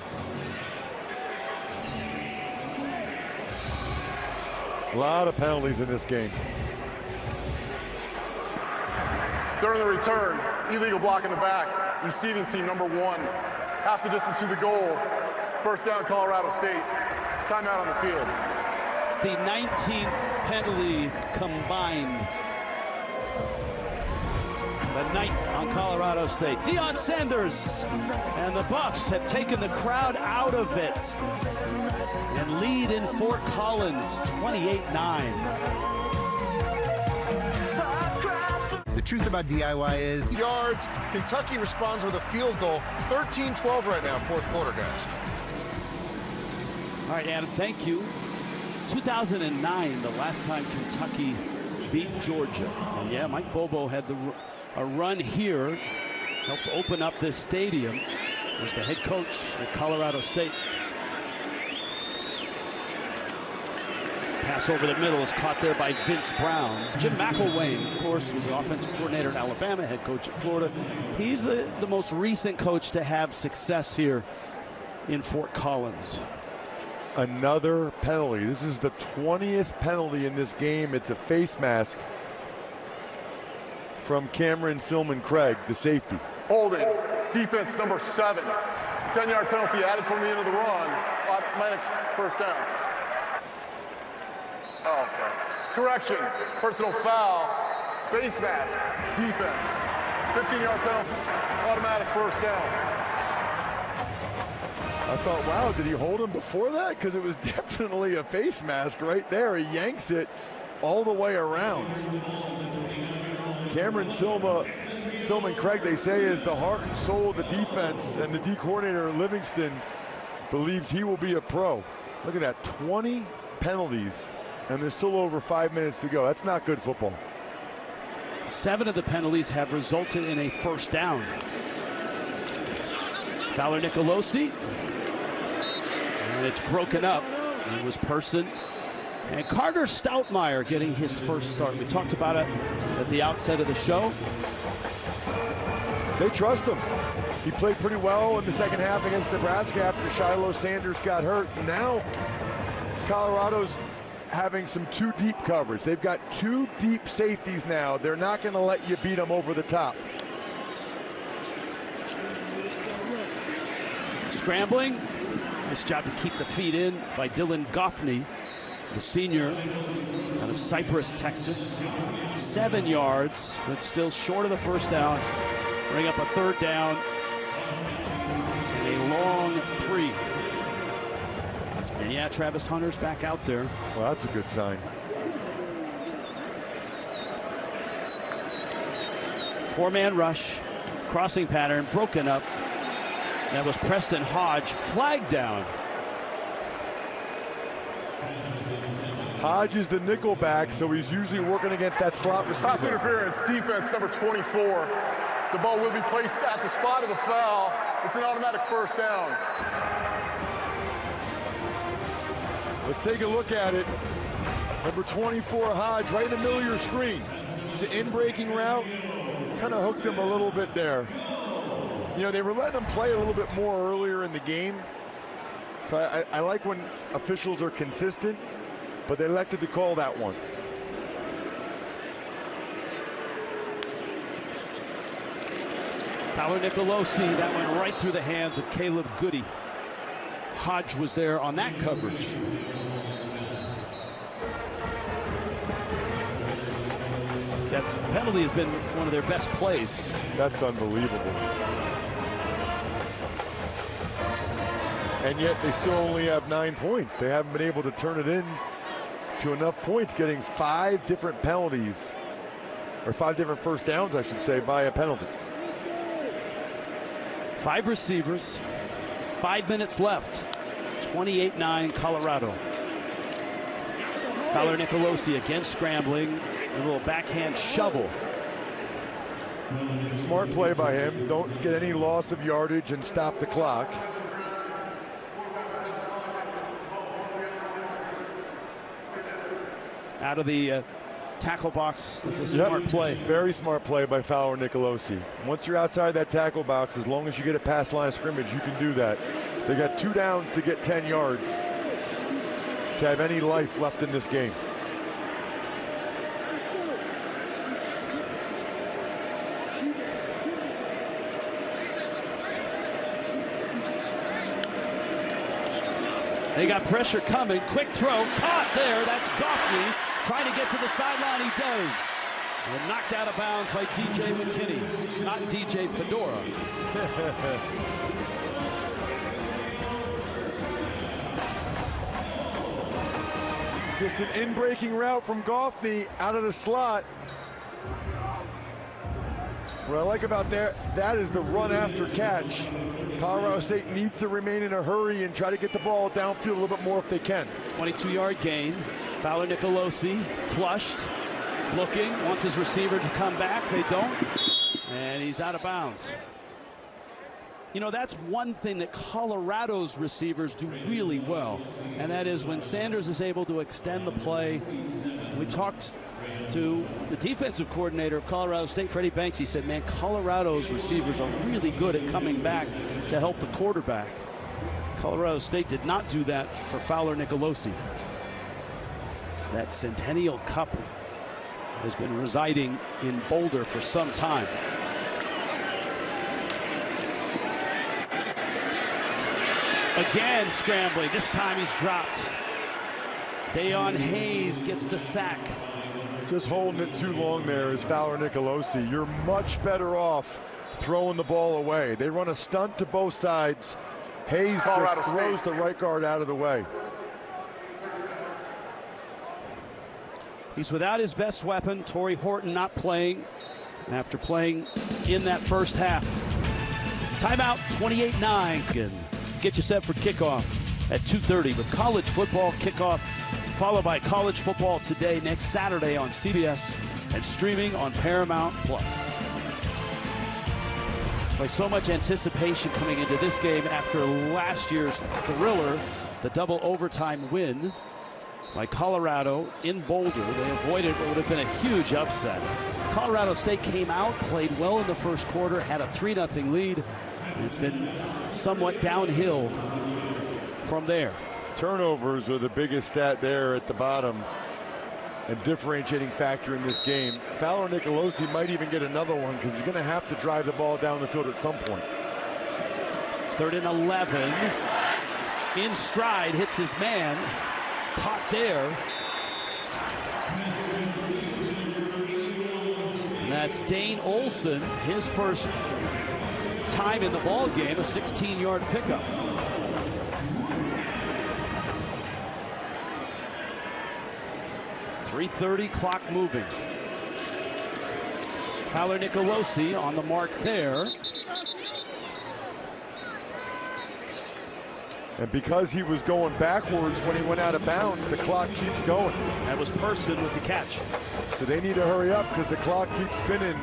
B: A lot of penalties in this game.
C: During the return, illegal block in the back, receiving team number 1. Half the distance to the goal. First down, Colorado State. Timeout on the field.
A: It's the 19th penalty combined. The night on Colorado State. Deion Sanders and the Buffs have taken the crowd out of it and lead in Fort Collins 28-9.
L: The truth about DIY is
H: yards. Kentucky responds with a field goal. 13-12 right now, fourth quarter, guys.
A: All right, Adam, thank you. 2009, the last time Kentucky beat Georgia. And yeah, Mike Bobo had a run here, helped open up this stadium. Was the head coach at Colorado State. Pass over the middle is caught there by Vince Brown. Jim McElwain, of course, was the offensive coordinator at Alabama, head coach at Florida. He's the most recent coach to have success here in Fort Collins.
B: Another penalty. This is the 20th penalty in this game. It's a face mask from Cameron Silman-Craig, the safety.
C: Holding, defense number 7. 10-yard penalty added from the end of the run. Automatic first down. Oh, sorry. Correction, personal foul, face mask, defense. 15-yard penalty, automatic first down.
B: I thought, wow, did he hold him before that? Because it was definitely a face mask right there. He yanks it all the way around. Cameron Silman-Craig, they say, is the heart and soul of the defense, and the D coordinator, Livingston, believes he will be a pro. Look at that, 20 penalties, and there's still over 5 minutes to go. That's not good football.
A: 7 of the penalties have resulted in a first down. Fowler Nicolosi. And it's broken up. It was Person. And Carter Stoutmeyer getting his first start. We talked about it at the outset of the show.
B: They trust him. He played pretty well in the second half against Nebraska after Shiloh Sanders got hurt. Now Colorado's having some too deep coverage. They've got 2 deep safeties now. They're not going to let you beat them over the top.
A: Scrambling. Nice job to keep the feet in by Dylan Goffney, the senior out of Cypress, Texas. 7 yards, but still short of the first down. Bring up a third down. And a long 3. And yeah, Travis Hunter's back out there.
B: Well, that's a good sign.
A: 4-man rush, crossing pattern, broken up. That was Preston Hodge, flag down.
B: Hodge is the nickel back, so he's usually working against that slot
C: Pass
B: receiver.
C: interference, defense number 24. The ball will be placed at the spot of the foul. It's an automatic first down.
B: Let's take a look at it. Number 24, Hodge, right in the middle of your screen. It's an in-breaking route. Kind of hooked him a little bit there. You know, they were letting him play a little bit more earlier in the game. So I like when officials are consistent, but they elected to call that one.
A: Fowler Nicolosi, that went right through the hands of Caleb Goody. Hodge was there on that coverage. That penalty has been one of their best plays.
B: That's unbelievable. And yet they still only have 9 points. They haven't been able to turn it in to enough points, getting 5 different penalties, or 5 different first downs, I should say, by a penalty.
A: 5 receivers, 5 minutes left. 28-9 Colorado. Fowler Nicolosi again scrambling, a little backhand shovel.
B: Smart play by him. Don't get any loss of yardage and stop the clock.
A: Out of the tackle box, it's a smart play.
B: Very smart play by Fowler Nicolosi. Once you're outside that tackle box, as long as you get it past line of scrimmage, you can do that. They got 2 downs to get 10 yards to have any life left in this game.
A: They got pressure coming. Quick throw. Caught there. That's Goffney trying to get to the sideline. He does. And knocked out of bounds by DJ McKinney. Not DJ Fedora.
B: Just an in-breaking route from Goffney out of the slot. What I like about that is the run after catch. Colorado State needs to remain in a hurry and try to get the ball downfield a little bit more if they can.
A: 22-yard gain. Fowler Nicolosi flushed, looking, wants his receiver to come back. They don't, and he's out of bounds. You know, that's one thing that Colorado's receivers do really well, and that is when Sanders is able to extend the play. We talked to the defensive coordinator of Colorado State, Freddie Banks. He said, man, Colorado's receivers are really good at coming back to help the quarterback. Colorado State did not do that for Fowler Nicolosi. That Centennial Cup has been residing in Boulder for some time. Again scrambling. This time he's dropped. Dayon Hayes gets the sack.
B: Just holding it too long there is Fowler Nicolosi. You're much better off throwing the ball away. They run a stunt to both sides. Hayes just throws the right guard out of the way.
A: He's without his best weapon. Torrey Horton not playing after playing in that first half. Timeout, 28-9. Get you set for kickoff at 2:30 with college football kickoff, followed by College Football Today next Saturday on CBS and streaming on Paramount+. By so much anticipation coming into this game after last year's thriller, the double overtime win by Colorado in Boulder. They avoided what would have been a huge upset. Colorado State came out, played well in the first quarter, had a 3-0 lead. And it's been somewhat downhill from there.
B: Turnovers are the biggest stat there at the bottom and differentiating factor in this game. Fowler Nicolosi might even get another one because he's going to have to drive the ball down the field at some point.
A: 3rd and 11. In stride, hits his man. Caught there. And that's Dane Olson, his first time in the ball game, a 16-yard pickup. .330 clock moving. Fowler Nicolosi on the mark there.
B: And because he was going backwards when he went out of bounds, the clock keeps going.
A: That was Person with the catch.
B: So they need to hurry up because the clock keeps spinning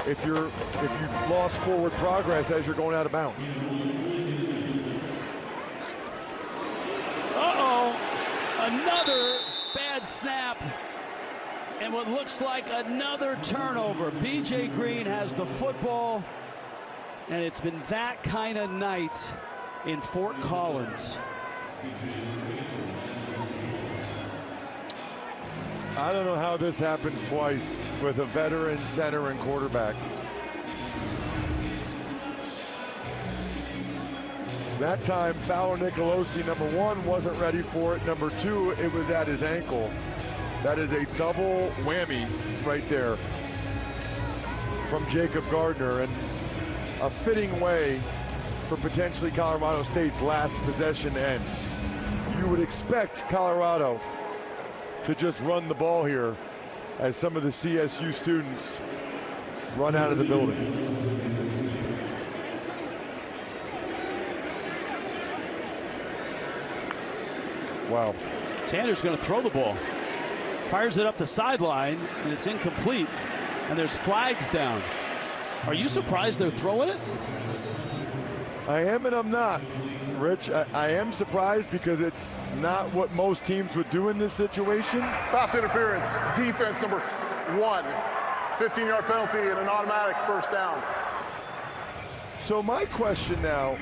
B: if you've lost forward progress as you're going out of bounds.
A: Uh-oh, another bad snap. And what looks like another turnover. BJ Green has the football, and it's been that kind of night in Fort Collins.
B: I don't know how this happens twice with a veteran center and quarterback. That time, Fowler Nicolosi, number one, wasn't ready for it. Number two, it was at his ankle. That is a double whammy right there from Jacob Gardner, and a fitting way for potentially Colorado State's last possession end. You would expect Colorado to just run the ball here as some of the CSU students run out of the building. Wow.
A: Sanders going to throw the ball. Fires it up the sideline, and it's incomplete. And there's flags down. Are you surprised they're throwing it?
B: I am and I'm not, Rich. I am surprised because it's not what most teams would do in this situation.
C: Pass interference, defense number 1. 15-yard penalty and an automatic first down.
B: So my question now,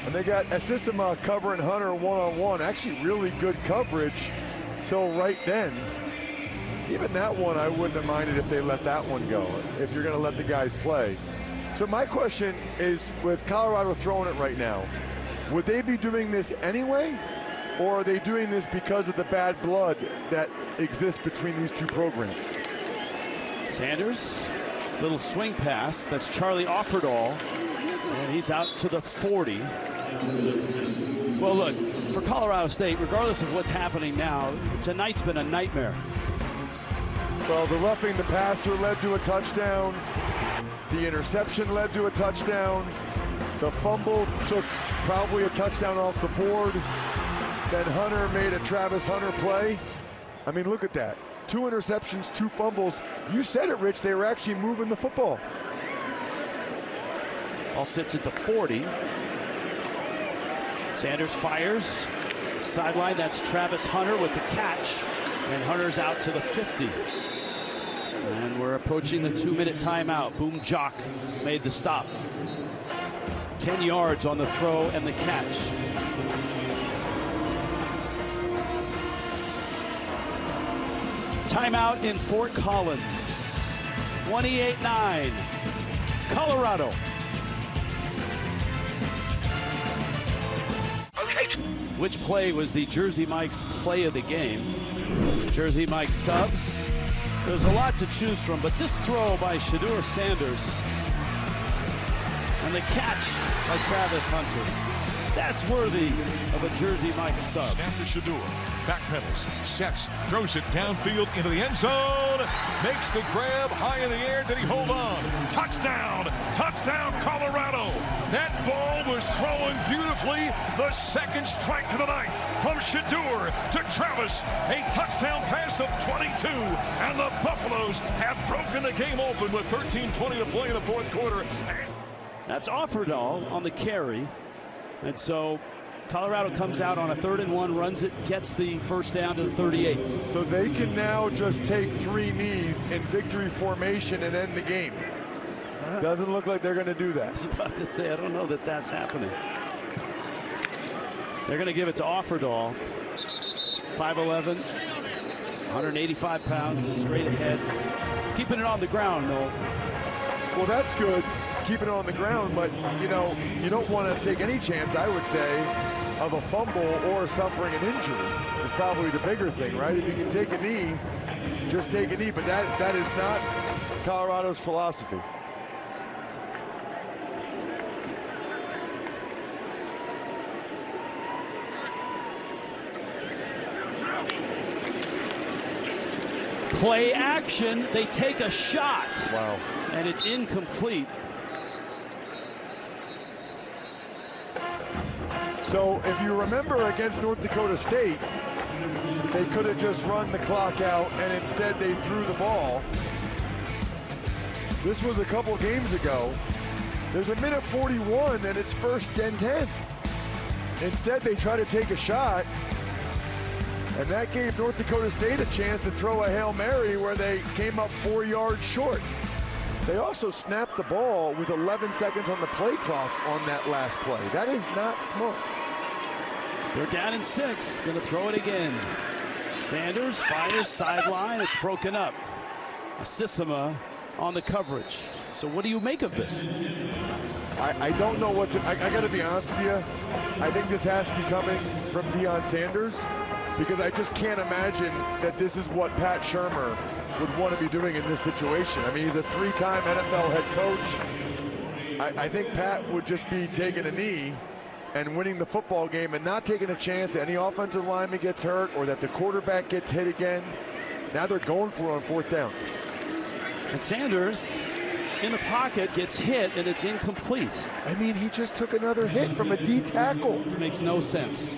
B: and they got Asisima covering Hunter one-on-one, actually really good coverage till right then. Even that one, I wouldn't have minded if they let that one go, if you're gonna let the guys play. So my question is, with Colorado throwing it right now, would they be doing this anyway? Or are they doing this because of the bad blood that exists between these two programs?
A: Sanders, little swing pass. That's Charlie Offerdahl, and he's out to the 40. Well, look, for Colorado State, regardless of what's happening now, tonight's been a nightmare.
B: Well, the roughing the passer led to a touchdown. The interception led to a touchdown. The fumble took probably a touchdown off the board. Then Hunter made a Travis Hunter play. I mean, look at that. 2 interceptions, 2 fumbles. You said it, Rich. They were actually moving the football.
A: Ball sits at the 40. Sanders fires. Sideline, that's Travis Hunter with the catch. And Hunter's out to the 50. And we're approaching the 2-minute timeout. Boom Jock made the stop. 10 yards on the throw and the catch. Timeout in Fort Collins. 28-9. Colorado. Which play was the Jersey Mike's play of the game? Jersey Mike subs. There's a lot to choose from, but this throw by Shedeur Sanders and the catch by Travis Hunter, that's worthy of a Jersey Mike sub.
M: Snap to Shedeur. Backpedals, sets, throws it downfield into the end zone, makes the grab high in the air. Did he hold on? Touchdown! Touchdown, Colorado! That ball was thrown beautifully. The second strike of the night from Shedeur to Travis. A touchdown pass of 22, and the Buffaloes have broken the game open with 13:20 to play in the fourth quarter.
A: That's Offerdahl on the carry, and so Colorado comes out on a 3rd and 1, runs it, gets the first down to the 38.
B: So they can now just take 3 knees in victory formation and end the game. Doesn't look like they're going to do that.
A: I was about to say, I don't know that that's happening. They're going to give it to Offerdahl. 5'11", 185 pounds, straight ahead. Keeping it on the ground, though.
B: Well, that's good, keeping it on the ground, but, you know, you don't want to take any chance, I would say, of a fumble or suffering an injury is probably the bigger thing, right? If you can take a knee, just take a knee, but that is not Colorado's philosophy.
A: Play action, they take a shot.
B: Wow.
A: And it's incomplete.
B: So if you remember against North Dakota State, they could have just run the clock out, and instead they threw the ball. This was a couple games ago. There's a minute 41, and it's 1st and 10. Instead, they try to take a shot, and that gave North Dakota State a chance to throw a Hail Mary where they came up 4 yards short. They also snapped the ball with 11 seconds on the play clock on that last play. That is not smart.
A: They're down in 6, gonna throw it again. Sanders fires sideline, it's broken up. Asisima on the coverage. So what do you make of this?
B: I don't know what to, I gotta be honest with you. I think this has to be coming from Deion Sanders, because I just can't imagine that this is what Pat Shurmur would want to be doing in this situation. I mean, he's a 3-time NFL head coach. I think Pat would just be taking a knee and winning the football game and not taking a chance that any offensive lineman gets hurt or that the quarterback gets hit again. Now they're going for it on 4th down.
A: And Sanders in the pocket gets hit, and it's incomplete.
B: I mean, he just took another hit from a D tackle.
A: This makes no sense.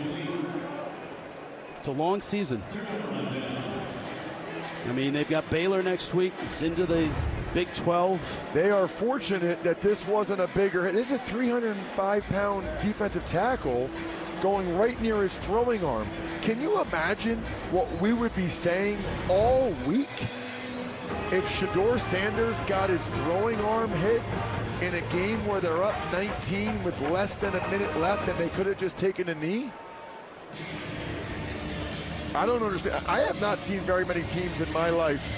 A: It's a long season. I mean, they've got Baylor next week. It's into the Big 12.
B: They are fortunate that this wasn't a bigger hit. This is a 305-pound defensive tackle going right near his throwing arm. Can you imagine what we would be saying all week if Shedeur Sanders got his throwing arm hit in a game where they're up 19 with less than a minute left and they could have just taken a knee? I don't understand. I have not seen very many teams in my life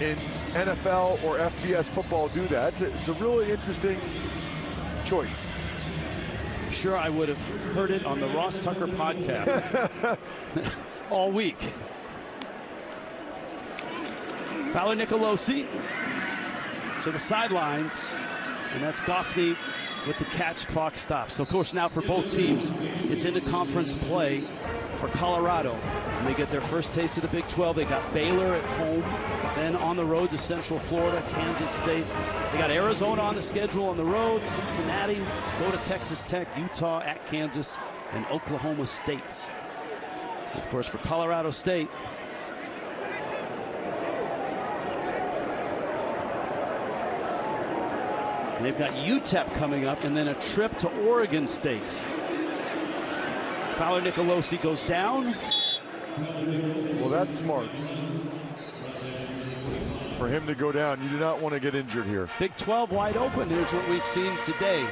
B: in NFL or FBS football do that. It's a really interesting choice.
A: I'm sure I would have heard it on the Ross Tucker podcast all week. Fowler Nicolosi to the sidelines, and that's Goffney with the catch. Clock stops. So, of course, now for both teams, it's into conference play for Colorado. And they get their first taste of the Big 12. They got Baylor at home, then on the road to Central Florida, Kansas State. They got Arizona on the schedule on the road, Cincinnati, go to Texas Tech, Utah at Kansas, and Oklahoma State. And of course, for Colorado State, they've got UTEP coming up and then a trip to Oregon State. Fowler Nicolosi goes down.
B: Well, that's smart for him to go down. You do not want to get injured here.
A: Big 12 wide open. Here's what we've seen today.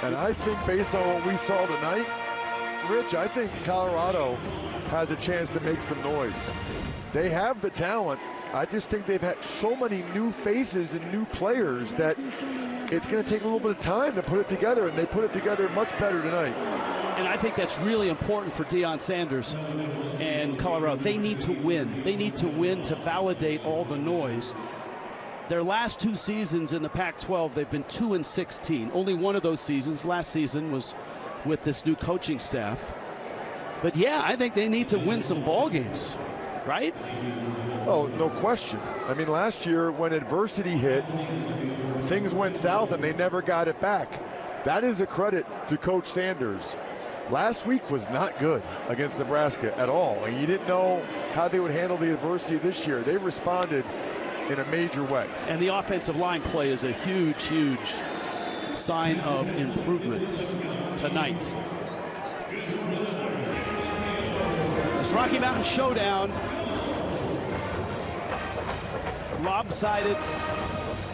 B: And I think based on what we saw tonight, Rich, I think Colorado has a chance to make some noise. They have the talent. I just think they've had so many new faces and new players that it's going to take a little bit of time to put it together, and they put it together much better tonight.
A: And I think that's really important for Deion Sanders and Colorado. They need to win. They need to win to validate all the noise. Their last 2 seasons in the Pac-12, they've been 2-16. Only one of those seasons, last season, was with this new coaching staff. But yeah, I think they need to win some ball games, right?
B: Oh, no question. I mean, last year when adversity hit, things went south and they never got it back. That is a credit to Coach Sanders. Last week was not good against Nebraska at all, and you didn't know how they would handle the adversity this year. They responded in a major way.
A: And the offensive line play is a huge, huge sign of improvement tonight. This Rocky Mountain Showdown, lopsided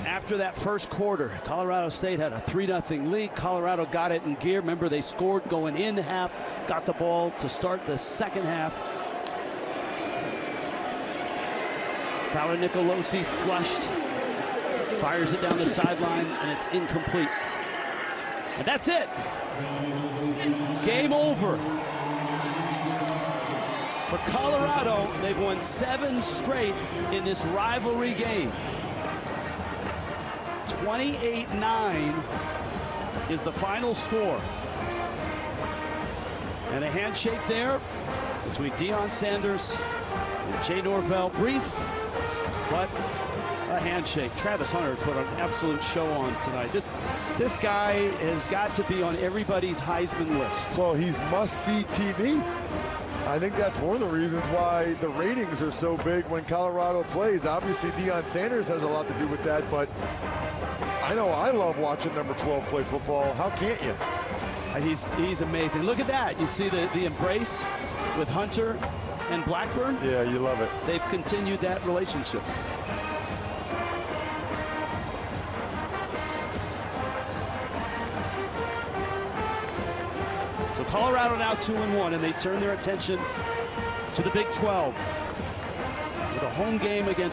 A: after that first quarter. Colorado State had a 3-0 lead. Colorado got it in gear. Remember, they scored going in half, got the ball to start the second half. Fowler Nicolosi flushed, fires it down the sideline, and it's incomplete. And that's it. Game over. For Colorado, they've won 7 straight in this rivalry game. 28-9 is the final score. And a handshake there between Deion Sanders and Jay Norvell. Brief, but a handshake. Travis Hunter put an absolute show on tonight. This This guy has got to be on everybody's Heisman list.
B: Well, he's must-see TV. I think that's one of the reasons why the ratings are so big when Colorado plays. Obviously, Deion Sanders has a lot to do with that, but I know I love watching number 12 play football. How can't you?
A: He's amazing. Look at that. You see the embrace with Hunter and Blackburn?
B: Yeah, you love it.
A: They've continued that relationship. So Colorado now 2-1, and they turn their attention to the Big 12 with a home game against